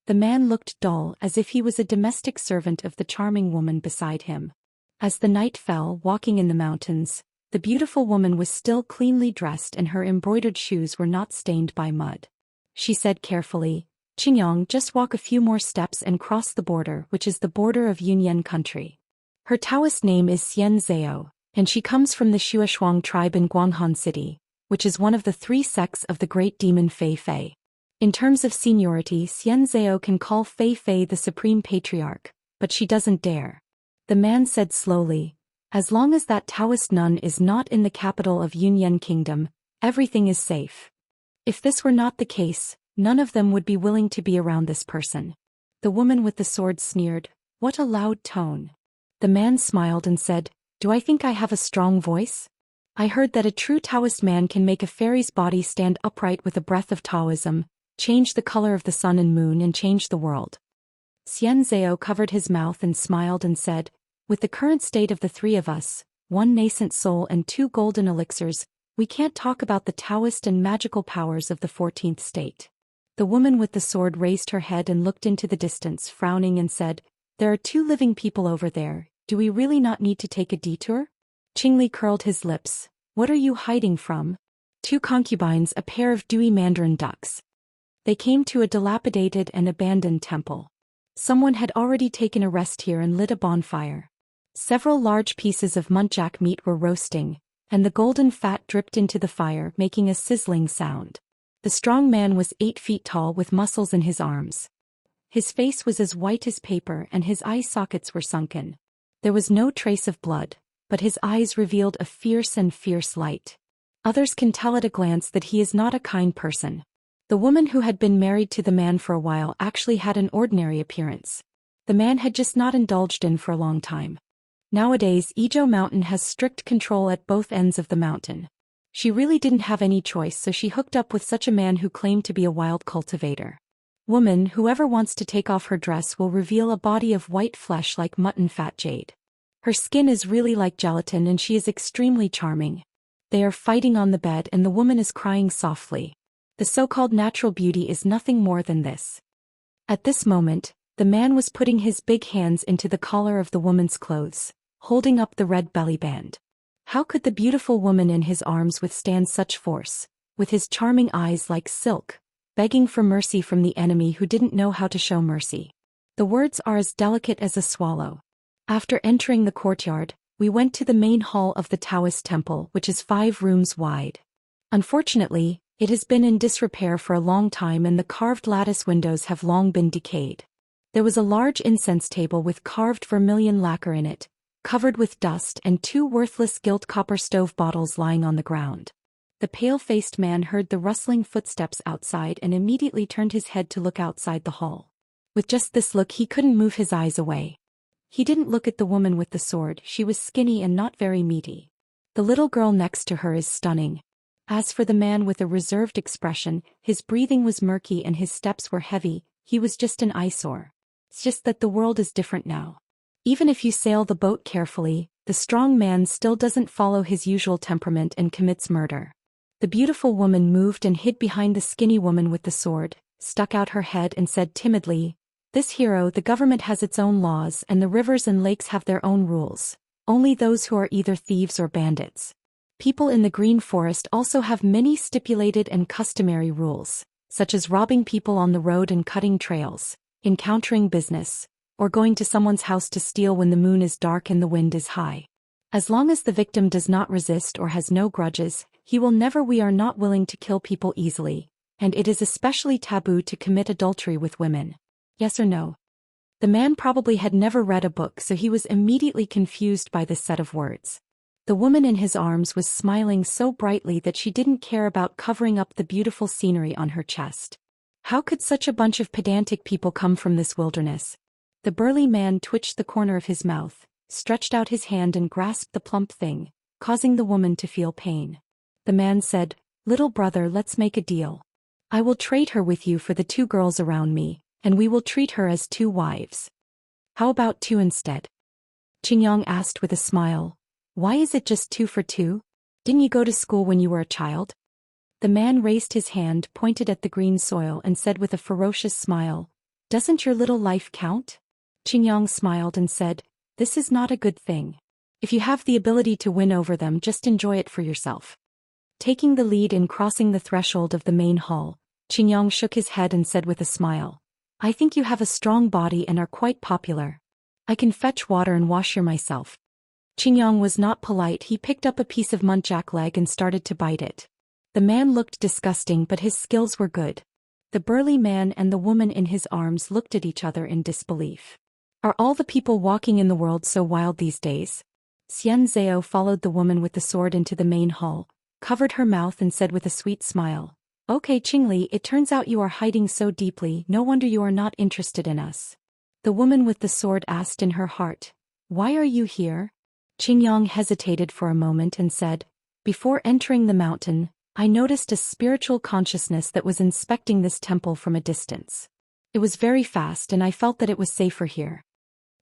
The man looked dull, as if he was a domestic servant of the charming woman beside him. As the night fell, walking in the mountains, the beautiful woman was still cleanly dressed and her embroidered shoes were not stained by mud. She said carefully, "Qingyang, just walk a few more steps and cross the border, which is the border of Yunyan country." Her Taoist name is Xianxia, and she comes from the Shuashuang tribe in Guanghan City, which is one of the 3 sects of the great demon Fei Fei. In terms of seniority, Xianxia can call Fei Fei the supreme patriarch, but she doesn't dare. The man said slowly, "As long as that Taoist nun is not in the capital of Yunyan Kingdom, everything is safe. If this were not the case, none of them would be willing to be around this person." The woman with the sword sneered, "What a loud tone." The man smiled and said, "Do I think I have a strong voice? I heard that a true Taoist man can make a fairy's body stand upright with a breath of Taoism, change the color of the sun and moon, and change the world." Xianxia covered his mouth and smiled and said, "With the current state of the 3 of us, 1 nascent soul and 2 golden elixirs, we can't talk about the Taoist and magical powers of the 14th state." The woman with the sword raised her head and looked into the distance, frowning, and said, "There are 2 living people over there. Do we really not need to take a detour?" Qingli curled his lips. "What are you hiding from?" 2 concubines, a pair of dewy mandarin ducks. They came to a dilapidated and abandoned temple. Someone had already taken a rest here and lit a bonfire. Several large pieces of muntjac meat were roasting, and the golden fat dripped into the fire, making a sizzling sound. The strong man was 8 feet tall with muscles in his arms. His face was as white as paper and his eye sockets were sunken. There was no trace of blood, but his eyes revealed a fierce light. Others can tell at a glance that he is not a kind person. The woman who had been married to the man for a while actually had an ordinary appearance. The man had just not indulged in for a long time. Nowadays, Zhou Mountain has strict control at both ends of the mountain. She really didn't have any choice, so she hooked up with such a man who claimed to be a wild cultivator. Woman, whoever wants to take off her dress will reveal a body of white flesh like mutton fat jade. Her skin is really like gelatin and she is extremely charming. They are fighting on the bed and the woman is crying softly. The so-called natural beauty is nothing more than this. At this moment, the man was putting his big hands into the collar of the woman's clothes, holding up the red belly band. How could the beautiful woman in his arms withstand such force, with his charming eyes like silk, begging for mercy from the enemy who didn't know how to show mercy? The words are as delicate as a swallow. After entering the courtyard, we went to the main hall of the Taoist temple, which is 5 rooms wide. Unfortunately, it has been in disrepair for a long time and the carved lattice windows have long been decayed. There was a large incense table with carved vermilion lacquer in it, covered with dust, and 2 worthless gilt copper stove bottles lying on the ground. The pale-faced man heard the rustling footsteps outside and immediately turned his head to look outside the hall. With just this look he couldn't move his eyes away. He didn't look at the woman with the sword, she was skinny and not very meaty. The little girl next to her is stunning. As for the man with a reserved expression, his breathing was murky and his steps were heavy, he was just an eyesore. It's just that the world is different now. Even if you sail the boat carefully, the strong man still doesn't follow his usual temperament and commits murder. The beautiful woman moved and hid behind the skinny woman with the sword, stuck out her head and said timidly, "This hero, the government has its own laws and the rivers and lakes have their own rules. Only those who are either thieves or bandits. People in the green forest also have many stipulated and customary rules. such as robbing people on the road and cutting trails, encountering business, or going to someone's house to steal when the moon is dark and the wind is high. As long as the victim does not resist or has no grudges, he will never. We are not willing to kill people easily, and it is especially taboo to commit adultery with women. Yes or no? The man probably had never read a book, so he was immediately confused by this set of words. The woman in his arms was smiling so brightly that she didn't care about covering up the beautiful scenery on her chest. How could such a bunch of pedantic people come from this wilderness? The burly man twitched the corner of his mouth, stretched out his hand and grasped the plump thing, causing the woman to feel pain. The man said, "Little brother, let's make a deal. I will trade her with you for the 2 girls around me, and we will treat her as 2 wives. How about 2 instead?" Qingyang asked with a smile. "Why is it just 2 for 2? Didn't you go to school when you were a child?" The man raised his hand, pointed at the green soil and said with a ferocious smile, "Doesn't your little life count?" Qingyang smiled and said, "This is not a good thing. If you have the ability to win over them, just enjoy it for yourself." Taking the lead in crossing the threshold of the main hall, Qingyang shook his head and said with a smile, "I think you have a strong body and are quite popular. I can fetch water and wash your myself." Qingyang was not polite. He picked up a piece of muntjac leg and started to bite it. The man looked disgusting, but his skills were good. The burly man and the woman in his arms looked at each other in disbelief. Are all the people walking in the world so wild these days? Xianxia followed the woman with the sword into the main hall, covered her mouth and said with a sweet smile, "Okay, Qingli, it turns out you are hiding so deeply. No wonder you are not interested in us." The woman with the sword asked in her heart, "Why are you here?" Qingyang hesitated for a moment and said, "Before entering the mountain, I noticed a spiritual consciousness that was inspecting this temple from a distance. It was very fast and I felt that it was safer here."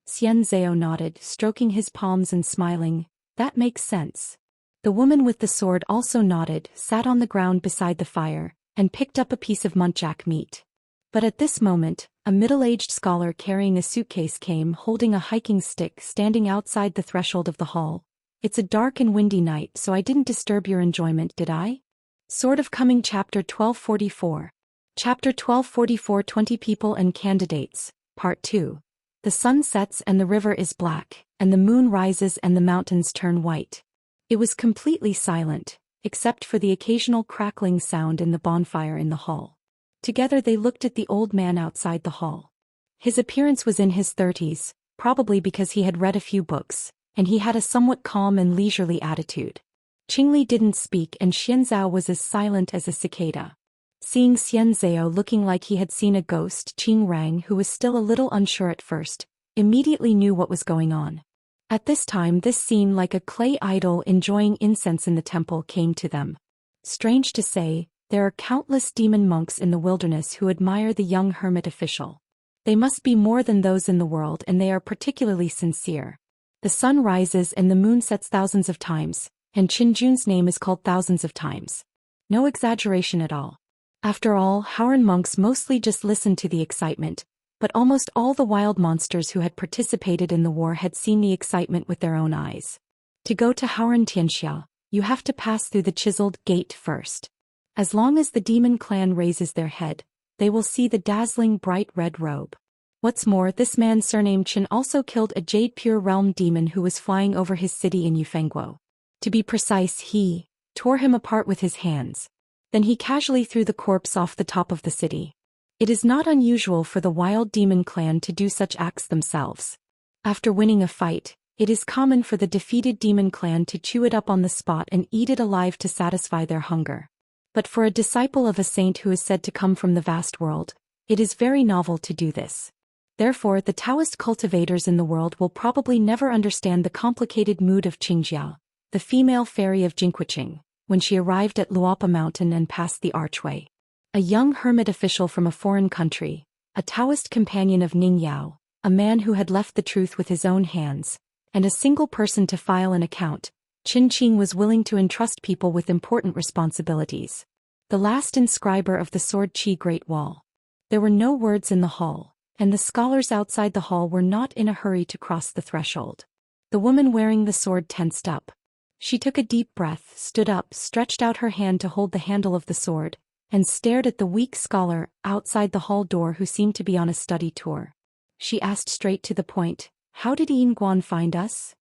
Xianxia nodded, stroking his palms and smiling, "That makes sense." The woman with the sword also nodded, sat on the ground beside the fire, and picked up a piece of muntjac meat. But at this moment, a middle-aged scholar carrying a suitcase came, holding a hiking stick, standing outside the threshold of the hall. "It's a dark and windy night, so I didn't disturb your enjoyment, did I?" Sword of Coming Chapter 1244. Chapter 1244 20 People and Candidates, Part 2. The sun sets and the river is black, and the moon rises and the mountains turn white. It was completely silent, except for the occasional crackling sound in the bonfire in the hall. Together they looked at the old man outside the hall. His appearance was in his 30s, probably because he had read a few books, and he had a somewhat calm and leisurely attitude. Qingli didn't speak and Xianzhao was as silent as a cicada. Seeing Xianzhao looking like he had seen a ghost, Qing Rang, who was still a little unsure at first, immediately knew what was going on. At this time this scene, like a clay idol enjoying incense in the temple, came to them. Strange to say, there are countless demon monks in the wilderness who admire the young hermit official. They must be more than those in the world, and they are particularly sincere. The sun rises and the moon sets thousands of times, and Qinjun's name is called thousands of times. No exaggeration at all. After all, Howren monks mostly just listened to the excitement, but almost all the wild monsters who had participated in the war had seen the excitement with their own eyes. To go to Howren Tianxia, you have to pass through the chiseled gate first. As long as the demon clan raises their head, they will see the dazzling bright red robe. What's more, this man surnamed Chen also killed a Jade Pure Realm demon who was flying over his city in Yufengguo. To be precise, he tore him apart with his hands. Then he casually threw the corpse off the top of the city. It is not unusual for the wild demon clan to do such acts themselves. After winning a fight, it is common for the defeated demon clan to chew it up on the spot and eat it alive to satisfy their hunger. But for a disciple of a saint who is said to come from the vast world, it is very novel to do this. Therefore, the Taoist cultivators in the world will probably never understand the complicated mood of Qingjia, the female fairy of Jinquiqing, when she arrived at Luopa Mountain and passed the archway. A young hermit official from a foreign country, a Taoist companion of Ning Yao, a man who had left the truth with his own hands, and a single person to file an account, Qin Qing was willing to entrust people with important responsibilities. The last inscriber of the Sword Qi Great Wall. There were no words in the hall, and the scholars outside the hall were not in a hurry to cross the threshold. The woman wearing the sword tensed up. She took a deep breath, stood up, stretched out her hand to hold the handle of the sword, and stared at the weak scholar outside the hall door who seemed to be on a study tour. She asked straight to the point, "How did Yin Guan find us?"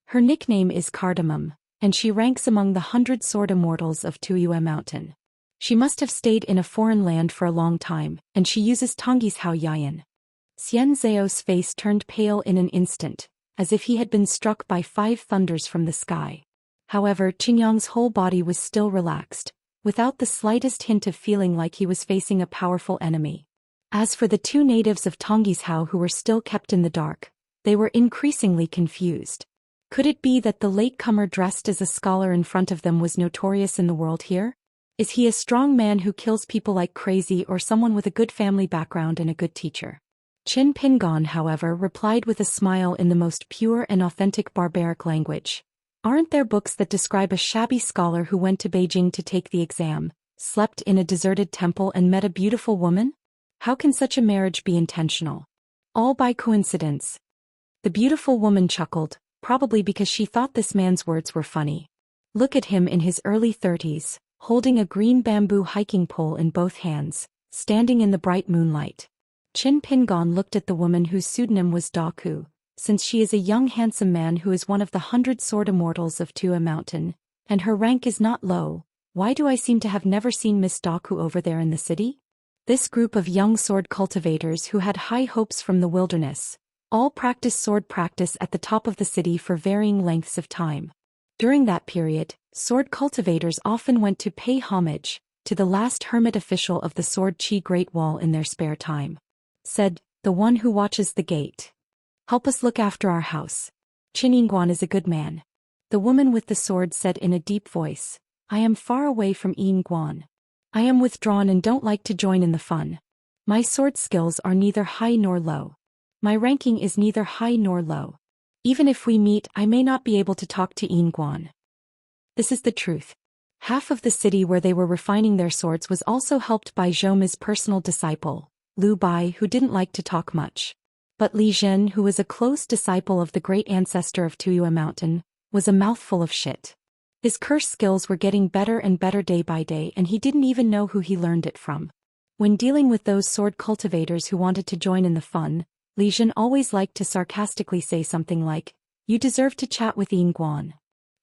Her nickname is Cardamom, and she ranks among the 100 sword immortals of Tuyue Mountain. She must have stayed in a foreign land for a long time, and she uses Tongyi's Hao Yayan. Xianxia's face turned pale in an instant, as if he had been struck by 5 thunders from the sky. However, Qingyang's whole body was still relaxed, without the slightest hint of feeling like he was facing a powerful enemy. As for the 2 natives of Tongyi's Hao who were still kept in the dark, they were increasingly confused. Could it be that the latecomer dressed as a scholar in front of them was notorious in the world here? Is he a strong man who kills people like crazy, or someone with a good family background and a good teacher? Qin Pingon, however, replied with a smile in the most pure and authentic barbaric language. Aren't there books that describe a shabby scholar who went to Beijing to take the exam, slept in a deserted temple and met a beautiful woman? How can such a marriage be intentional? All by coincidence. The beautiful woman chuckled, probably because she thought this man's words were funny. Look at him in his early 30s, holding a green bamboo hiking pole in both hands, standing in the bright moonlight. Qin Pingon looked at the woman whose pseudonym was Daku, since she is a young handsome man who is one of the 100 sword immortals of Tuyue Mountain, and her rank is not low. Why do I seem to have never seen Miss Daku over there in the city? This group of young sword cultivators who had high hopes from the wilderness, all practiced sword practice at the top of the city for varying lengths of time. During that period, sword cultivators often went to pay homage to the last hermit official of the Sword Chi Great Wall in their spare time. Said, "The one who watches the gate. Help us look after our house. Qin Yingguan is a good man." The woman with the sword said in a deep voice, "I am far away from Yingguan. I am withdrawn and don't like to join in the fun. My sword skills are neither high nor low. My ranking is neither high nor low. Even if we meet, I may not be able to talk to Yingguan." This is the truth. Half of the city where they were refining their swords was also helped by Zhou's personal disciple, Liu Bai, who didn't like to talk much. But Li Zhen, who was a close disciple of the great ancestor of Tuyue Mountain, was a mouthful of shit. His curse skills were getting better and better day by day, and he didn't even know who he learned it from. When dealing with those sword cultivators who wanted to join in the fun, Li Zhen always liked to sarcastically say something like, "You deserve to chat with Yingguan."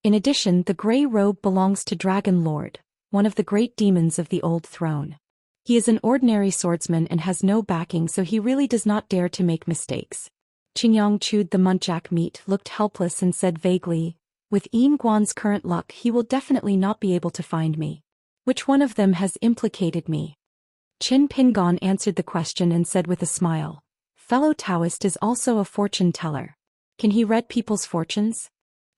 In addition, the gray robe belongs to Dragon Lord, one of the great demons of the old throne. He is an ordinary swordsman and has no backing, so he really does not dare to make mistakes. Qingyang chewed the muntjac meat, looked helpless and said vaguely, "With Yingguan's current luck he will definitely not be able to find me. Which one of them has implicated me?" Qin Pingon answered the question and said with a smile, "Fellow Daoist is also a fortune teller. Can he read people's fortunes?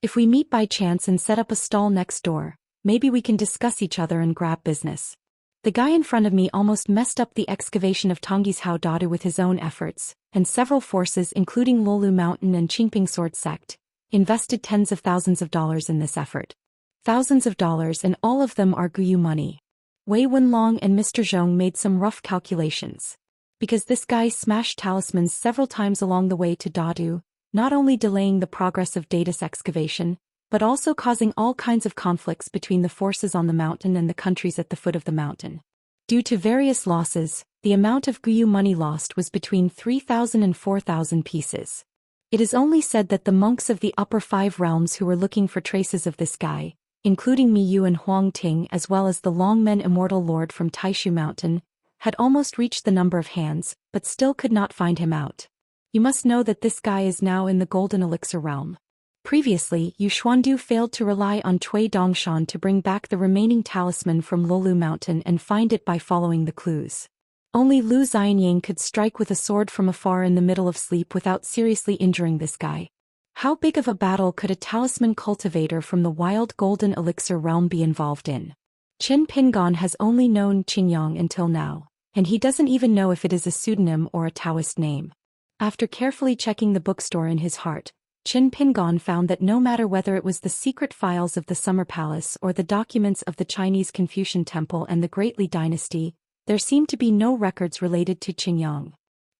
If we meet by chance and set up a stall next door, maybe we can discuss each other and grab business." The guy in front of me almost messed up the excavation of Tongyi's Hao Dadu with his own efforts, and several forces including Lolu Mountain and Qingping Sword Sect invested tens of thousands of dollars in this effort. Thousands of dollars, and all of them are Guyu money. Wei Wenlong and Mr. Zhong made some rough calculations. Because this guy smashed talismans several times along the way to Dadu, not only delaying the progress of Daoist excavation, but also causing all kinds of conflicts between the forces on the mountain and the countries at the foot of the mountain. Due to various losses, the amount of Guyu money lost was between 3,000 and 4,000 pieces. It is only said that the monks of the upper 5 realms who were looking for traces of this guy, including Miyu and Huang Ting as well as the Longmen Immortal Lord from Taishu Mountain, had almost reached the number of hands, but still could not find him out. You must know that this guy is now in the Golden Elixir realm. Previously, Yu Xuandu failed to rely on Cui Dongshan to bring back the remaining talisman from Lolu Mountain and find it by following the clues. Only Lu Xianyang could strike with a sword from afar in the middle of sleep without seriously injuring this guy. How big of a battle could a talisman cultivator from the wild Golden Elixir realm be involved in? Qin Pingon has only known Qingyang until now, and he doesn't even know if it is a pseudonym or a Taoist name. After carefully checking the bookstore in his heart, Qin Pingon found that no matter whether it was the secret files of the Summer Palace or the documents of the Chinese Confucian Temple and the Great Li Dynasty, there seemed to be no records related to Qingyang.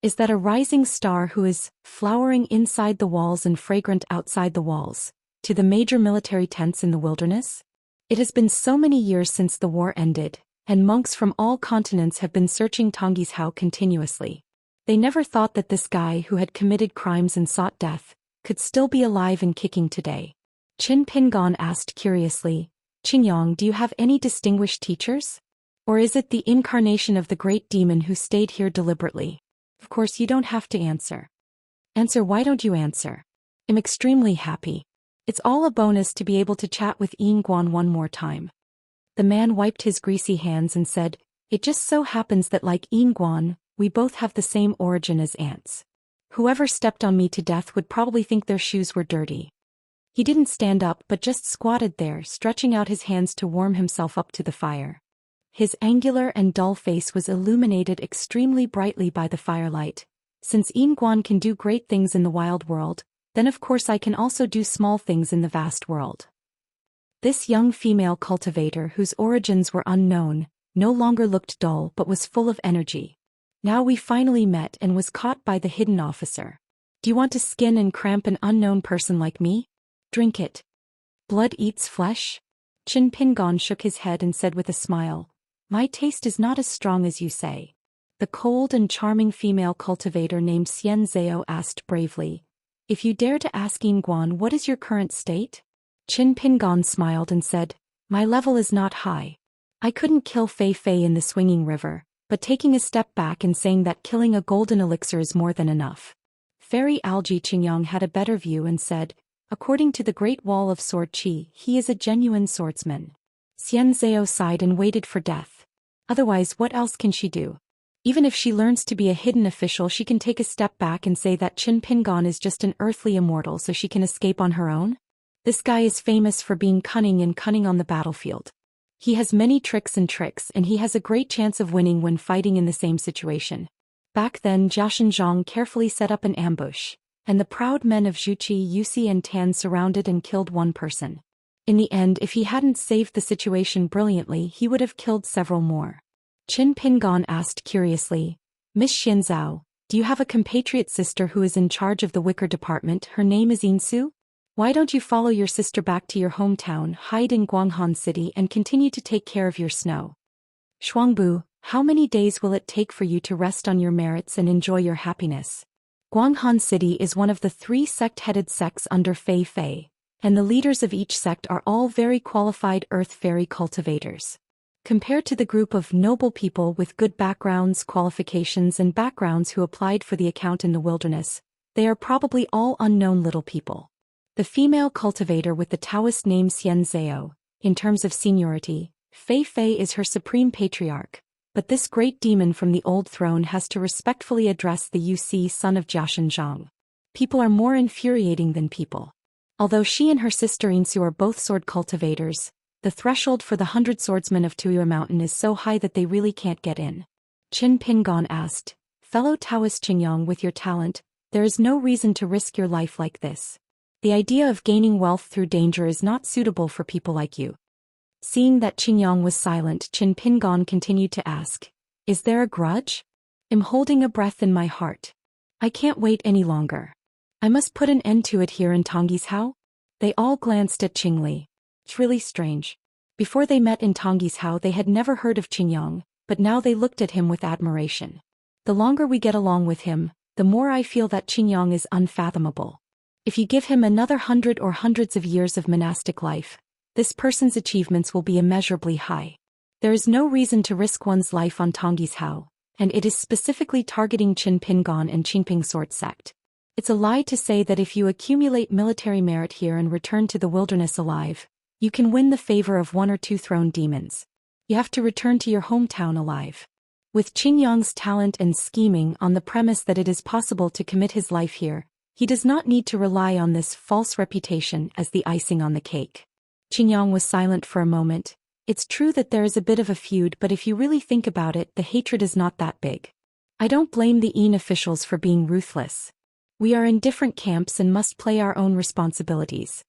Is that a rising star who is flowering inside the walls and fragrant outside the walls, to the major military tents in the wilderness? It has been so many years since the war ended, and monks from all continents have been searching Tonggishao continuously. They never thought that this guy who had committed crimes and sought death could still be alive and kicking today. Qin Pingon asked curiously, Qingyong, do you have any distinguished teachers? Or is it the incarnation of the great demon who stayed here deliberately? Of course you don't have to answer. Answer, why don't you answer? I'm extremely happy. It's all a bonus to be able to chat with Yingguan one more time. The man wiped his greasy hands and said, it just so happens that like Yingguan, we both have the same origin as ants. Whoever stepped on me to death would probably think their shoes were dirty. He didn't stand up but just squatted there, stretching out his hands to warm himself up to the fire. His angular and dull face was illuminated extremely brightly by the firelight. Since Yingguan can do great things in the wild world, then of course I can also do small things in the vast world. This young female cultivator, whose origins were unknown, no longer looked dull but was full of energy. Now we finally met and was caught by the hidden officer. Do you want to skin and cramp an unknown person like me? Drink it. Blood eats flesh? Qin Pingon shook his head and said with a smile, my taste is not as strong as you say. The cold and charming female cultivator named Xianxia asked bravely, if you dare to ask Yingguan what is your current state? Qin Pingon smiled and said, my level is not high. I couldn't kill Fei Fei in the swinging river, but taking a step back and saying that killing a golden elixir is more than enough. Fairy Algae Qingyong had a better view and said, according to the Great Wall of Sword Qi, he is a genuine swordsman. Xianxia sighed and waited for death. Otherwise, what else can she do? Even if she learns to be a hidden official, she can take a step back and say that Qin Pingon is just an earthly immortal so she can escape on her own? This guy is famous for being cunning on the battlefield. He has many tricks and he has a great chance of winning when fighting in the same situation. Back then Jiaxinzhang carefully set up an ambush, and the proud men of Zhuqi, Yusi and Tan surrounded and killed one person. In the end, if he hadn't saved the situation brilliantly, he would have killed several more. Qin Pingon asked curiously, Miss Xianzhao, do you have a compatriot sister who is in charge of the wicker department? Her name is Insu? Why don't you follow your sister back to your hometown, hide in Guanghan City and continue to take care of your snow? Shuangbu, how many days will it take for you to rest on your merits and enjoy your happiness? Guanghan City is one of the 3 sect-headed sects under Fei Fei, and the leaders of each sect are all very qualified earth fairy cultivators. Compared to the group of noble people with good backgrounds, qualifications and backgrounds who applied for the account in the wilderness, they are probably all unknown little people. The female cultivator with the Taoist name Xianzhao, in terms of seniority, Fei Fei is her supreme patriarch, but this great demon from the old throne has to respectfully address the Yusi son of Jiaxinzhang. People are more infuriating than people. Although she and her sister Insu are both sword cultivators, the threshold for the 100 swordsmen of Tuyur Mountain is so high that they really can't get in. Qin Pingon asked, fellow Taoist Qingyong, with your talent, there is no reason to risk your life like this. The idea of gaining wealth through danger is not suitable for people like you. Seeing that Qingyong was silent, Qin Pingon continued to ask, is there a grudge? I'm holding a breath in my heart. I can't wait any longer. I must put an end to it here in Tonggishao. They all glanced at Qingli. It's really strange. Before they met in Tonggishao they had never heard of Qingyong, but now they looked at him with admiration. The longer we get along with him, the more I feel that Qingyong is unfathomable. If you give him another 100 or hundreds of years of monastic life, this person's achievements will be immeasurably high. There is no reason to risk one's life on Tonggishao, and it is specifically targeting Qin Pingon and Qingping Sword Sect. It's a lie to say that if you accumulate military merit here and return to the wilderness alive, you can win the favor of 1 or 2 throne demons. You have to return to your hometown alive. With Qingyong's talent and scheming on the premise that it is possible to commit his life here, he does not need to rely on this false reputation as the icing on the cake. Qingyong was silent for a moment. It's true that there is a bit of a feud, but if you really think about it, the hatred is not that big. I don't blame the Yin officials for being ruthless. We are in different camps and must play our own responsibilities.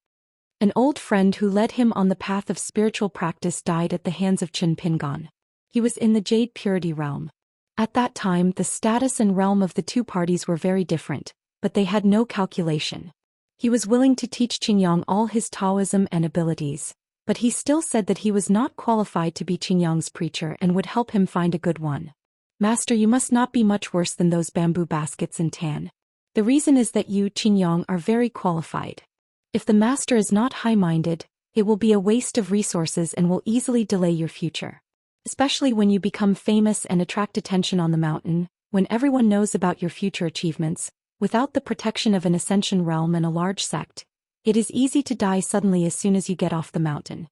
An old friend who led him on the path of spiritual practice died at the hands of Qin Pingon. He was in the Jade Purity realm. At that time, the status and realm of the 2 parties were very different, but they had no calculation. He was willing to teach Qingyong all his Taoism and abilities, But he still said that he was not qualified to be Qingyang's preacher and would help him find a good one. Master, you must not be much worse than those bamboo baskets in tan. The reason is that you, Qingyang, are very qualified. If the master is not high-minded, it will be a waste of resources and will easily delay your future. Especially when you become famous and attract attention on the mountain, when everyone knows about your future achievements, without the protection of an ascension realm and a large sect, it is easy to die suddenly as soon as you get off the mountain.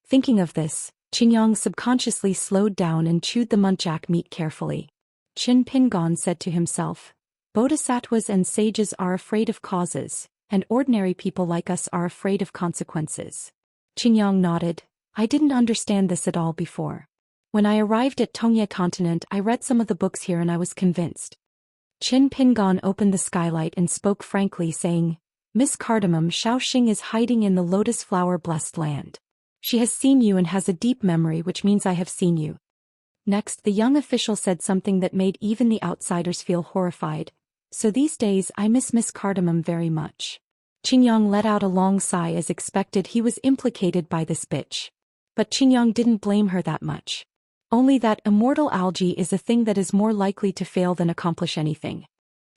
Thinking of this, Qingyang subconsciously slowed down and chewed the muntjac meat carefully. Qin Pingon said to himself, Bodhisattvas and sages are afraid of causes, and ordinary people like us are afraid of consequences. Qingyang nodded. I didn't understand this at all before. When I arrived at Tongye continent, I read some of the books here and I was convinced. Qin Pingon opened the skylight and spoke frankly, saying, Miss Cardamom, Xiaoxing is hiding in the lotus flower blessed land. She has seen you and has a deep memory, which means I have seen you. Next, the young official said something that made even the outsiders feel horrified. So these days I miss Miss Cardamom very much. Qingyang let out a long sigh as expected. He was implicated by this bitch. But Qingyang didn't blame her that much. Only that immortal algae is a thing that is more likely to fail than accomplish anything.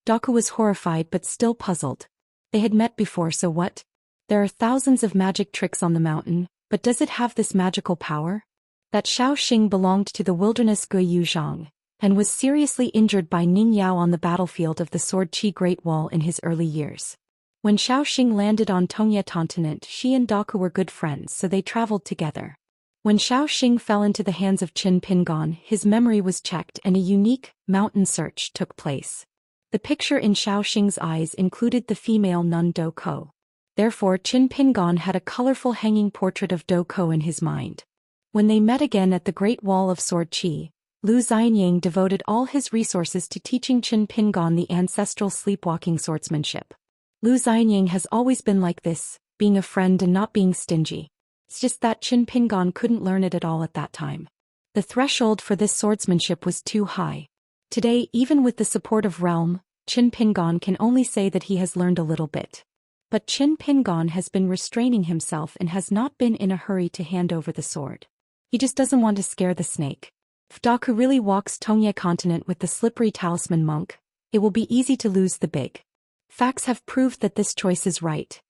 Daku was horrified but still puzzled. They had met before, so what? There are thousands of magic tricks on the mountain, but does it have this magical power? That Xiaoxing belonged to the wilderness Guiyu Zhang, and was seriously injured by Ning Yao on the battlefield of the Sword Qi Great Wall in his early years. When Xiaoxing landed on Tongye continent, she and Daku were good friends, so they traveled together. When Xiaoxing fell into the hands of Qin Pingon, his memory was checked and a unique mountain search took place. The picture in Xiaoxing's eyes included the female nun Do Ko. Therefore Qin Pingon had a colorful hanging portrait of Do Ko in his mind. When they met again at the Great Wall of Sword Qi, Lu Xianyang devoted all his resources to teaching Qin Pingon the ancestral sleepwalking swordsmanship. Lu Xianyang has always been like this, being a friend and not being stingy. It's just that Qin Pingon couldn't learn it at all at that time. The threshold for this swordsmanship was too high. Today, even with the support of Realm, Qin Pingon can only say that he has learned a little bit. But Qin Pingon has been restraining himself and has not been in a hurry to hand over the sword. He just doesn't want to scare the snake. If Daku really walks Tongye continent with the slippery talisman monk, it will be easy to lose the big. Facts have proved that this choice is right.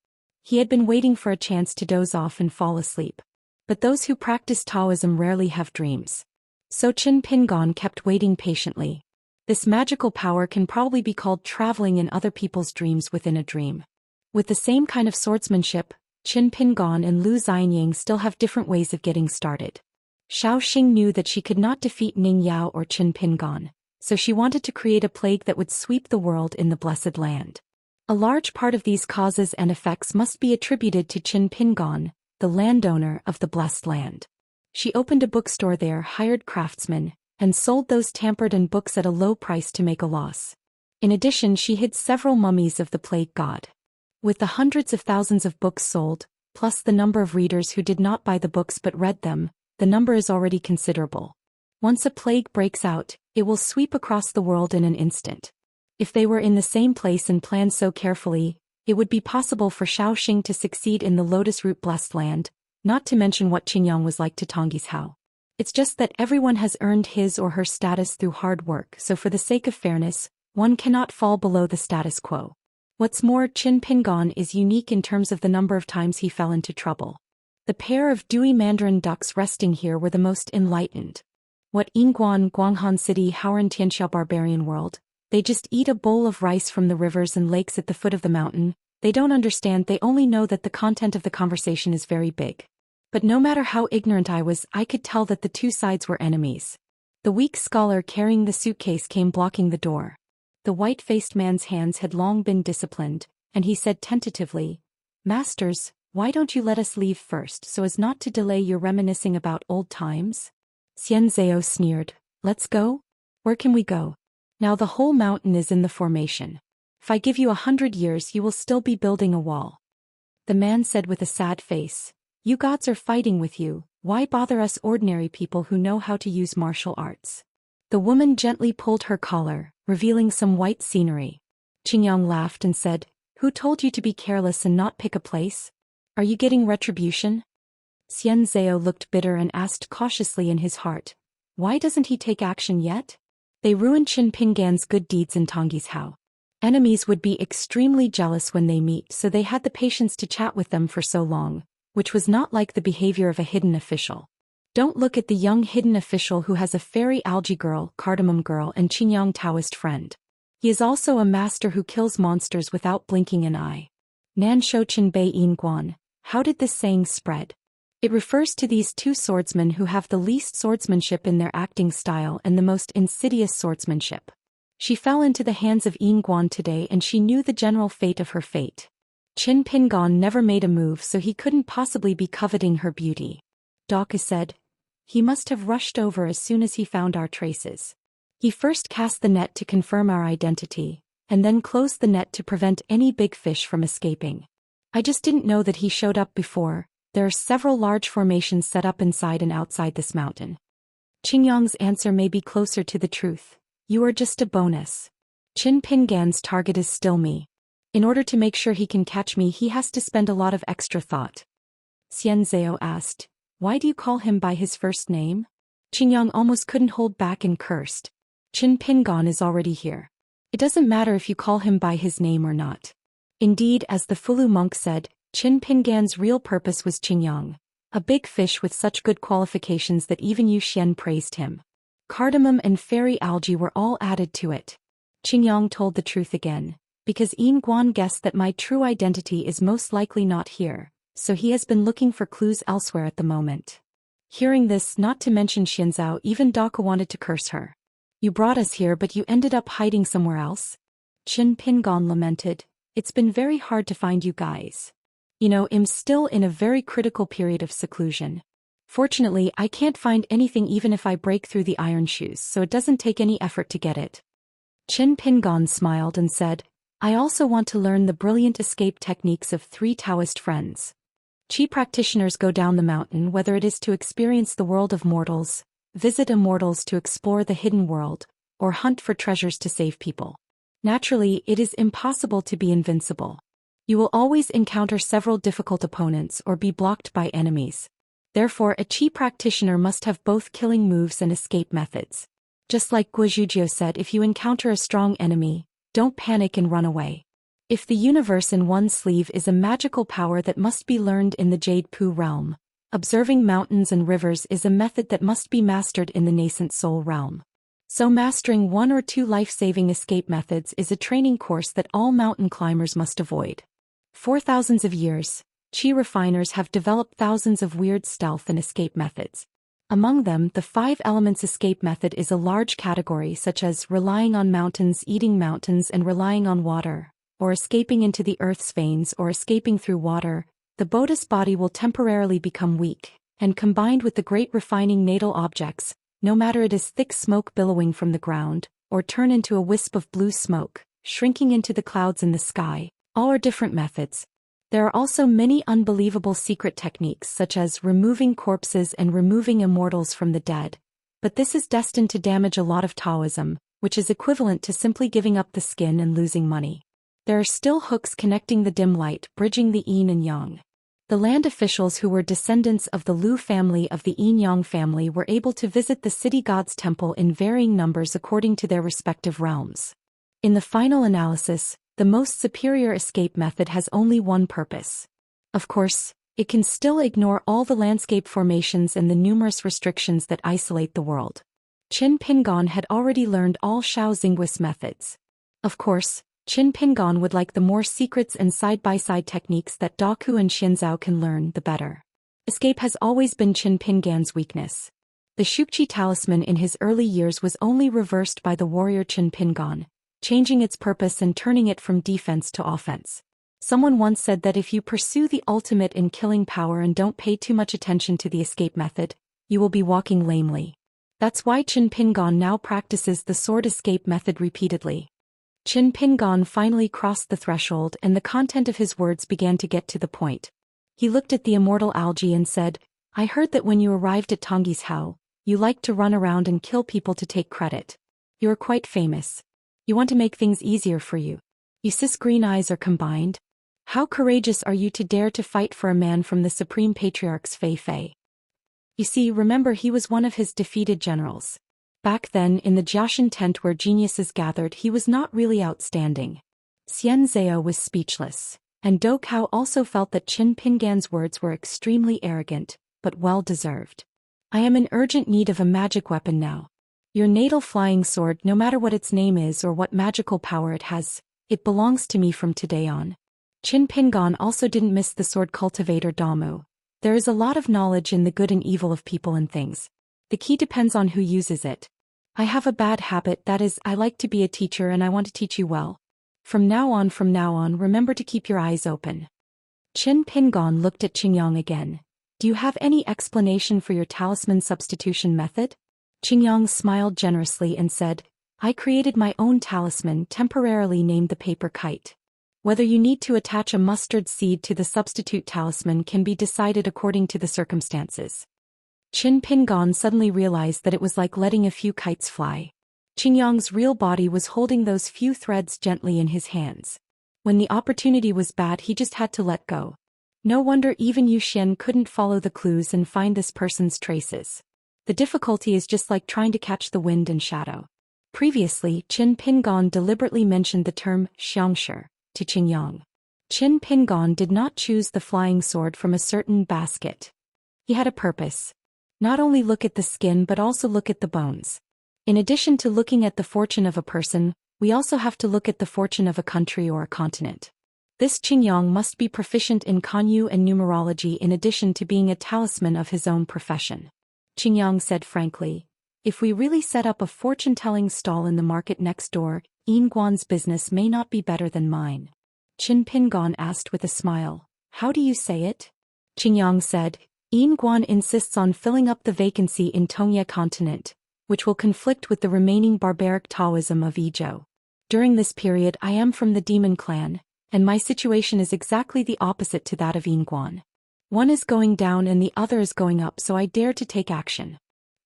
He had been waiting for a chance to doze off and fall asleep. But those who practice Taoism rarely have dreams. So Qin Pingon kept waiting patiently. This magical power can probably be called traveling in other people's dreams within a dream. With the same kind of swordsmanship, Qin Pingon and Lu Xianyang still have different ways of getting started. Xiaoxing knew that she could not defeat Ning Yao or Qin Pingon, so she wanted to create a plague that would sweep the world in the Blessed Land. A large part of these causes and effects must be attributed to Qin Pingon, the landowner of the Blessed Land. She opened a bookstore there, hired craftsmen, and sold those tampered in books at a low price to make a loss. In addition, she hid several mummies of the plague god. With the hundreds of thousands of books sold, plus the number of readers who did not buy the books but read them, the number is already considerable. Once a plague breaks out, it will sweep across the world in an instant. If they were in the same place and planned so carefully, it would be possible for Xiaoxing to succeed in the Lotus Root Blessed Land, not to mention what Qingyang was like to Tongyi's Hao. It's just that everyone has earned his or her status through hard work, so for the sake of fairness, one cannot fall below the status quo. What's more, Qin Pingon is unique in terms of the number of times he fell into trouble. The pair of dewy mandarin ducks resting here were the most enlightened. What Yingguan, Guanghan City, Howren Tianxiao barbarian world? They just eat a bowl of rice from the rivers and lakes at the foot of the mountain. They don't understand, they only know that the content of the conversation is very big. But no matter how ignorant I was, I could tell that the two sides were enemies. The weak scholar carrying the suitcase came blocking the door. The white-faced man's hands had long been disciplined, and he said tentatively, "Masters, why don't you let us leave first so as not to delay your reminiscing about old times?" Xianxia sneered, "Let's go? Where can we go? Now the whole mountain is in the formation. If I give you 100 years you will still be building a wall." The man said with a sad face, "You gods are fighting with you, why bother us ordinary people who know how to use martial arts?" The woman gently pulled her collar, revealing some white scenery. Qingyang laughed and said, "Who told you to be careless and not pick a place? Are you getting retribution?" Xianxia looked bitter and asked cautiously in his heart, why doesn't he take action yet? They ruined Qin Pingan's good deeds in Tongyi's Hao. Enemies would be extremely jealous when they meet, so they had the patience to chat with them for so long, which was not like the behavior of a hidden official. Don't look at the young hidden official who has a fairy algae girl, cardamom girl and Qingyang Taoist friend. He is also a master who kills monsters without blinking an eye. Nan Shou Qin Bei Yin Guan. How did this saying spread? It refers to these two swordsmen who have the least swordsmanship in their acting style and the most insidious swordsmanship. She fell into the hands of Yin Guan today and she knew the general fate of her fate. Qin Pingan never made a move, so he couldn't possibly be coveting her beauty. Daoist said, he must have rushed over as soon as he found our traces. He first cast the net to confirm our identity, and then closed the net to prevent any big fish from escaping. I just didn't know that he showed up before. There are several large formations set up inside and outside this mountain. Qingyang's answer may be closer to the truth. You are just a bonus. Qin Pingan's target is still me. In order to make sure he can catch me, he has to spend a lot of extra thought. Xianxia asked, why do you call him by his first name? Qingyang almost couldn't hold back and cursed. Qin Pingan is already here. It doesn't matter if you call him by his name or not. Indeed, as the Fulu monk said, Qin Pingan's real purpose was Qingyang, a big fish with such good qualifications that even Zhou Xian praised him. Cardamom and fairy algae were all added to it. Qingyang told the truth again, because Yin Guan guessed that my true identity is most likely not here, so he has been looking for clues elsewhere at the moment. Hearing this, not to mention Xianzhao, even Daoist wanted to curse her. You brought us here, but you ended up hiding somewhere else? Qin Pingan lamented, it's been very hard to find you guys. You know, I'm still in a very critical period of seclusion. Fortunately, I can't find anything even if I break through the iron shoes, so it doesn't take any effort to get it. Qin Pingan smiled and said, I also want to learn the brilliant escape techniques of 3 Taoist friends. Qi practitioners go down the mountain, whether it is to experience the world of mortals, visit immortals to explore the hidden world, or hunt for treasures to save people. Naturally, it is impossible to be invincible. You will always encounter several difficult opponents or be blocked by enemies. Therefore, a Qi practitioner must have both killing moves and escape methods. Just like Guizhuzhou said, if you encounter a strong enemy, don't panic and run away. If the universe in one sleeve is a magical power that must be learned in the Jade Pu realm, observing mountains and rivers is a method that must be mastered in the nascent soul realm. So mastering 1 or 2 life-saving escape methods is a training course that all mountain climbers must avoid. For thousands of years, Qi refiners have developed thousands of weird stealth and escape methods. Among them, the 5 elements escape method is a large category, such as relying on mountains, eating mountains and relying on water, or escaping into the earth's veins or escaping through water. The Bodhi's body will temporarily become weak, and combined with the great refining natal objects, no matter it is thick smoke billowing from the ground, or turn into a wisp of blue smoke, shrinking into the clouds in the sky, all are different methods. There are also many unbelievable secret techniques such as removing corpses and removing immortals from the dead, but this is destined to damage a lot of Taoism, which is equivalent to simply giving up the skin and losing money. There are still hooks connecting the dim light, bridging the yin and yang. The land officials who were descendants of the Lu family of the Yin-Yang family were able to visit the city god's temple in varying numbers according to their respective realms. In the final analysis, the most superior escape method has only one purpose. Of course, it can still ignore all the landscape formations and the numerous restrictions that isolate the world. Qin Pingan had already learned all Shao Xinggui's methods. Of course, Qin Pingan would like the more secrets and side-by-side techniques that Daoist and Xianzhao can learn, the better. Escape has always been Qin Pingan's weakness. The Shukchi talisman in his early years was only reversed by the warrior Qin Pingan, changing its purpose and turning it from defense to offense. Someone once said that if you pursue the ultimate in killing power and don't pay too much attention to the escape method, you will be walking lamely. That's why Qin Pingan now practices the sword escape method repeatedly. Qin Pingan finally crossed the threshold and the content of his words began to get to the point. He looked at the immortal algae and said, I heard that when you arrived at Tongyi's Hao, you liked to run around and kill people to take credit. You are quite famous. You want to make things easier for you. You sis green eyes are combined? How courageous are you to dare to fight for a man from the Supreme Patriarch's Fei? You see, remember he was one of his defeated generals. Back then, in the Jiaxin tent where geniuses gathered, he was not really outstanding. Xianxia was speechless, and Dou Cao also felt that Qin Pingan's words were extremely arrogant, but well-deserved. I am in urgent need of a magic weapon now. Your natal flying sword, no matter what its name is or what magical power it has, it belongs to me from today on. Qin Pingan also didn't miss the sword cultivator Damu. There is a lot of knowledge in the good and evil of people and things. The key depends on who uses it. I have a bad habit, that is, I like to be a teacher and I want to teach you well. From now on, remember to keep your eyes open. Qin Pingan looked at Qingyang again. Do you have any explanation for your talisman substitution method? Qingyang smiled generously and said, I created my own talisman temporarily named the paper kite. Whether you need to attach a mustard seed to the substitute talisman can be decided according to the circumstances. Qin Pingan suddenly realized that it was like letting a few kites fly. Qingyang's real body was holding those few threads gently in his hands. When the opportunity was bad, he just had to let go. No wonder even Zhou Xian couldn't follow the clues and find this person's traces. The difficulty is just like trying to catch the wind and shadow. Previously, Qin Pingan deliberately mentioned the term Xianxia to Qingyang. Qin Pingan did not choose the flying sword from a certain basket. He had a purpose. Not only look at the skin but also look at the bones. In addition to looking at the fortune of a person, we also have to look at the fortune of a country or a continent. This Qingyang must be proficient in Kanyu and numerology in addition to being a talisman of his own profession. Qingyang said frankly, if we really set up a fortune-telling stall in the market next door, Yinguan's business may not be better than mine. Qin Pingan asked with a smile, how do you say it? Qingyang said, Yinguan insists on filling up the vacancy in Tongye continent, which will conflict with the remaining barbaric Taoism of Yizhou. During this period I am from the demon clan, and my situation is exactly the opposite to that of Yinguan. One is going down and the other is going up, so I dare to take action.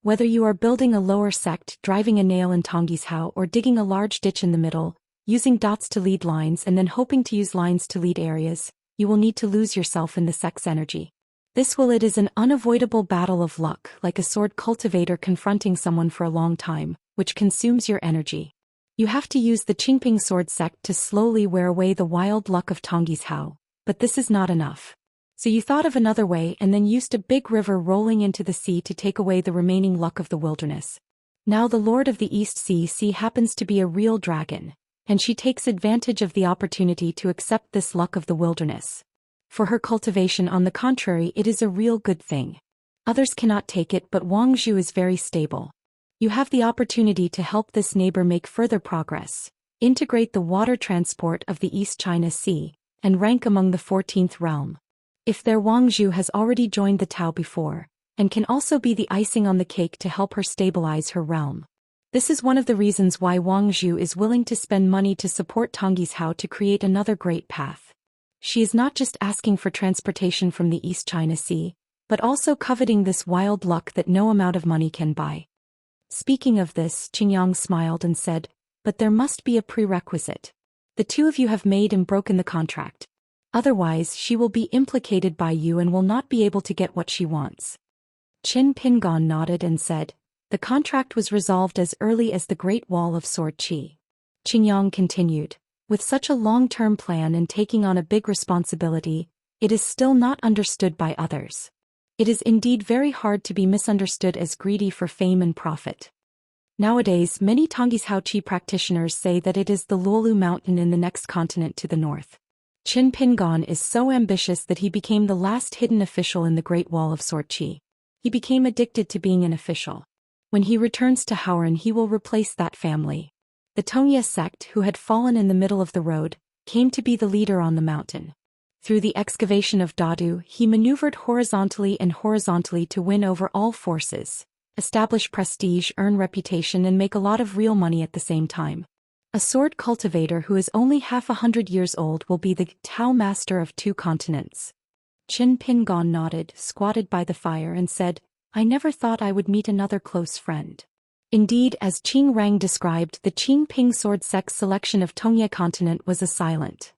Whether you are building a lower sect, driving a nail in Tongyi's house, or digging a large ditch in the middle, using dots to lead lines and then hoping to use lines to lead areas, you will need to lose yourself in the sect's energy. It is an unavoidable battle of luck, like a sword cultivator confronting someone for a long time, which consumes your energy. You have to use the Qingping sword sect to slowly wear away the wild luck of Tongyi's house, but this is not enough. So you thought of another way and then used a big river rolling into the sea to take away the remaining luck of the wilderness. Now the Lord of the East Sea happens to be a real dragon, and she takes advantage of the opportunity to accept this luck of the wilderness. For her cultivation, on the contrary, it is a real good thing. Others cannot take it, but Wangzhou is very stable. You have the opportunity to help this neighbor make further progress, integrate the water transport of the East China Sea, and rank among the 14th realm. If their Wangzhou has already joined the Tao before, and can also be the icing on the cake to help her stabilize her realm. This is one of the reasons why Wangzhou is willing to spend money to support Tongyi's Hao to create another great path. She is not just asking for transportation from the East China Sea, but also coveting this wild luck that no amount of money can buy. Speaking of this, Qingyang smiled and said, but there must be a prerequisite. The two of you have made and broken the contract. Otherwise, she will be implicated by you and will not be able to get what she wants. Qin Pingan nodded and said, the contract was resolved as early as the Great Wall of Sword Qi. Qingyang continued, with such a long-term plan and taking on a big responsibility, it is still not understood by others. It is indeed very hard to be misunderstood as greedy for fame and profit. Nowadays, many Tongyi's Hao Qi practitioners say that it is the Luolu mountain in the next continent to the north. Qin Pingan is so ambitious that he became the last hidden official in the Great Wall of Sword Qi. He became addicted to being an official. When he returns to Haoran, he will replace that family. The Tongye sect, who had fallen in the middle of the road, came to be the leader on the mountain. Through the excavation of Dadu, he maneuvered horizontally to win over all forces, establish prestige, earn reputation, and make a lot of real money at the same time. A sword cultivator who is only half 100 years old will be the Tao master of 2 continents. Qin Pingan nodded, squatted by the fire and said, I never thought I would meet another close friend. Indeed, as Qing Rang described, the Qingping sword sect's selection of Tongye continent was a silent,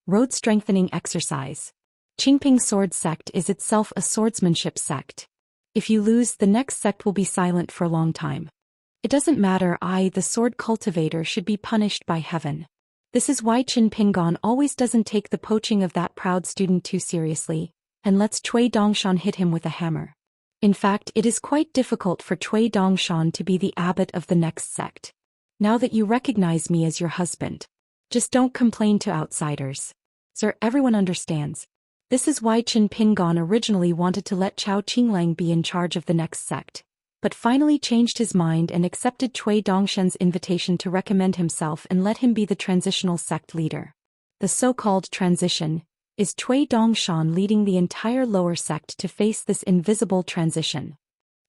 Road strengthening exercise. Qingping sword sect is itself a swordsmanship sect. If you lose, the next sect will be silent for a long time. It doesn't matter, the sword cultivator should be punished by heaven. This is why Qin Pingon always doesn't take the poaching of that proud student too seriously, and lets Cui Dongshan hit him with a hammer. In fact, it is quite difficult for Cui Dongshan to be the abbot of the next sect. Now that you recognize me as your husband, just don't complain to outsiders. Sir, everyone understands. This is why Qin Pingon originally wanted to let Chao Qinglang be in charge of the next sect, but finally changed his mind and accepted Cui Dongshan's invitation to recommend himself and let him be the transitional sect leader. The so-called transition is Cui Dongshan leading the entire lower sect to face this invisible transition.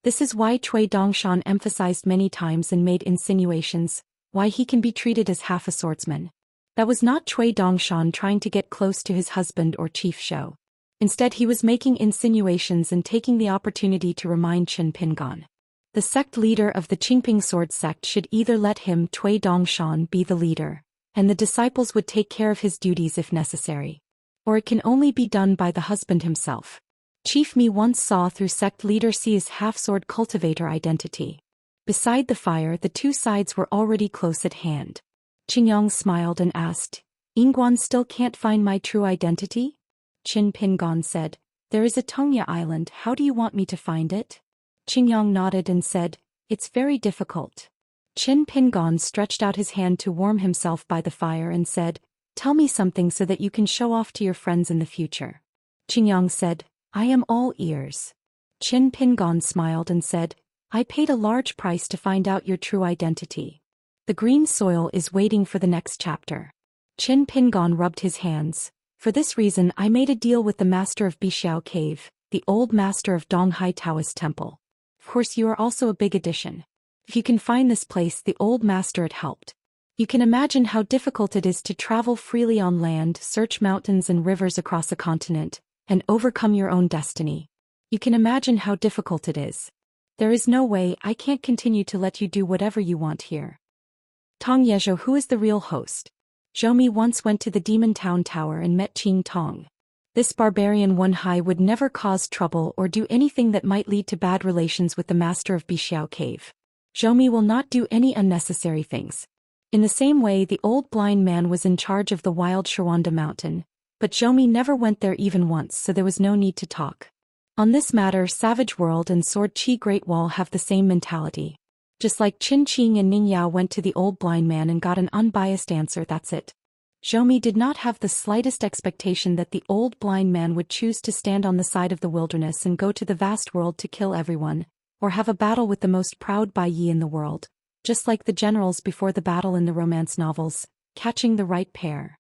This is why Cui Dongshan emphasized many times and made insinuations, why he can be treated as half a swordsman. That was not Cui Dongshan trying to get close to his husband or chief Shou. Instead, he was making insinuations and taking the opportunity to remind Qin Pingon. The sect leader of the Qingping sword sect should either let him, Cui Dongshan, be the leader, and the disciples would take care of his duties if necessary. Or it can only be done by the husband himself. Chief Mi once saw through sect leader Xi's half-sword cultivator identity. Beside the fire, the two sides were already close at hand. Qingyang smiled and asked, Yingguan still can't find my true identity? Qin Pingon said, there is a Tongya island, how do you want me to find it? Qingyang nodded and said, it's very difficult. Qin Pingon stretched out his hand to warm himself by the fire and said, tell me something so that you can show off to your friends in the future. Qingyang said, I am all ears. Qin Pingon smiled and said, I paid a large price to find out your true identity. The green soil is waiting for the next chapter. Qin Pingon rubbed his hands. For this reason I made a deal with the master of Bixiao Cave, the old master of Donghai Taoist Temple. Of course you are also a big addition. If you can find this place, the old master had helped. You can imagine how difficult it is to travel freely on land, search mountains and rivers across a continent, and overcome your own destiny. You can imagine how difficult it is. There is no way, I can't continue to let you do whatever you want here. Tong Yezhou, who is the real host? Zhou Mi once went to the Demon Town Tower and met Qing Tong. This barbarian Wen Hai would never cause trouble or do anything that might lead to bad relations with the master of Bixiao Cave. Zhou Mi will not do any unnecessary things. In the same way, the old blind man was in charge of the wild Shirwanda mountain, but Zhou Mi never went there even once, so there was no need to talk. On this matter, Savage World and Sword Qi Great Wall have the same mentality. Just like Qin Qing and Ning Yao went to the old blind man and got an unbiased answer, that's it. Zhou Mi did not have the slightest expectation that the old blind man would choose to stand on the side of the wilderness and go to the vast world to kill everyone, or have a battle with the most proud Bai Yi in the world, just like the generals before the battle in the romance novels, catching the right pair.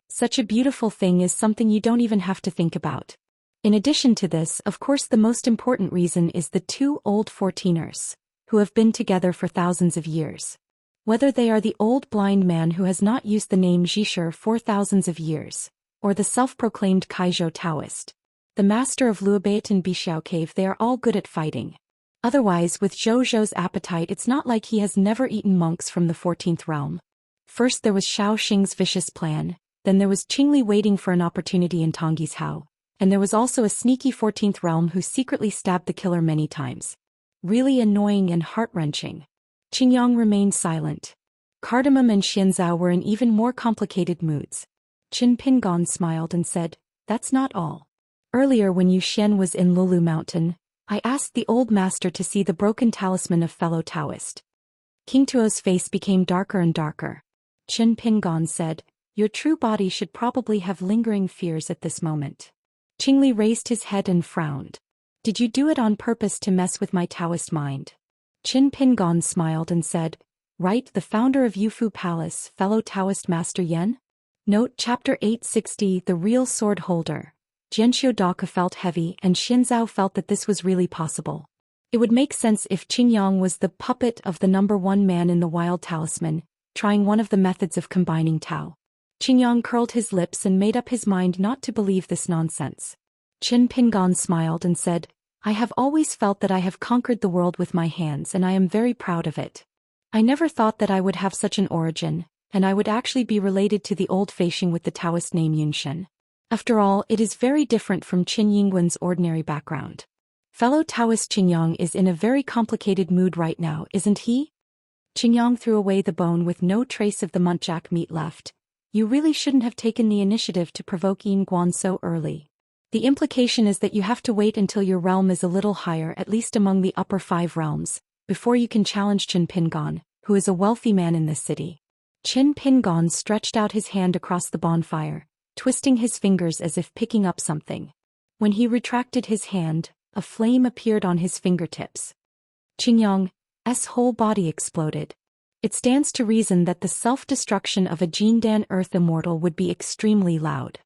Such a beautiful thing is something you don't even have to think about. In addition to this, of course, the most important reason is the two old 14ers. Who have been together for thousands of years. Whether they are the old blind man who has not used the name Zhishir for thousands of years, or the self-proclaimed Kaizhou Taoist, the master of Luobeat and Bixiao Cave, they are all good at fighting. Otherwise, with Zhou Zhou's appetite, it's not like he has never eaten monks from the 14th realm. First there was Shao Xing's vicious plan, then there was Qingli waiting for an opportunity in Tongyi's Hao, and there was also a sneaky 14th realm who secretly stabbed the killer many times. Really annoying and heart-wrenching. Qingyang remained silent. Cardamom and Xianxia were in even more complicated moods. Qin Pingon smiled and said, that's not all. Earlier when Yu Xian was in Lulu Mountain, I asked the old master to see the broken talisman of fellow Taoist. King Tuo's face became darker and darker. Qin Pingon said, your true body should probably have lingering fears at this moment. Qingli raised his head and frowned. Did you do it on purpose to mess with my Taoist mind? Qin Pingon smiled and said, right, the founder of Yufu Palace, fellow Taoist Master Yan? Note Chapter 860, The Real Sword Holder. Jianxiu Daka felt heavy and Xianzhao felt that this was really possible. It would make sense if Qingyang was the puppet of the number one man in the wild talisman, trying one of the methods of combining Tao. Qingyang curled his lips and made up his mind not to believe this nonsense. Qin Pingon smiled and said, I have always felt that I have conquered the world with my hands and I am very proud of it. I never thought that I would have such an origin, and I would actually be related to the old Feishing with the Taoist name Yunshen. After all, it is very different from Qin Yingguan's ordinary background. Fellow Taoist Qingyang is in a very complicated mood right now, isn't he? Qingyang threw away the bone with no trace of the muntjac meat left. You really shouldn't have taken the initiative to provoke Yin Guan so early. The implication is that you have to wait until your realm is a little higher, at least among the upper 5 realms, before you can challenge Qin Pingon, who is a wealthy man in this city. Qin Pingon stretched out his hand across the bonfire, twisting his fingers as if picking up something. When he retracted his hand, a flame appeared on his fingertips. Qingyang's whole body exploded. It stands to reason that the self-destruction of a Jindan Earth Immortal would be extremely loud.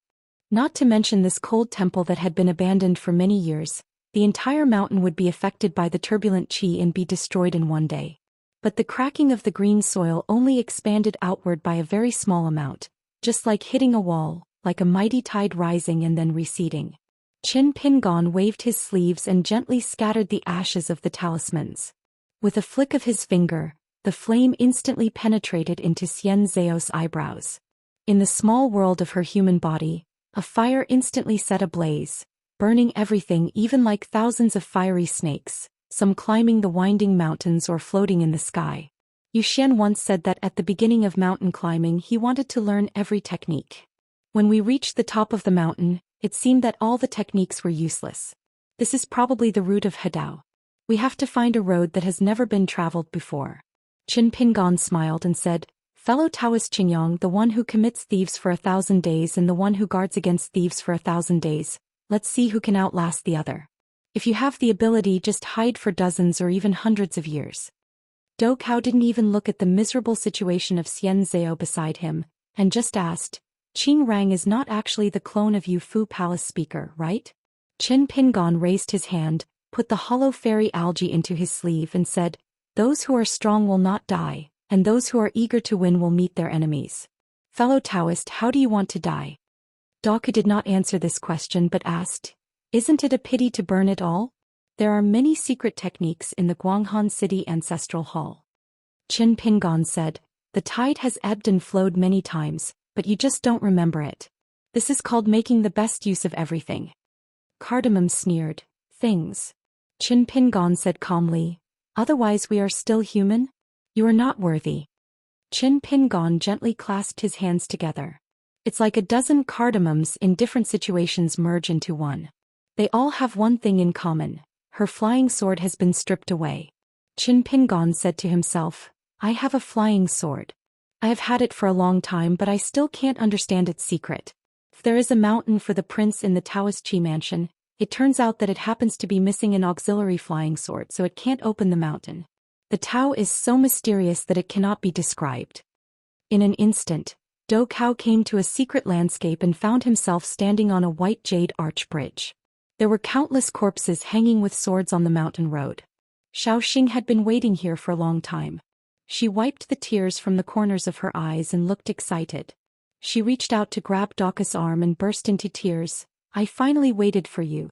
Not to mention this cold temple that had been abandoned for many years, the entire mountain would be affected by the turbulent qi and be destroyed in one day. But the cracking of the green soil only expanded outward by a very small amount, just like hitting a wall, like a mighty tide rising and then receding. Qin Pingon waved his sleeves and gently scattered the ashes of the talismans. With a flick of his finger, the flame instantly penetrated into Xianxia's eyebrows. In the small world of her human body, a fire instantly set ablaze, burning everything, even like thousands of fiery snakes, some climbing the winding mountains or floating in the sky. Zhou Xian once said that at the beginning of mountain climbing he wanted to learn every technique. When we reached the top of the mountain, it seemed that all the techniques were useless. This is probably the route of Hadao. We have to find a road that has never been traveled before. Qin Pingon smiled and said, Fellow Taoist Qingyang, the one who commits thieves for 1,000 days and the one who guards against thieves for 1,000 days, let's see who can outlast the other. If you have the ability, just hide for dozens or even hundreds of years. Dou Cao didn't even look at the miserable situation of Xianxia beside him, and just asked, Qing Rang is not actually the clone of Yu Fu Palace speaker, right? Qin Pingon raised his hand, put the hollow fairy algae into his sleeve and said, Those who are strong will not die, and those who are eager to win will meet their enemies. Fellow Taoist, how do you want to die? Dou Cao did not answer this question but asked, Isn't it a pity to burn it all? There are many secret techniques in the Guanghan City Ancestral Hall. Qin Pingon said, The tide has ebbed and flowed many times, but you just don't remember it. This is called making the best use of everything. Cardamom sneered, Things. Qin Pingon said calmly, Otherwise we are still human? You are not worthy. Qin Pingon gently clasped his hands together. It's like a dozen cardamoms in different situations merge into one. They all have one thing in common. Her flying sword has been stripped away. Qin Pingon said to himself, I have a flying sword. I have had it for a long time but I still can't understand its secret. If there is a mountain for the prince in the Taoist Qi mansion, it turns out that it happens to be missing an auxiliary flying sword, so it can't open the mountain. The Tao is so mysterious that it cannot be described. In an instant, Dou Cao came to a secret landscape and found himself standing on a white jade arch bridge. There were countless corpses hanging with swords on the mountain road. Xiaoxing had been waiting here for a long time. She wiped the tears from the corners of her eyes and looked excited. She reached out to grab Dou Cao's arm and burst into tears. I finally waited for you.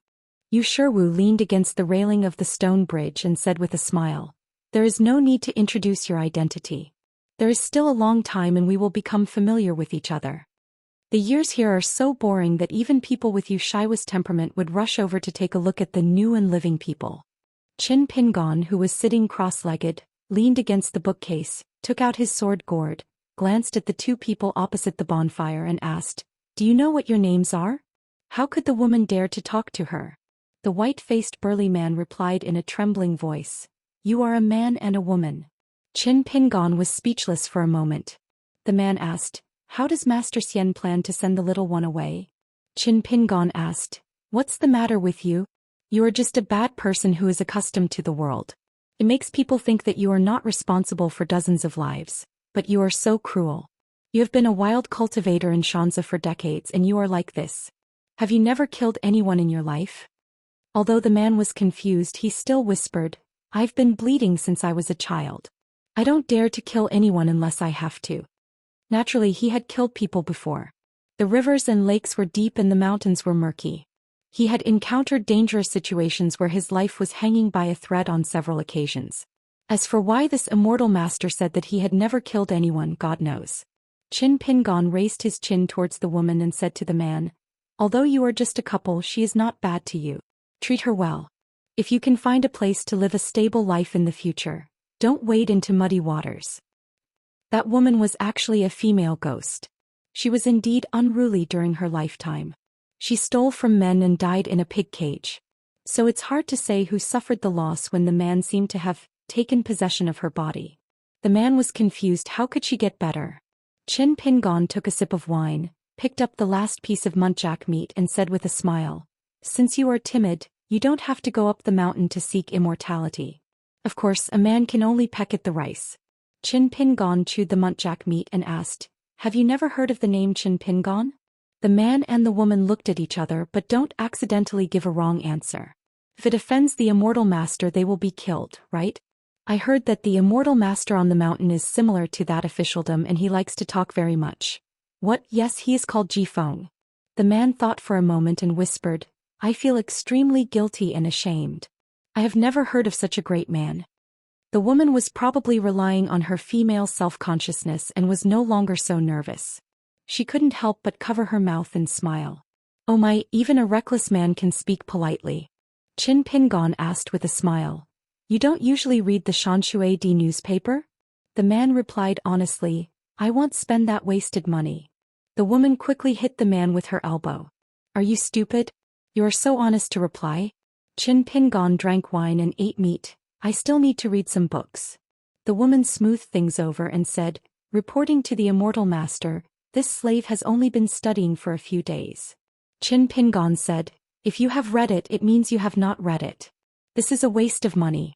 Yu Shiwu leaned against the railing of the stone bridge and said with a smile, There is no need to introduce your identity. There is still a long time and we will become familiar with each other. The years here are so boring that even people with Yu Shiwu's temperament would rush over to take a look at the new and living people. Qin Pingon, who was sitting cross-legged, leaned against the bookcase, took out his sword gourd, glanced at the two people opposite the bonfire and asked, Do you know what your names are? How could the woman dare to talk to her? The white-faced burly man replied in a trembling voice, You are a man and a woman. Qin Pingon was speechless for a moment. The man asked, How does Master Xian plan to send the little one away? Qin Pingon asked, What's the matter with you? You are just a bad person who is accustomed to the world. It makes people think that you are not responsible for dozens of lives, but you are so cruel. You have been a wild cultivator in Xianxia for decades and you are like this. Have you never killed anyone in your life? Although the man was confused, he still whispered, I've been bleeding since I was a child. I don't dare to kill anyone unless I have to. Naturally, he had killed people before. The rivers and lakes were deep and the mountains were murky. He had encountered dangerous situations where his life was hanging by a thread on several occasions. As for why this immortal master said that he had never killed anyone, God knows. Qin Pingon raised his chin towards the woman and said to the man, "Although you are just a couple, she is not bad to you. Treat her well. If you can find a place to live a stable life in the future, don't wade into muddy waters." That woman was actually a female ghost. She was indeed unruly during her lifetime. She stole from men and died in a pig cage. So it's hard to say who suffered the loss when the man seemed to have taken possession of her body. The man was confused. How could she get better? Qin Pingon took a sip of wine, picked up the last piece of muntjac meat and said with a smile, "Since you are timid, you don't have to go up the mountain to seek immortality. Of course, a man can only peck at the rice." Qin Pingon chewed the muntjac meat and asked, "Have you never heard of the name Qin Pingon?" The man and the woman looked at each other, but don't accidentally give a wrong answer. If it offends the Immortal Master, they will be killed, right? I heard that the Immortal Master on the mountain is similar to that officialdom and he likes to talk very much. What? Yes, he is called Jifeng. The man thought for a moment and whispered, "I feel extremely guilty and ashamed. I have never heard of such a great man." The woman was probably relying on her female self-consciousness and was no longer so nervous. She couldn't help but cover her mouth and smile. "Oh my, even a reckless man can speak politely." Qin Pingon asked with a smile, "You don't usually read the Xianxia di newspaper?" The man replied honestly, "I won't spend that wasted money." The woman quickly hit the man with her elbow. "Are you stupid? You are so honest to reply." Qin Pingon drank wine and ate meat. "I still need to read some books." The woman smoothed things over and said, "Reporting to the Immortal Master, this slave has only been studying for a few days." Qin Pingon said, "If you have read it, it means you have not read it. This is a waste of money."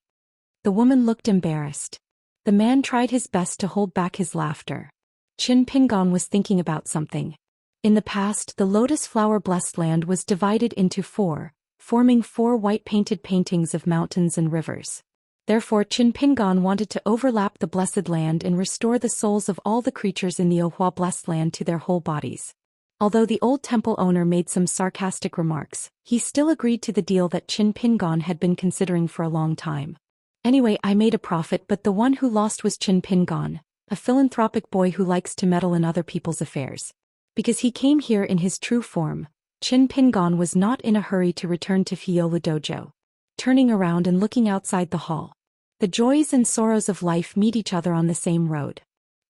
The woman looked embarrassed. The man tried his best to hold back his laughter. Qin Pingon was thinking about something. In the past, the lotus flower-blessed land was divided into four, forming four white-painted paintings of mountains and rivers. Therefore Qin Pingon wanted to overlap the blessed land and restore the souls of all the creatures in the Ohua blessed land to their whole bodies. Although the old temple owner made some sarcastic remarks, he still agreed to the deal that Qin Pingon had been considering for a long time. "Anyway, I made a profit, but the one who lost was Qin Pingon, a philanthropic boy who likes to meddle in other people's affairs. Because he came here in his true form, Qin Pingon was not in a hurry to return to Fiola Dojo." Turning around and looking outside the hall. The joys and sorrows of life meet each other on the same road.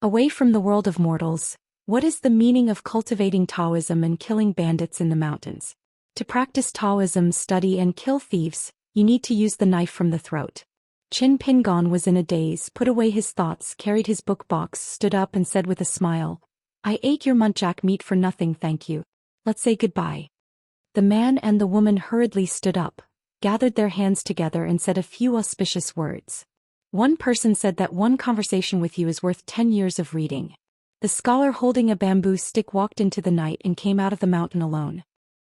Away from the world of mortals, what is the meaning of cultivating Taoism and killing bandits in the mountains? To practice Taoism, study and kill thieves, you need to use the knife from the throat. Qin Pingon was in a daze, put away his thoughts, carried his book box, stood up and said with a smile, "I ate your muntjac meat for nothing, thank you. Let's say goodbye." The man and the woman hurriedly stood up, gathered their hands together and said a few auspicious words. One person said that one conversation with you is worth 10 years of reading. The scholar holding a bamboo stick walked into the night and came out of the mountain alone.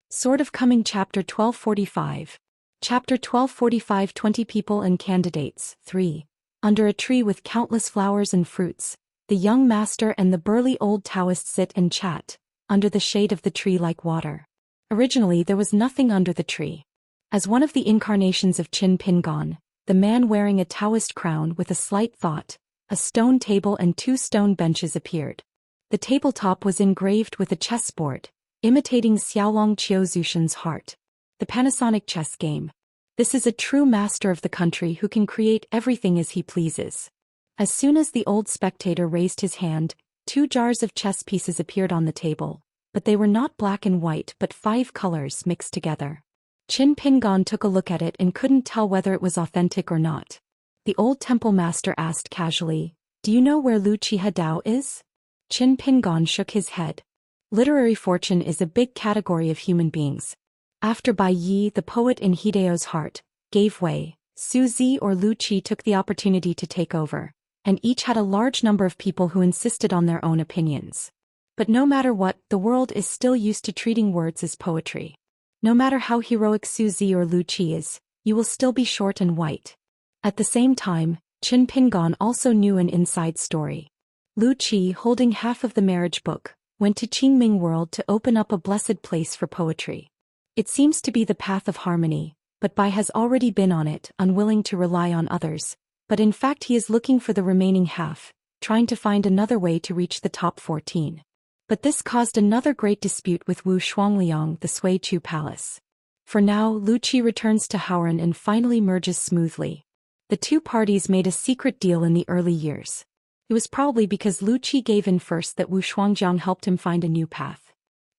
Sword of Coming Chapter 1245. Chapter 1245 20 People and Candidates 3. Under a tree with countless flowers and fruits, the young master and the burly old Taoist sit and chat, under the shade of the tree like water. Originally there was nothing under the tree. As one of the incarnations of Qin Pingon, the man wearing a Taoist crown with a slight thought, a stone table and 2 stone benches appeared. The tabletop was engraved with a chessboard, imitating Xiaolong Qiuzushan's heart. The Panasonic chess game. This is a true master of the country who can create everything as he pleases. As soon as the old spectator raised his hand, 2 jars of chess pieces appeared on the table, but they were not black and white but 5 colors mixed together. Qin Pingon took a look at it and couldn't tell whether it was authentic or not. The old temple master asked casually, "Do you know where Lu Qihua Dao is?" Qin Pingon shook his head. Literary fortune is a big category of human beings. After Bai Yi, the poet in Hideo's heart, gave way, Su Zi or Lu Qi took the opportunity to take over, and each had a large number of people who insisted on their own opinions. But no matter what, the world is still used to treating words as poetry. No matter how heroic Su Zi or Lu Qi is, you will still be short and white. At the same time, Qin Pingon also knew an inside story. Lu Qi, holding half of the marriage book, went to Qingming world to open up a blessed place for poetry. It seems to be the path of harmony, but Bai has already been on it, unwilling to rely on others, but in fact he is looking for the remaining half, trying to find another way to reach the top 14. But this caused another great dispute with Wu Shuangliang, the Sui Chu palace. For now, Lu Qi returns to Haoran and finally merges smoothly. The two parties made a secret deal in the early years. It was probably because Lu Qi gave in first that Wu Shuangjiang helped him find a new path.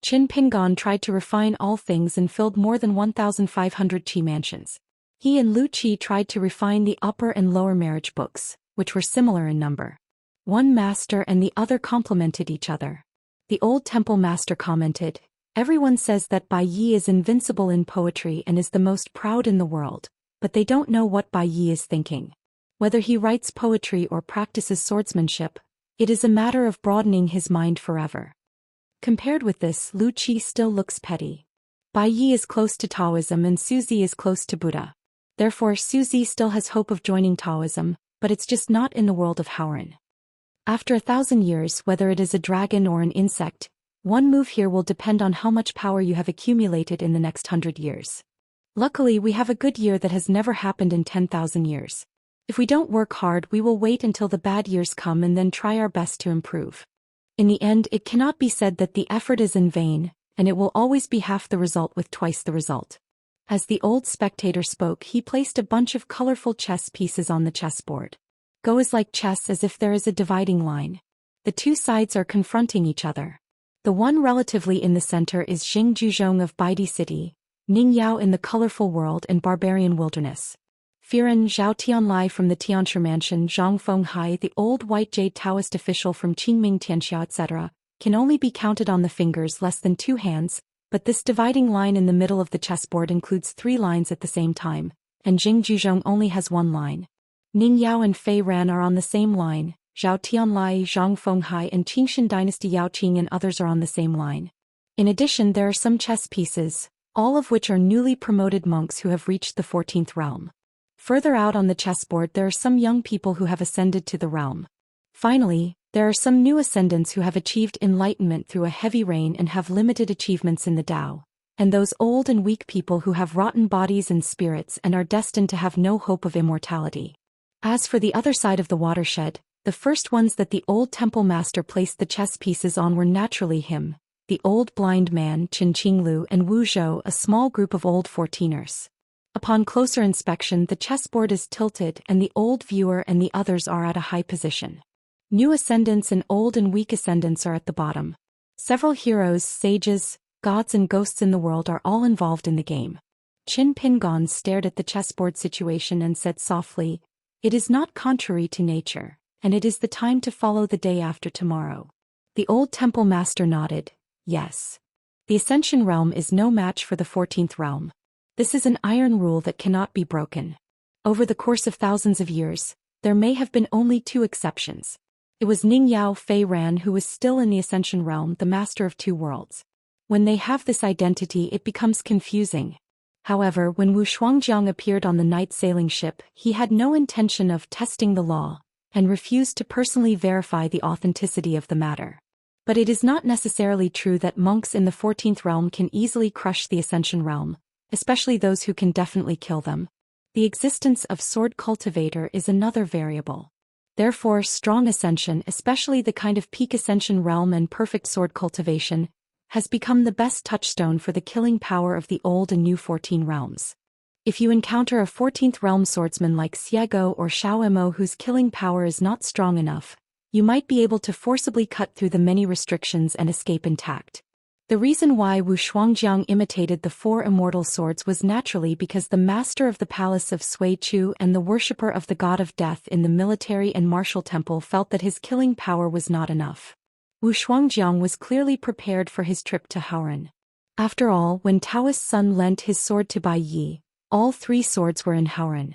Qin Pingon tried to refine all things and filled more than 1,500 Qi mansions. He and Lu Qi tried to refine the upper and lower marriage books, which were similar in number. One master and the other complemented each other. The old temple master commented, "Everyone says that Bai Yi is invincible in poetry and is the most proud in the world, but they don't know what Bai Yi is thinking. Whether he writes poetry or practices swordsmanship, it is a matter of broadening his mind forever." Compared with this, Lu Qi still looks petty. Bai Yi is close to Taoism and Suzy is close to Buddha. Therefore Suzy still has hope of joining Taoism, but it's just not in the world of Haoran. After 1,000 years, whether it is a dragon or an insect, one move here will depend on how much power you have accumulated in the next 100 years. Luckily, we have a good year that has never happened in 10,000 years. If we don't work hard, we will wait until the bad years come and then try our best to improve. In the end, it cannot be said that the effort is in vain, and it will always be half the result with twice the result. As the old spectator spoke, he placed a bunch of colorful chess pieces on the chessboard. Go is like chess as if there is a dividing line. The two sides are confronting each other. The one relatively in the center is Xing Juzhong of Baidi City, Ning Yao in the colorful world and barbarian wilderness. Firan Zhao Tianlai from the Tianshi Mansion, Zhang Fenghai, the old white jade Taoist official from Qingming Tianxia, etc., can only be counted on the fingers less than 2 hands, but this dividing line in the middle of the chessboard includes 3 lines at the same time, and Xing Juzhong only has 1 line. Ning Yao and Fei Ran are on the same line, Zhao Tianlai, Zhang Fenghai and Qingshan dynasty Yao Qing and others are on the same line. In addition, there are some chess pieces, all of which are newly promoted monks who have reached the 14th realm. Further out on the chessboard there are some young people who have ascended to the realm. Finally, there are some new ascendants who have achieved enlightenment through a heavy rain and have limited achievements in the Tao, and those old and weak people who have rotten bodies and spirits and are destined to have no hope of immortality. As for the other side of the watershed, the first ones that the old temple master placed the chess pieces on were naturally him, the old blind man Qin Qinglu and Wu Zhou, a small group of old 14ers. Upon closer inspection, the chessboard is tilted and the old viewer and the others are at a high position. New ascendants and old and weak ascendants are at the bottom. Several heroes, sages, gods and ghosts in the world are all involved in the game. Qin Pingon stared at the chessboard situation and said softly, "It is not contrary to nature, and it is the time to follow the day after tomorrow." The old temple master nodded, "Yes. The Ascension realm is no match for the 14th realm. This is an iron rule that cannot be broken. Over the course of thousands of years, there may have been only 2 exceptions. It was Ning Yao Fei Ran who was still in the Ascension realm, the master of 2 worlds. When they have this identity, it becomes confusing. However, when Wu Shuangjiang appeared on the night sailing ship, he had no intention of testing the law, and refused to personally verify the authenticity of the matter. But it is not necessarily true that monks in the 14th realm can easily crush the Ascension realm, especially those who can definitely kill them. The existence of Sword Cultivator is another variable. Therefore, strong ascension, especially the kind of peak ascension realm and perfect sword cultivation, has become the best touchstone for the killing power of the old and new 14 realms. If you encounter a 14th realm swordsman like Xiego or Xiaomo whose killing power is not strong enough, you might be able to forcibly cut through the many restrictions and escape intact. The reason why Wu Shuangjiang imitated the 4 immortal swords was naturally because the master of the palace of Sui Chu and the worshipper of the god of death in the military and martial temple felt that his killing power was not enough. Wu Shuangjiang was clearly prepared for his trip to Haoran. After all, when Taoist Sun lent his sword to Bai Yi, all 3 swords were in Haoran.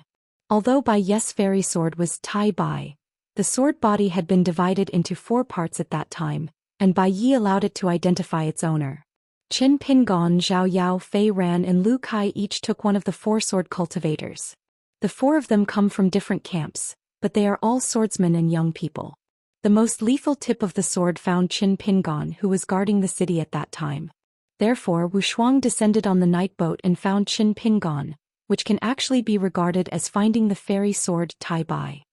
Although Bai Yi's fairy sword was Tai Bai, the sword body had been divided into 4 parts at that time, and Bai Yi allowed it to identify its owner. Qin Pingon, Zhao Yao, Fei Ran and Lu Kai each took one of the 4 sword cultivators. The 4 of them come from different camps, but they are all swordsmen and young people. The most lethal tip of the sword found Qin Pingon, who was guarding the city at that time. Therefore, Wu Shuang descended on the night boat and found Qin Pingon, which can actually be regarded as finding the fairy sword Tai Bai.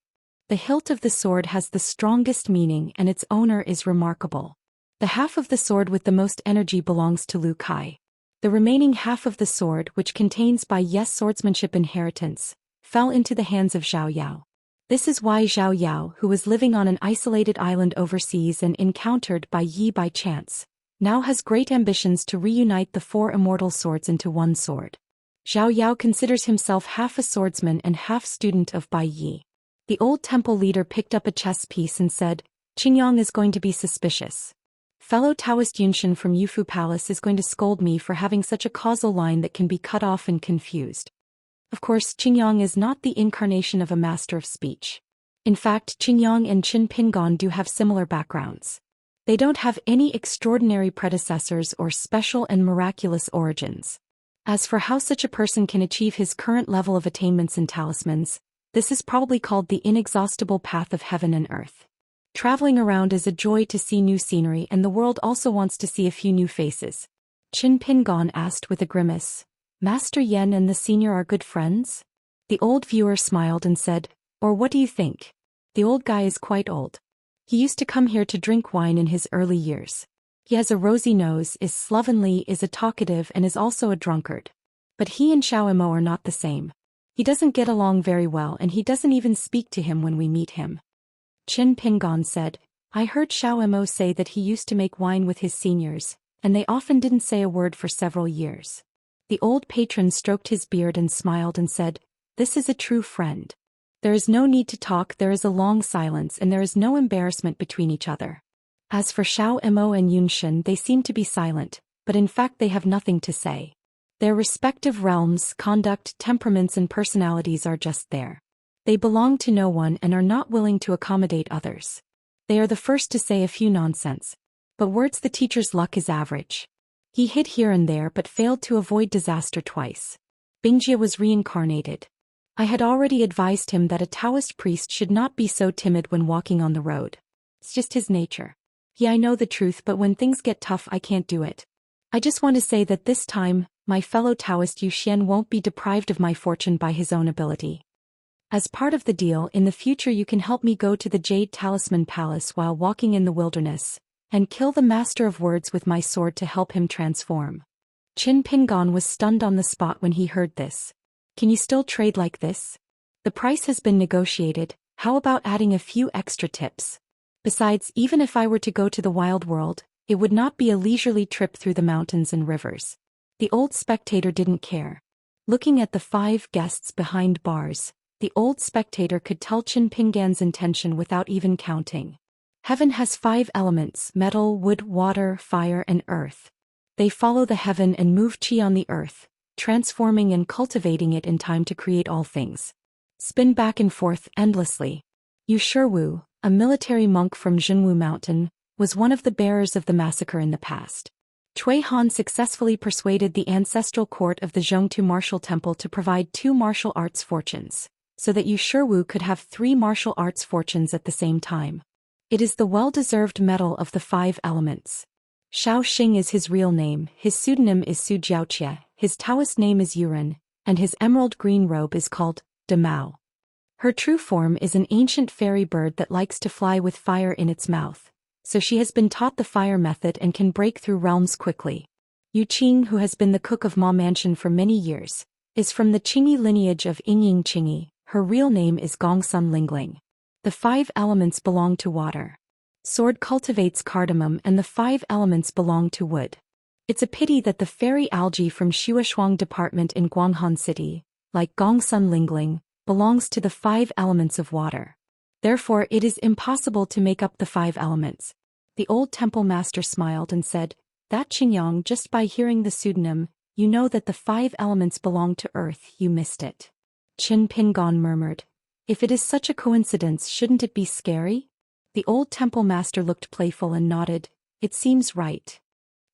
The hilt of the sword has the strongest meaning and its owner is remarkable. The half of the sword with the most energy belongs to Lu Kai. The remaining half of the sword, which contains Bai Ye's swordsmanship inheritance, fell into the hands of Zhao Yao. This is why Zhao Yao, who was living on an isolated island overseas and encountered Bai Yi by chance, now has great ambitions to reunite the 4 immortal swords into one sword. Zhao Yao considers himself half a swordsman and half student of Bai Yi. The old temple leader picked up a chess piece and said, Qingyang is going to be suspicious. Fellow Taoist Yunshan from Yufu Palace is going to scold me for having such a causal line that can be cut off and confused. Of course, Qingyang is not the incarnation of a master of speech. In fact, Qingyang and Qin Pingon do have similar backgrounds. They don't have any extraordinary predecessors or special and miraculous origins. As for how such a person can achieve his current level of attainments and talismans, this is probably called the inexhaustible path of heaven and earth. Traveling around is a joy to see new scenery, and the world also wants to see a few new faces. Qin Pingon asked with a grimace, Master Yen and the senior are good friends? The old viewer smiled and said, Or what do you think? The old guy is quite old. He used to come here to drink wine in his early years. He has a rosy nose, is slovenly, is a talkative, and is also a drunkard. But he and Xiao Emo are not the same. He doesn't get along very well, and he doesn't even speak to him when we meet him. Qin Pingon said, I heard Xiao Emo say that he used to make wine with his seniors, and they often didn't say a word for several years. The old patron stroked his beard and smiled and said, This is a true friend. There is no need to talk, there is a long silence, and there is no embarrassment between each other. As for Xiao Emo and Yunshan, they seem to be silent, but in fact they have nothing to say. Their respective realms, conduct, temperaments and personalities are just there. They belong to no one and are not willing to accommodate others. They are the first to say a few nonsense. But words the teacher's luck is average. He hid here and there but failed to avoid disaster twice. Bingjie was reincarnated. I had already advised him that a Taoist priest should not be so timid when walking on the road. It's just his nature. Yeah, I know the truth, but when things get tough I can't do it. I just want to say that this time, my fellow Taoist Zhou Xian won't be deprived of my fortune by his own ability. As part of the deal, in the future you can help me go to the Jade Talisman Palace while walking in the wilderness, and kill the Master of Words with my sword to help him transform. Qin Pingon was stunned on the spot when he heard this. Can you still trade like this? The price has been negotiated, how about adding a few extra tips? Besides, even if I were to go to the wild world, it would not be a leisurely trip through the mountains and rivers. The old spectator didn't care. Looking at the 5 guests behind bars, the old spectator could tell Qin Pingan's intention without even counting. Heaven has 5 elements: metal, wood, water, fire, and earth. They follow the heaven and move qi on the earth, transforming and cultivating it in time to create all things. Spin back and forth endlessly. Yu Shiwu, a military monk from Zhenwu Mountain, was one of the bearers of the massacre in the past. Cui Han successfully persuaded the ancestral court of the Zhongtu martial temple to provide 2 martial arts fortunes, so that Yu Shiwu could have 3 martial arts fortunes at the same time. It is the well-deserved medal of the 5 elements. Shao Xing is his real name, his pseudonym is Su Jiaoqie, his Taoist name is Yuren, and his emerald green robe is called De Mao. Her true form is an ancient fairy bird that likes to fly with fire in its mouth, so she has been taught the fire method and can break through realms quickly. Yu Qing, who has been the cook of Ma Mansion for many years, is from the Qingyi lineage of Yingying Qingyi. Her real name is Gongsun Lingling. The 5 elements belong to water. Sword cultivates cardamom and the 5 elements belong to wood. It's a pity that the fairy algae from Shuashuang Department in Guanghan City, like Gongsun Lingling, belongs to the 5 elements of water. Therefore it is impossible to make up the 5 elements. The old temple master smiled and said, That Qingyang, just by hearing the pseudonym, you know that the 5 elements belong to earth, you missed it. Qin Pingon murmured, If it is such a coincidence, shouldn't it be scary? The old temple master looked playful and nodded, It seems right.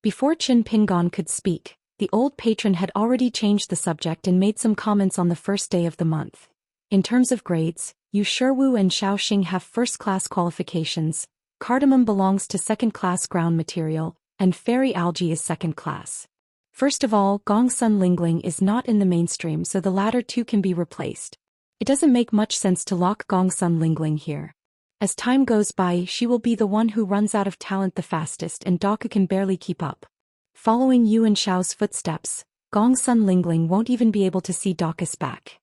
Before Qin Pingon could speak, the old patron had already changed the subject and made some comments on the first day of the month. In terms of grades, Yu Shiwu and Shao Xing have first-class qualifications, cardamom belongs to second-class ground material, and fairy algae is second-class. First of all, Gongsun Lingling is not in the mainstream, so the latter 2 can be replaced. It doesn't make much sense to lock Gongsun Lingling here. As time goes by, she will be the one who runs out of talent the fastest and Daka can barely keep up. Following Yuan Shao's footsteps, Gongsun Lingling won't even be able to see Daka's back.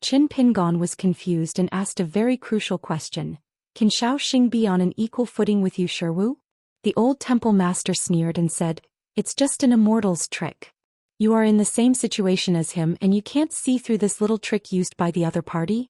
Qin Pingon was confused and asked a very crucial question. Can Xiao Xing be on an equal footing with Yu Shiwu? The old temple master sneered and said, "It's just an immortal's trick. You are in the same situation as him and you can't see through this little trick used by the other party?"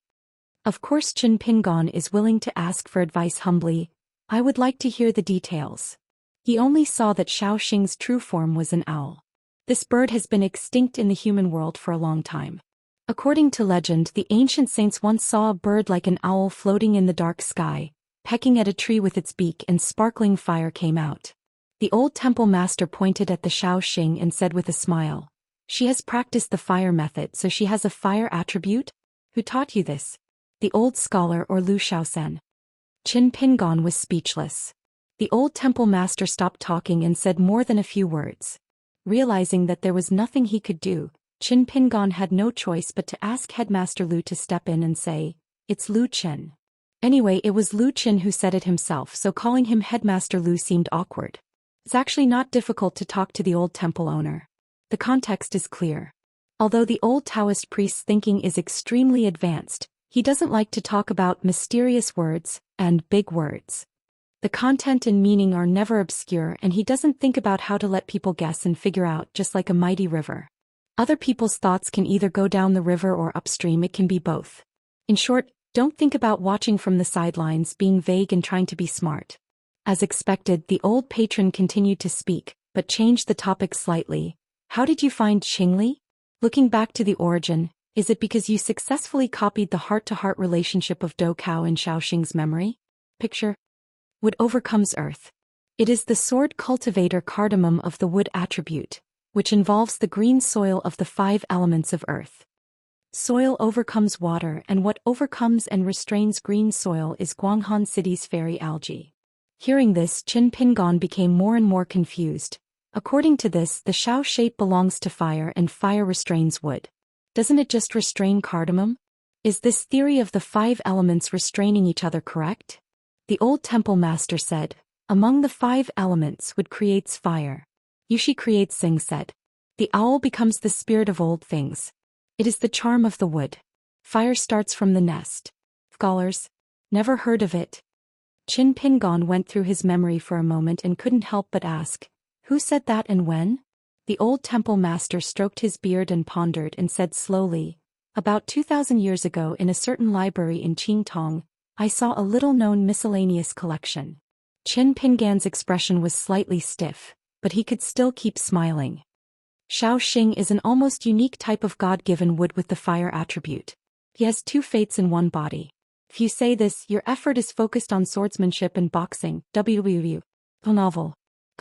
Of course Qin Pingon is willing to ask for advice humbly. "I would like to hear the details." He only saw that Xiao Xing's true form was an owl. This bird has been extinct in the human world for a long time. According to legend, the ancient saints once saw a bird like an owl floating in the dark sky, pecking at a tree with its beak and sparkling fire came out. The old temple master pointed at the Xiao Xing and said with a smile, "She has practiced the fire method, so she has a fire attribute? Who taught you this? The old scholar or Lu Shaosen?" Qin Pingon was speechless. The old temple master stopped talking and said more than a few words. Realizing that there was nothing he could do, Qin Pingon had no choice but to ask Headmaster Lu to step in and say, "It's Lu Qin." Anyway, it was Lu Qin who said it himself, so calling him Headmaster Lu seemed awkward. It's actually not difficult to talk to the old temple owner. The context is clear. Although the old Taoist priest's thinking is extremely advanced, he doesn't like to talk about mysterious words and big words. The content and meaning are never obscure and he doesn't think about how to let people guess and figure out, just like a mighty river. Other people's thoughts can either go down the river or upstream, it can be both. In short, don't think about watching from the sidelines, being vague and trying to be smart. As expected, the old patron continued to speak, but changed the topic slightly. "How did you find Qingli? Looking back to the origin, is it because you successfully copied the heart-to-heart relationship of Do Kao in Xiao Xing's memory? Picture. Wood overcomes earth. It is the sword cultivator cardamom of the wood attribute, which involves the green soil of the 5 elements of earth. Soil overcomes water, and what overcomes and restrains green soil is Guanghan City's fairy algae. Hearing this, Qin Pingon became more and more confused. According to this, the Xiao shape belongs to fire and fire restrains wood. Doesn't it just restrain cardamom? Is this theory of the 5 elements restraining each other correct? The old temple master said, "Among the 5 elements, wood creates fire. Yushi creates Sing said. The owl becomes the spirit of old things. It is the charm of the wood. Fire starts from the nest. Scholars? Never heard of it." Qin Pingon went through his memory for a moment and couldn't help but ask, "Who said that and when?" The old temple master stroked his beard and pondered and said slowly, "About 2,000 years ago in a certain library in Qingtong, I saw a little-known miscellaneous collection." Qin Pingan's expression was slightly stiff, but he could still keep smiling. Xiao Xing is an almost unique type of God-given wood with the fire attribute. He has 2 fates in one body. If you say this, your effort is focused on swordsmanship and boxing. WW. Novel.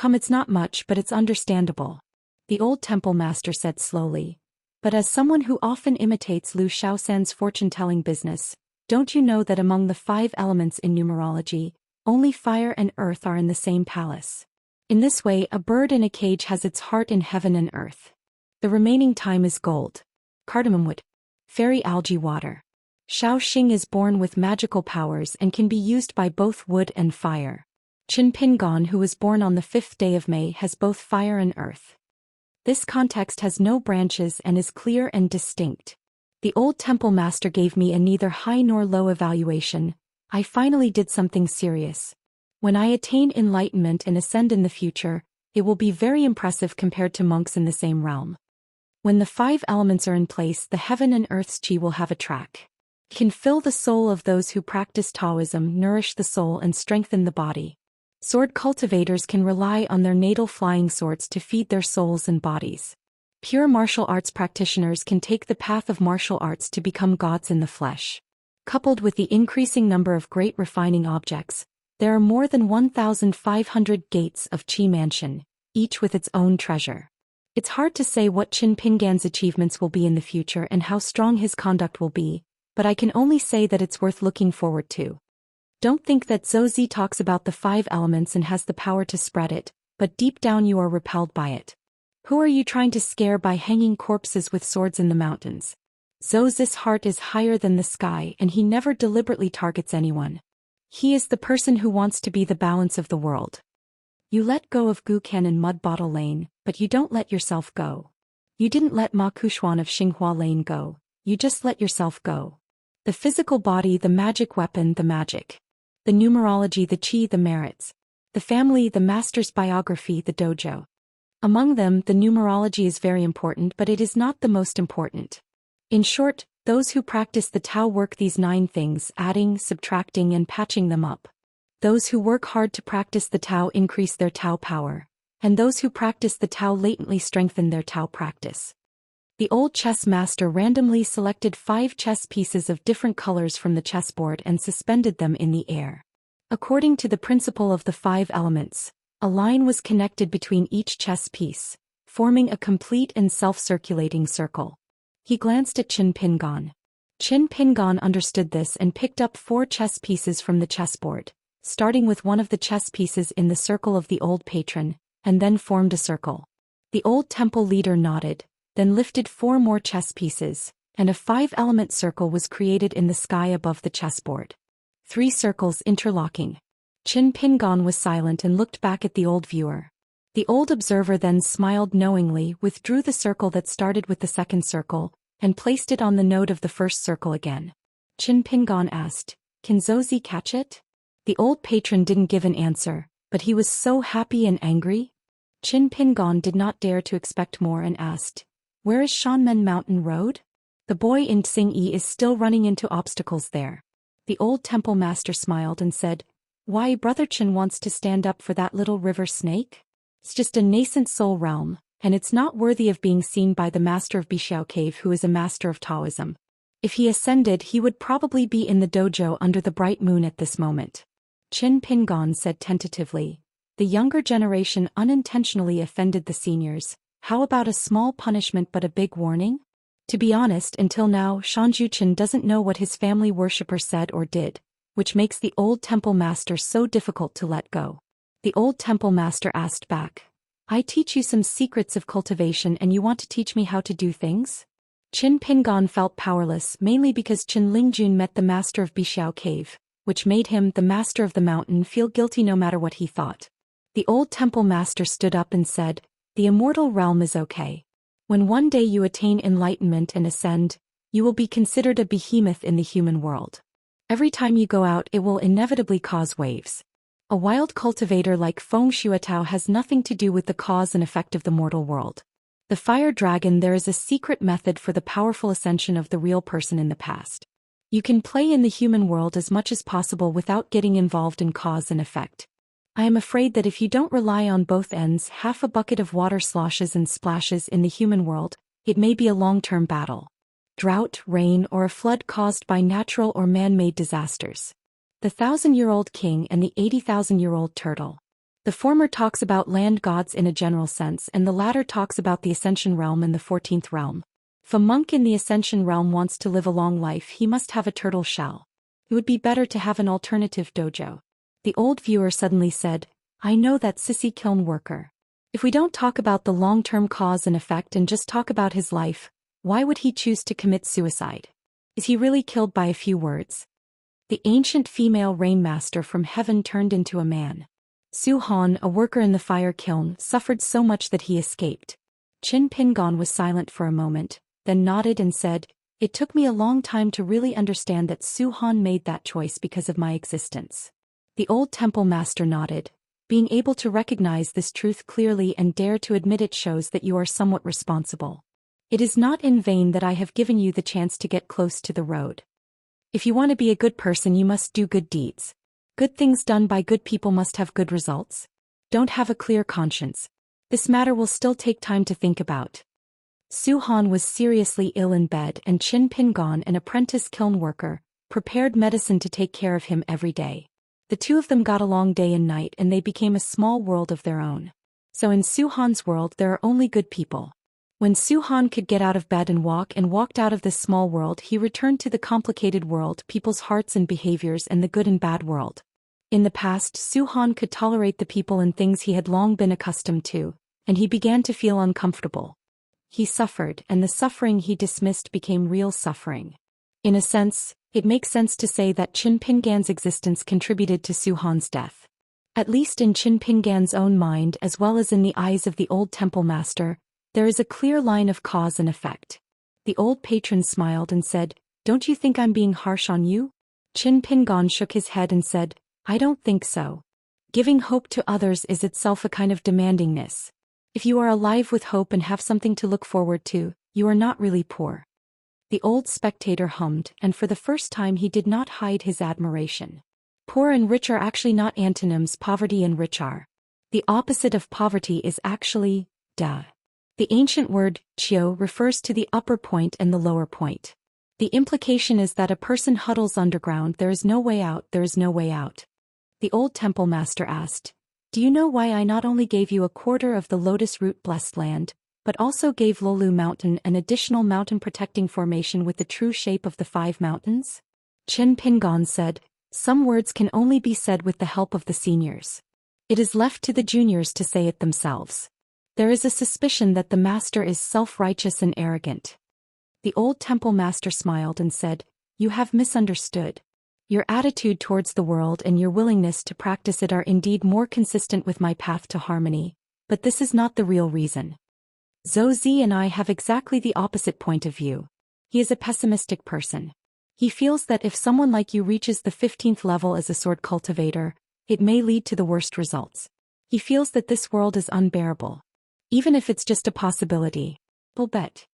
It's not much, but it's understandable. The old temple master said slowly. But as someone who often imitates Lu Shaosan's fortune-telling business, don't you know that among the 5 elements in numerology, only fire and earth are in the same palace? In this way, a bird in a cage has its heart in heaven and earth. The remaining time is gold. Cardamom wood. Fairy algae water. Xiao Xing is born with magical powers and can be used by both wood and fire. Qin Pingon, who was born on the 5th day of May, has both fire and earth. This context has no branches and is clear and distinct. The old temple master gave me a neither high nor low evaluation. I finally did something serious. When I attain enlightenment and ascend in the future, it will be very impressive compared to monks in the same realm. When the 5 elements are in place, the heaven and earth's qi will have a track. It can fill the soul of those who practice Taoism, nourish the soul and strengthen the body. Sword cultivators can rely on their natal flying swords to feed their souls and bodies. Pure martial arts practitioners can take the path of martial arts to become gods in the flesh. Coupled with the increasing number of great refining objects, there are more than 1,500 gates of Qi Mansion, each with its own treasure. It's hard to say what Qin Pingan's achievements will be in the future and how strong his conduct will be, but I can only say that it's worth looking forward to. Don't think that Zhou Zi talks about the 5 elements and has the power to spread it, but deep down you are repelled by it. Who are you trying to scare by hanging corpses with swords in the mountains? Zhou's heart is higher than the sky and he never deliberately targets anyone. He is the person who wants to be the balance of the world. You let go of Gukan and Mud Bottle Lane, but you don't let yourself go. You didn't let Ma Kuxuan of Xinghua Lane go, you just let yourself go. The physical body, the magic weapon, the magic. The numerology, the chi, the merits. The family, the master's biography, the dojo. Among them, the numerology is very important, but it is not the most important. In short, those who practice the Tao work these 9 things, adding, subtracting and patching them up. Those who work hard to practice the Tao increase their Tao power, and those who practice the Tao latently strengthen their Tao practice. The old chess master randomly selected 5 chess pieces of different colors from the chessboard and suspended them in the air. According to the principle of the 5 elements, a line was connected between each chess piece, forming a complete and self-circulating circle. He glanced at Qin Pingan. Qin Pingan understood this and picked up 4 chess pieces from the chessboard, starting with one of the chess pieces in the circle of the old patron, and then formed a circle. The old temple leader nodded, then lifted 4 more chess pieces, and a 5-element circle was created in the sky above the chessboard. 3 circles interlocking. Qin Pingan was silent and looked back at the old viewer. The old observer then smiled knowingly, withdrew the circle that started with the second circle, and placed it on the node of the first circle again. Qin Pingan asked, "Can Zhou catch it?" The old patron didn't give an answer, but he was so happy and angry. Qin Pingan did not dare to expect more and asked, "Where is Shanmen Mountain Road?" The boy in Tsingyi is still running into obstacles there. The old temple master smiled and said, "Why, Brother Qin wants to stand up for that little river snake? It's just a nascent soul realm, and it's not worthy of being seen by the master of Bixiao Cave, who is a master of Taoism. If he ascended, he would probably be in the dojo under the bright moon at this moment." Qin Pingan said tentatively, "The younger generation unintentionally offended the seniors. How about a small punishment but a big warning?" To be honest, until now, Shanjuchen doesn't know what his family worshipper said or did, which makes the old temple master so difficult to let go. The old temple master asked back, "I teach you some secrets of cultivation and you want to teach me how to do things?" Qin Pingan felt powerless, mainly because Qin Lingjun met the master of Bixiao Cave, which made him, the master of the mountain, feel guilty no matter what he thought. The old temple master stood up and said, "The immortal realm is okay. When one day you attain enlightenment and ascend, you will be considered a behemoth in the human world. Every time you go out, it will inevitably cause waves. A wild cultivator like Feng Shuatao has nothing to do with the cause and effect of the mortal world. The fire dragon, there is a secret method for the powerful ascension of the real person in the past. You can play in the human world as much as possible without getting involved in cause and effect. I am afraid that if you don't rely on both ends, half a bucket of water sloshes and splashes in the human world, it may be a long-term battle. Drought, rain, or a flood caused by natural or man-made disasters. The 1,000-year-old king and the 80,000-year-old turtle. The former talks about land gods in a general sense, and the latter talks about the Ascension realm and the 14th realm. If a monk in the Ascension realm wants to live a long life, he must have a turtle shell. It would be better to have an alternative dojo." The old viewer suddenly said, "I know that sissy kiln worker. If we don't talk about the long-term cause and effect and just talk about his life, why would he choose to commit suicide? Is he really killed by a few words?" The ancient female rainmaster from heaven turned into a man. Su Han, a worker in the fire kiln, suffered so much that he escaped. Qin Pingan was silent for a moment, then nodded and said, "It took me a long time to really understand that Su Han made that choice because of my existence." The old temple master nodded. Being able to recognize this truth clearly and dare to admit it shows that you are somewhat responsible. It is not in vain that I have given you the chance to get close to the road. If you want to be a good person, you must do good deeds. Good things done by good people must have good results. Don't have a clear conscience. This matter will still take time to think about. Su Han was seriously ill in bed, and Qin Pingan, an apprentice kiln worker, prepared medicine to take care of him every day. The two of them got along day and night, and they became a small world of their own. So in Su Han's world there are only good people. When Su Han could get out of bed and walked out of this small world, he returned to the complicated world, people's hearts and behaviors, and the good and bad world. In the past, Su Han could tolerate the people and things he had long been accustomed to, and he began to feel uncomfortable. he suffered, and the suffering he dismissed became real suffering. In a sense, it makes sense to say that Qin Pingan's existence contributed to Su Han's death. At least in Qin Pingan's own mind as well as in the eyes of the old temple master, there is a clear line of cause and effect. The old patron smiled and said, "Don't you think I'm being harsh on you?" Qin Pingan shook his head and said, "I don't think so. Giving hope to others is itself a kind of demandingness. If you are alive with hope and have something to look forward to, you are not really poor." The old spectator hummed, and for the first time he did not hide his admiration. Poor and rich are actually not antonyms. Poverty and rich are. The opposite of poverty is actually, da. The ancient word, chio, refers to the upper point and the lower point. The implication is that a person huddles underground. There is no way out, there is no way out. The old temple master asked, "Do you know why I not only gave you a quarter of the lotus root blessed land, but also gave Lolu Mountain an additional mountain protecting formation with the true shape of the 5 mountains?" Qin Pingan said, "Some words can only be said with the help of the seniors. It is left to the juniors to say it themselves. There is a suspicion that the master is self-righteous and arrogant." The old temple master smiled and said, "You have misunderstood. Your attitude towards the world and your willingness to practice it are indeed more consistent with my path to harmony, but this is not the real reason. Zhou Xian and I have exactly the opposite point of view. He is a pessimistic person. He feels that if someone like you reaches the 15th level as a sword cultivator, it may lead to the worst results. He feels that this world is unbearable. Even if it's just a possibility. I'll bet.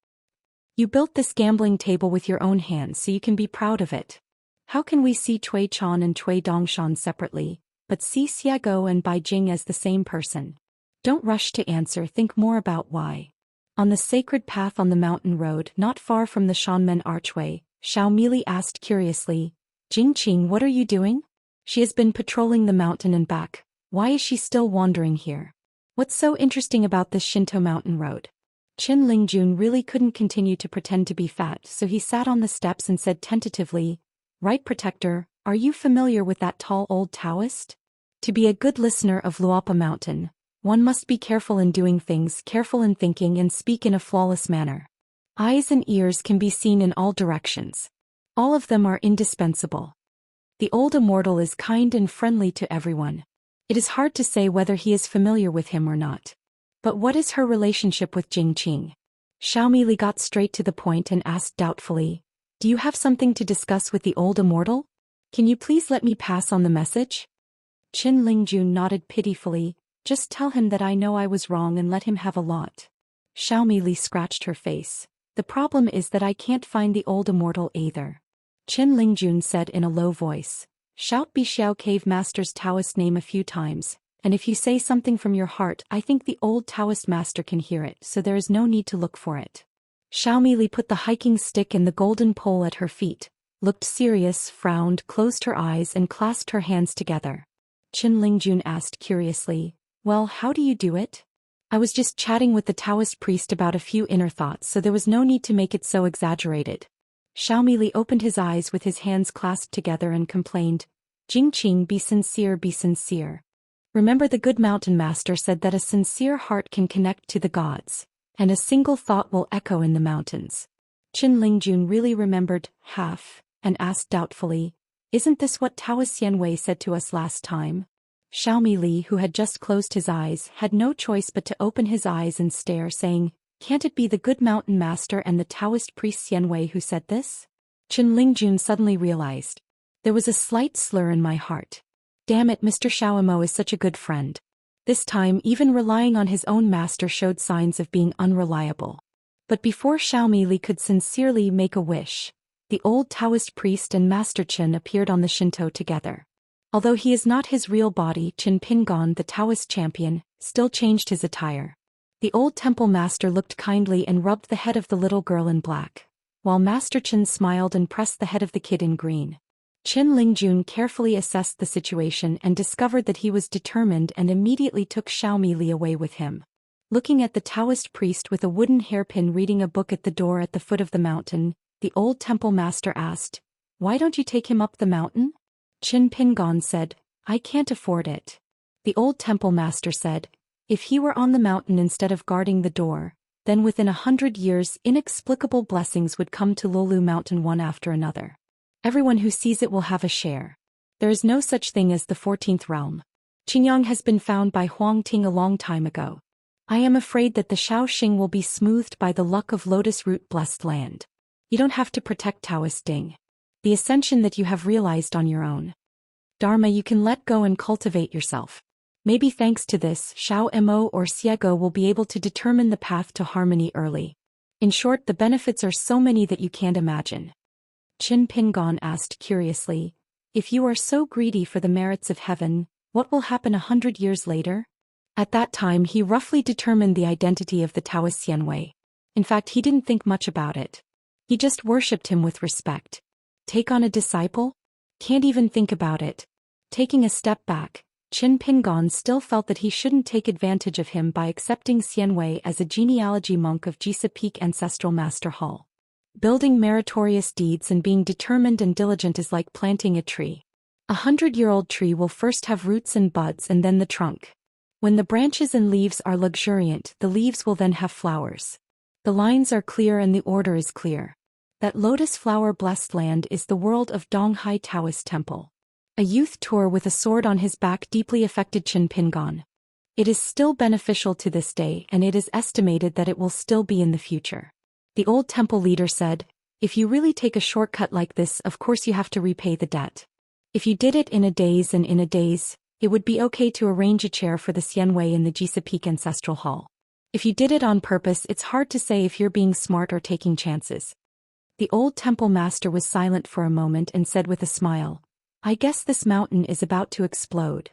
You built this gambling table with your own hands so you can be proud of it. How can we see Cui Chan and Cui Dongshan separately, but see Xiago and Bai Jing as the same person? Don't rush to answer, think more about why." On the sacred path on the mountain road not far from the Shanmen archway, Xiao Mili asked curiously, "Jingqing, what are you doing?" "She has been patrolling the mountain and back. Why is she still wandering here? What's so interesting about this Shinto mountain road?" Qin Lingjun really couldn't continue to pretend to be fat, so he sat on the steps and said tentatively, "Right, Protector, are you familiar with that tall old Taoist? To be a good listener of Luapa Mountain, one must be careful in doing things, careful in thinking, and speak in a flawless manner. Eyes and ears can be seen in all directions. All of them are indispensable. The old Immortal is kind and friendly to everyone. It is hard to say whether he is familiar with him or not. But what is her relationship with Jingqing?" Xiaomi Li got straight to the point and asked doubtfully, "Do you have something to discuss with the old Immortal? Can you please let me pass on the message?" Qin Lingjun nodded pitifully, "Just tell him that I know I was wrong and let him have a lot." Xiaomi Li scratched her face. "The problem is that I can't find the old Immortal either." Qin Lingjun said in a low voice, "Shout Bixiao Cave Master's Taoist name a few times, and if you say something from your heart I think the old Taoist master can hear it, so there is no need to look for it." Xiaomi Li put the hiking stick and the golden pole at her feet, looked serious, frowned, closed her eyes and clasped her hands together. Qin Lingjun asked curiously, "Well, how do you do it?" "I was just chatting with the Taoist priest about a few inner thoughts, so there was no need to make it so exaggerated." Xiaomi Li opened his eyes with his hands clasped together and complained, "Jingqing, be sincere, be sincere. Remember the good mountain master said that a sincere heart can connect to the gods, and a single thought will echo in the mountains." Qin Lingjun really remembered half, and asked doubtfully, "Isn't this what Taoist Xianwei said to us last time?" Xiaomi Li, who had just closed his eyes, had no choice but to open his eyes and stare, saying, "Can't it be the good mountain master and the Taoist priest Xianwei who said this?" Qin Lingjun suddenly realized. There was a slight slur in my heart. Damn it, Mr. Xiaomo is such a good friend. This time even relying on his own master showed signs of being unreliable. But before Xiaomi Li could sincerely make a wish, the old Taoist priest and Master Qin appeared on the Shinto together. Although he is not his real body, Qin Pingan, the Taoist champion, still changed his attire. The old temple master looked kindly and rubbed the head of the little girl in black, while Master Qin smiled and pressed the head of the kid in green. Qin Lingjun carefully assessed the situation and discovered that he was determined and immediately took Xiaomi Li away with him. Looking at the Taoist priest with a wooden hairpin reading a book at the door at the foot of the mountain, the old temple master asked, "Why don't you take him up the mountain?" Qin Pingan said, "I can't afford it." The old temple master said, "If he were on the mountain instead of guarding the door, Then within 100 years, inexplicable blessings would come to Lulu Mountain one after another. Everyone who sees it will have a share. There is no such thing as the 14th realm. Qingyang has been found by Huang Ting a long time ago. I am afraid that the Shaoxing will be smoothed by the luck of lotus root blessed land. You don't have to protect Taoist Ding. The ascension that you have realized on your own. Dharma, you can let go and cultivate yourself. Maybe thanks to this, Xiao Mo or Xiego will be able to determine the path to harmony early. In short, the benefits are so many that you can't imagine. Qin Pingon asked curiously, if you are so greedy for the merits of heaven, what will happen 100 years later? At that time he roughly determined the identity of the Taoist Xianwei. In fact, he didn't think much about it. He just worshipped him with respect. Take on a disciple? Can't even think about it. Taking a step back, Qin Pingon still felt that he shouldn't take advantage of him by accepting Xianwei as a genealogy monk of Jisa Peak Ancestral Master Hall. Building meritorious deeds and being determined and diligent is like planting a tree. 100-year-old tree will first have roots and buds and then the trunk. When the branches and leaves are luxuriant, the leaves will then have flowers. The lines are clear and the order is clear. That lotus flower-blessed land is the world of Donghai Taoist Temple. A youth tour with a sword on his back deeply affected Qin Pingon. It is still beneficial to this day and it is estimated that it will still be in the future. The old temple leader said, if you really take a shortcut like this, of course you have to repay the debt. If you did it in a daze and in a daze, it would be okay to arrange a chair for the Xianwei in the Jisa Peak Ancestral Hall. If you did it on purpose, it's hard to say if you're being smart or taking chances. The old temple master was silent for a moment and said with a smile, I guess this mountain is about to explode.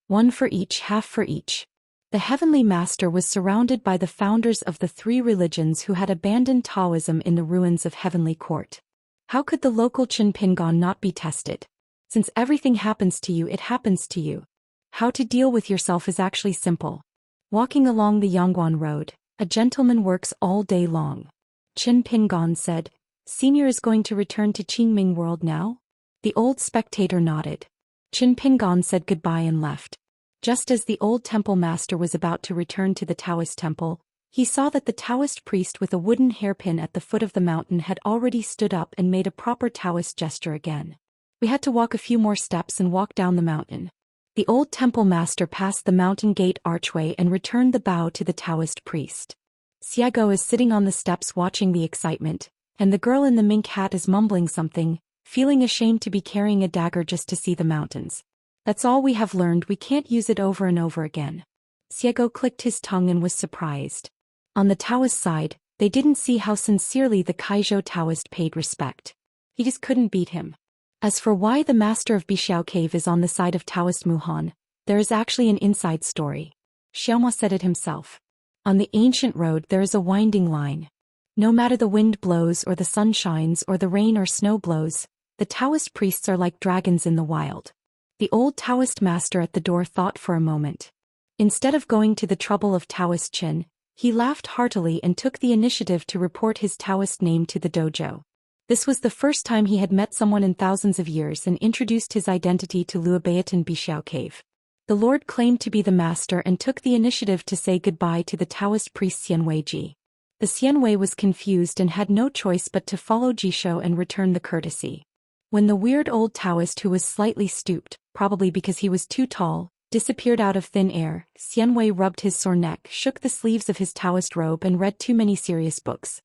One for each, half for each. The heavenly master was surrounded by the founders of the three religions who had abandoned Taoism in the ruins of Heavenly Court. How could the local Qin Pingon not be tested? Since everything happens to you, it happens to you. How to deal with yourself is actually simple. Walking along the Yangguan Road, a gentleman works all day long. Qin Pingon said, Senior is going to return to Qingming World now? The old spectator nodded. Qin Pingon said goodbye and left. Just as the old temple master was about to return to the Taoist temple, he saw that the Taoist priest with a wooden hairpin at the foot of the mountain had already stood up and made a proper Taoist gesture again. We had to walk a few more steps and walk down the mountain. The old temple master passed the mountain gate archway and returned the bow to the Taoist priest. Xiego is sitting on the steps watching the excitement, and the girl in the mink hat is mumbling something, feeling ashamed to be carrying a dagger just to see the mountains. That's all we have learned, we can't use it over and over again. Xiego clicked his tongue and was surprised. On the Taoist side, they didn't see how sincerely the Kaizhou Taoist paid respect. He just couldn't beat him. As for why the master of Bixiao Cave is on the side of Taoist Muhan, there is actually an inside story. Xiaoma said it himself. On the ancient road there is a winding line. No matter the wind blows or the sun shines or the rain or snow blows, the Taoist priests are like dragons in the wild. The old Taoist master at the door thought for a moment. Instead of going to the trouble of Taoist Qin, he laughed heartily and took the initiative to report his Taoist name to the dojo. This was the first time he had met someone in thousands of years and introduced his identity to Luobaotan Bixiao Cave. The lord claimed to be the master and took the initiative to say goodbye to the Taoist priest Xianwei Ji. The Xianwei was confused and had no choice but to follow Jisho and return the courtesy. When the weird old Taoist who was slightly stooped, probably because he was too tall, disappeared out of thin air, Xianwei rubbed his sore neck, shook the sleeves of his Taoist robe and read too many serious books.